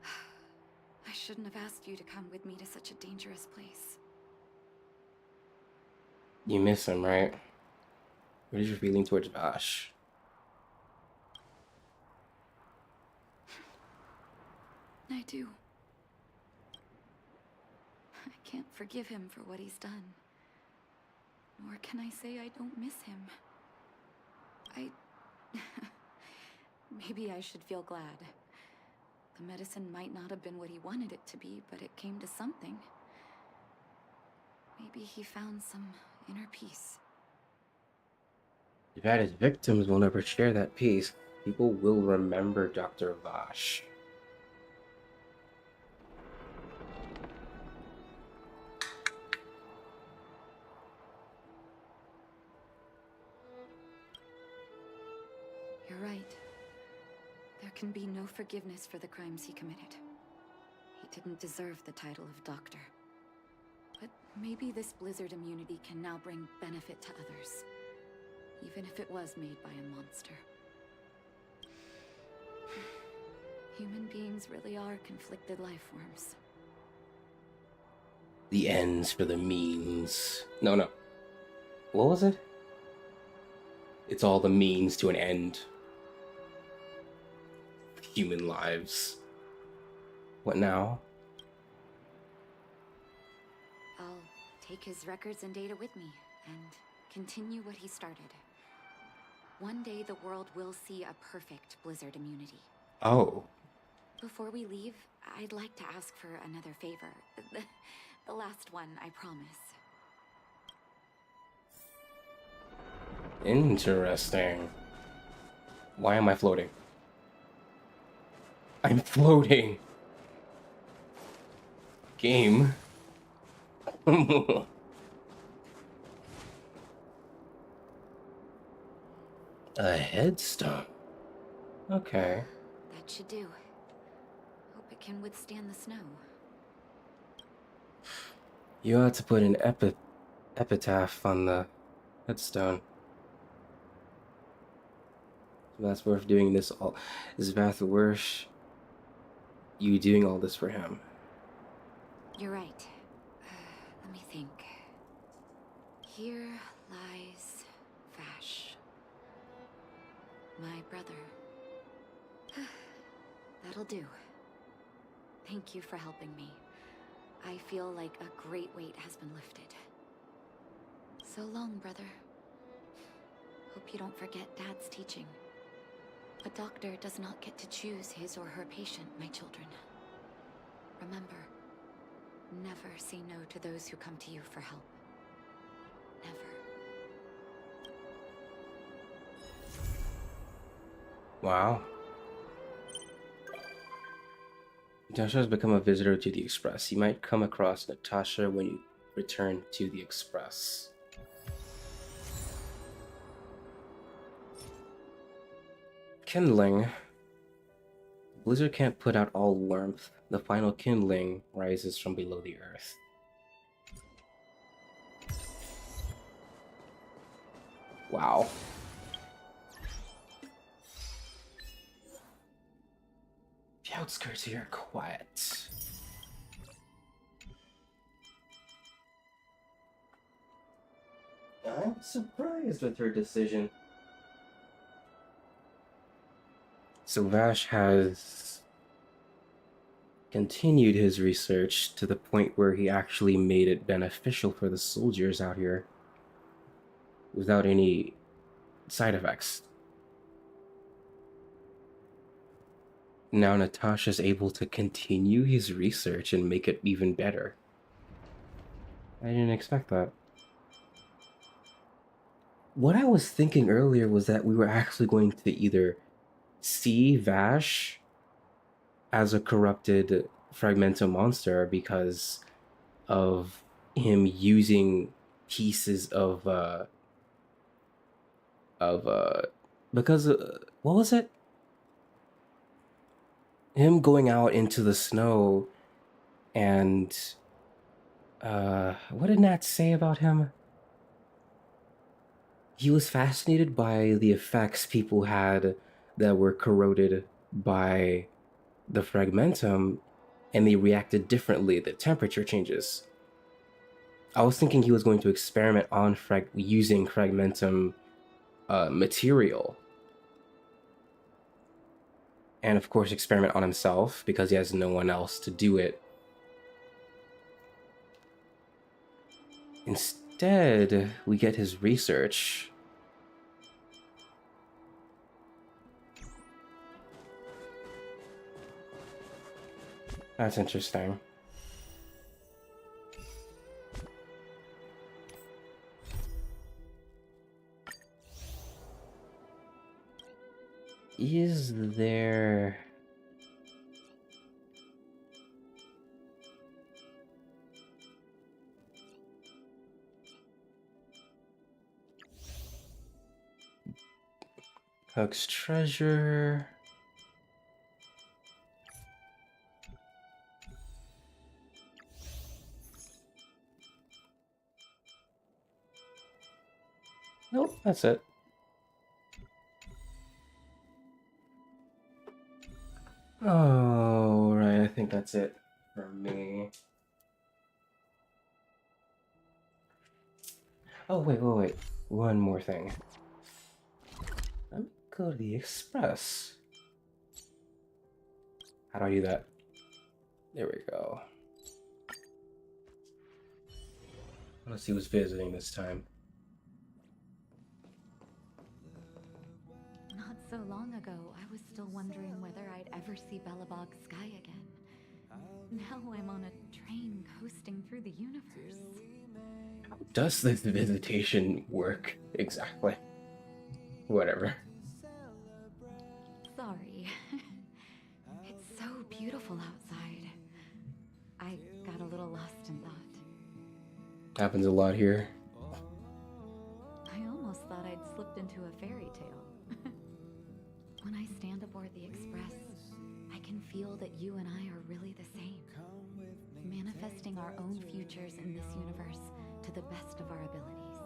I shouldn't have asked you to come with me to such a dangerous place. You miss him, right? What is your feeling towards Vash? I do. I can't forgive him for what he's done. Nor can I say I don't miss him. Maybe I should feel glad. The medicine might not have been what he wanted it to be, but it came to something. Maybe he found some inner peace. If that his victims will never share that peace, people will remember Dr. Vash. You're right. There can be no forgiveness for the crimes he committed. He didn't deserve the title of doctor. But maybe this blizzard immunity can now bring benefit to others, even if it was made by a monster. Human beings really are conflicted life forms. The ends for the means. No, no. What was it? It's all the means to an end. Human lives. What now? I'll take his records and data with me and continue what he started. One day the world will see a perfect blizzard immunity. Oh. Before we leave, I'd like to ask for another favor. The last one, I promise. Interesting. Why am I floating? I'm floating. Game. A headstone. Okay. That should do. Hope it can withstand the snow. You ought to put an epitaph on the headstone. That's worth doing this all. Is Vath worth you doing all this for him? You're right. Let me think. Here lies Vash. My brother. That'll do. Thank you for helping me. I feel like a great weight has been lifted. So long, brother. Hope you don't forget Dad's teaching. A doctor does not get to choose his or her patient, my children. Remember, never say no to those who come to you for help. Never. Wow. Natasha has become a visitor to the Express. You might come across Natasha when you return to the Express. Kindling. Blizzard can't put out all warmth. The final kindling rises from below the earth. Wow. The outskirts here are quiet. I'm surprised with her decision. So Vash has continued his research to the point where he actually made it beneficial for the soldiers out here without any side effects. Now Natasha's able to continue his research and make it even better. I didn't expect that. What I was thinking earlier was that we were actually going to either see Vash as a corrupted Fragmentum monster because of him using pieces of because what was it? Him going out into the snow and what did Nat say about him? He was fascinated by the effects people had that were corroded by the Fragmentum, and they reacted differently, the temperature changes. I was thinking he was going to experiment on using Fragmentum material. And of course experiment on himself, because he has no one else to do it. Instead, we get his research. That's interesting. Is there... Cook's treasure... Nope, that's it. Oh, right. I think that's it for me. Oh, wait. One more thing. Let me go to the Express. How do I do that? There we go. Let's see who's visiting this time. Not so long ago, I was still wondering whether I'd ever see Belobog Sky again. Now I'm on a train coasting through the universe. How does this visitation work exactly? Whatever. Sorry. It's so beautiful outside. I got a little lost in thought. Happens a lot here. I almost thought I'd slipped into a fairy tale. When I stand aboard the Express, I can feel that you and I are really the same. Manifesting our own futures in this universe to the best of our abilities.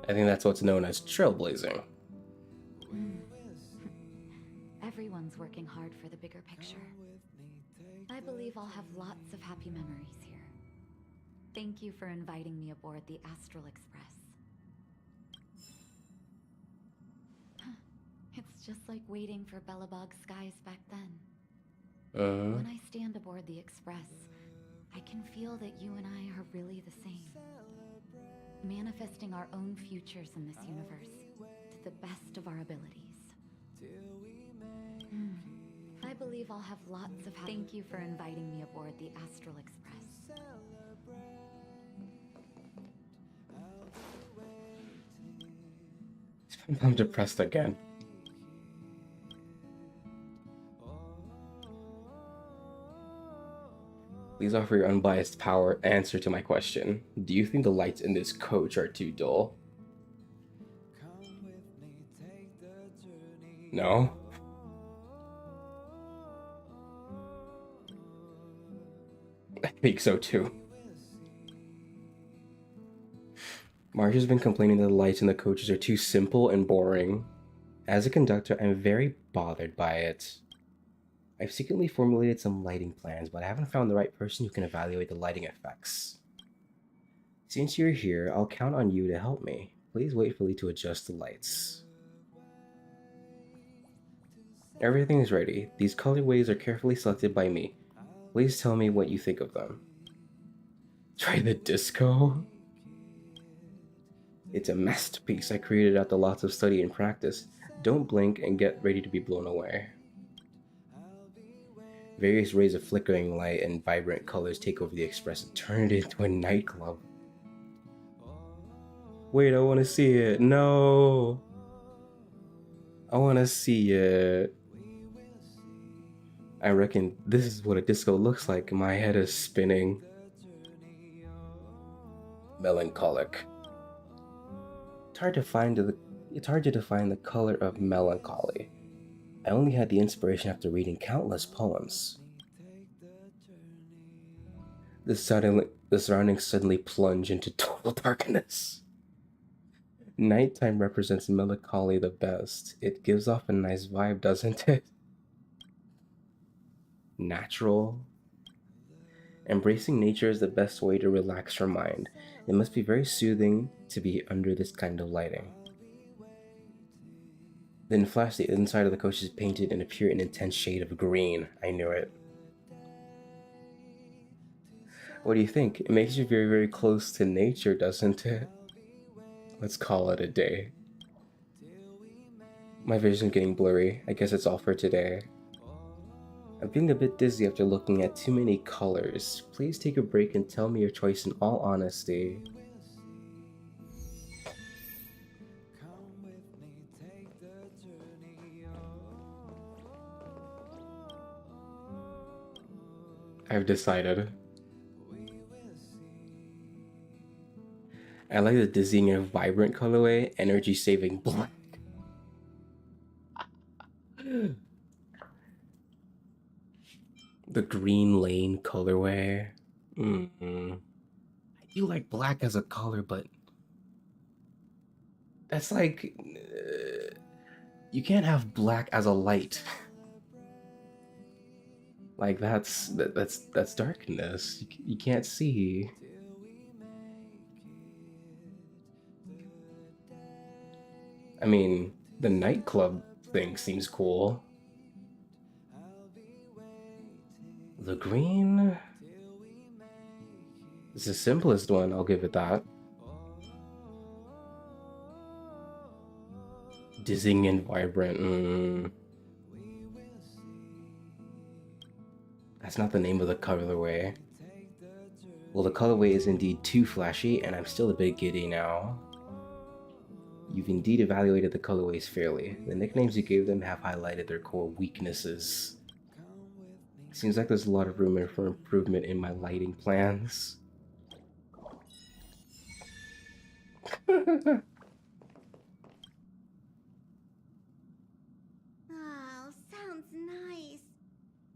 I think that's what's known as trailblazing. Everyone's working hard for the bigger picture. I believe I'll have lots of happy memories here. Thank you for inviting me aboard the Astral Express. It's just like waiting for Belobog Skies back then. When I stand aboard the Express, I can feel that you and I are really the same. Manifesting our own futures in this universe to the best of our abilities. I believe I'll have lots of Thank you for inviting me aboard the Astral Express. I'm depressed again. Please offer your unbiased answer to my question. Do you think the lights in this coach are too dull? No? I think so too. Marge has been complaining that the lights in the coaches are too simple and boring. As a conductor, I'm very bothered by it. I've secretly formulated some lighting plans, but I haven't found the right person who can evaluate the lighting effects. Since you're here, I'll count on you to help me. Please wait for me to adjust the lights. Everything is ready. These colorways are carefully selected by me. Please tell me what you think of them. Try the disco? It's a masterpiece I created after lots of study and practice. Don't blink and get ready to be blown away. Various rays of flickering light and vibrant colors take over the Express and turn it into a nightclub. Wait, I want to see it. No! I want to see it. I reckon this is what a disco looks like. My head is spinning. Melancholic. It's hard to define the color of melancholy. I only had the inspiration after reading countless poems. The surroundings suddenly plunge into total darkness. Nighttime represents melancholy the best. It gives off a nice vibe, doesn't it? Natural. Embracing nature is the best way to relax your mind. It must be very soothing to be under this kind of lighting. Then flash, the inside of the coach is painted in a pure and intense shade of green. I knew it. What do you think? It makes you very, very close to nature, doesn't it? Let's call it a day. My vision's getting blurry. I guess it's all for today. I'm feeling a bit dizzy after looking at too many colors. Please take a break and tell me your choice in all honesty. I've decided. I like the dizzying and vibrant colorway, energy-saving black. The green lane colorway. I do like black as a color, but that's like you can't have black as a light. Like that's darkness. You can't see. I mean, the nightclub thing seems cool. The green is the simplest one, I'll give it that. Dizzying and vibrant. That's not the name of the colorway. Well, the colorway is indeed too flashy, and I'm still a bit giddy now. You've indeed evaluated the colorways fairly. The nicknames you gave them have highlighted their core weaknesses. Seems like there's a lot of room for improvement in my lighting plans. Oh, sounds nice.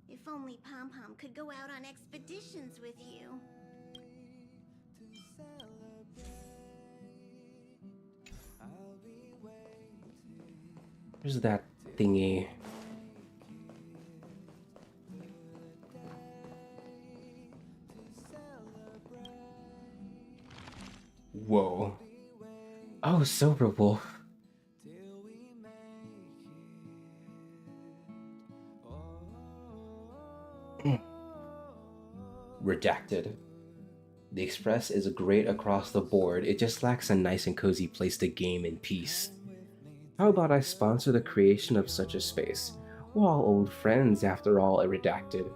If only Pom Pom could go out on expeditions with you. Where's that thingy? Whoa. Oh, Silver Wolf. Redacted. The Express is great across the board, it just lacks a nice and cozy place to game in peace. How about I sponsor the creation of such a space? We're all old friends after all, Redacted.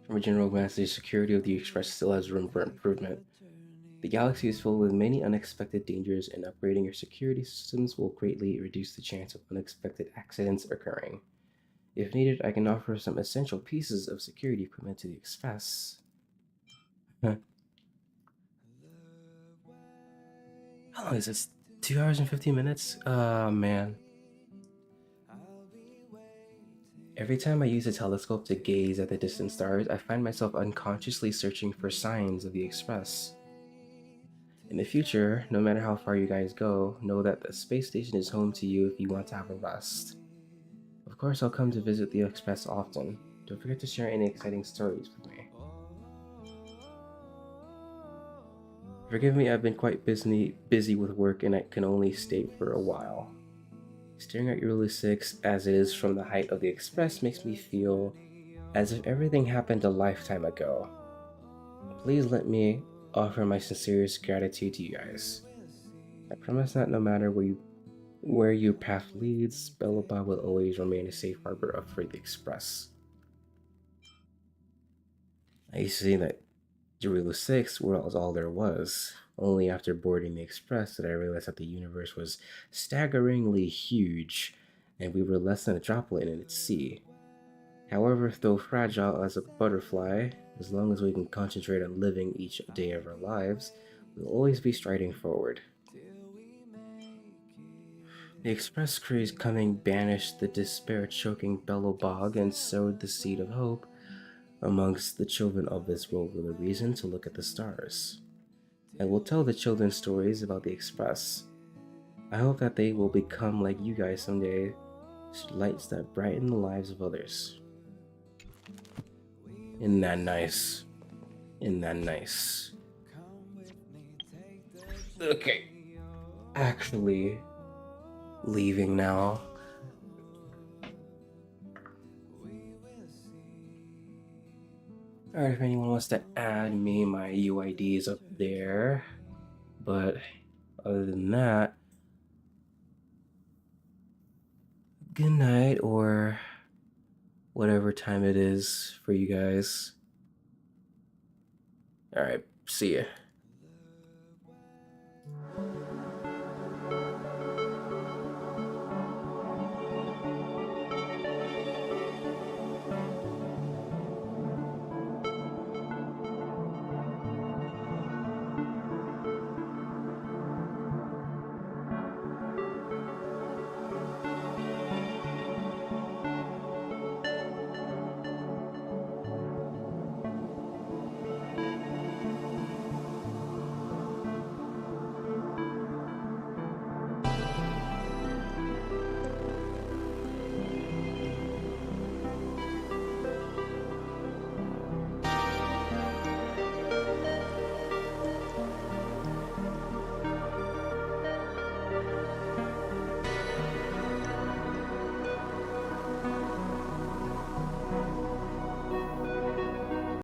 From a general glance, the security of the Express still has room for improvement. The galaxy is filled with many unexpected dangers, and upgrading your security systems will greatly reduce the chance of unexpected accidents occurring. If needed, I can offer some essential pieces of security equipment to the Express. How long is this? 2 hours and 50 minutes? Man. Every time I use a telescope to gaze at the distant stars, I find myself unconsciously searching for signs of the Express. In the future, no matter how far you guys go, know that the space station is home to you if you want to have a rest. Of course, I'll come to visit the Express often. Don't forget to share any exciting stories with me. Forgive me, I've been quite busy with work and I can only stay for a while. Staring at Euroli 6 as it is from the height of the Express makes me feel as if everything happened a lifetime ago. Please let me offer my sincerest gratitude to you guys. I promise that no matter where your path leads, Bellaba will always remain a safe harbor for the Express. I used to say that Euroli 6 was all there was. Only after boarding the Express did I realize that the universe was staggeringly huge, and we were less than a droplet in its sea. However, though fragile as a butterfly, as long as we can concentrate on living each day of our lives, we'll always be striding forward. The Express crew's coming banished the despair-choking Bellobog and sowed the seed of hope amongst the children of this world with a reason to look at the stars. I will tell the children stories about the Express. I hope that they will become like you guys someday, lights that brighten the lives of others. Isn't that nice? Isn't that nice? Okay. Actually, leaving now. Alright, if anyone wants to add me, my UID is up there. But other than that, good night, or whatever time it is for you guys. Alright, see ya.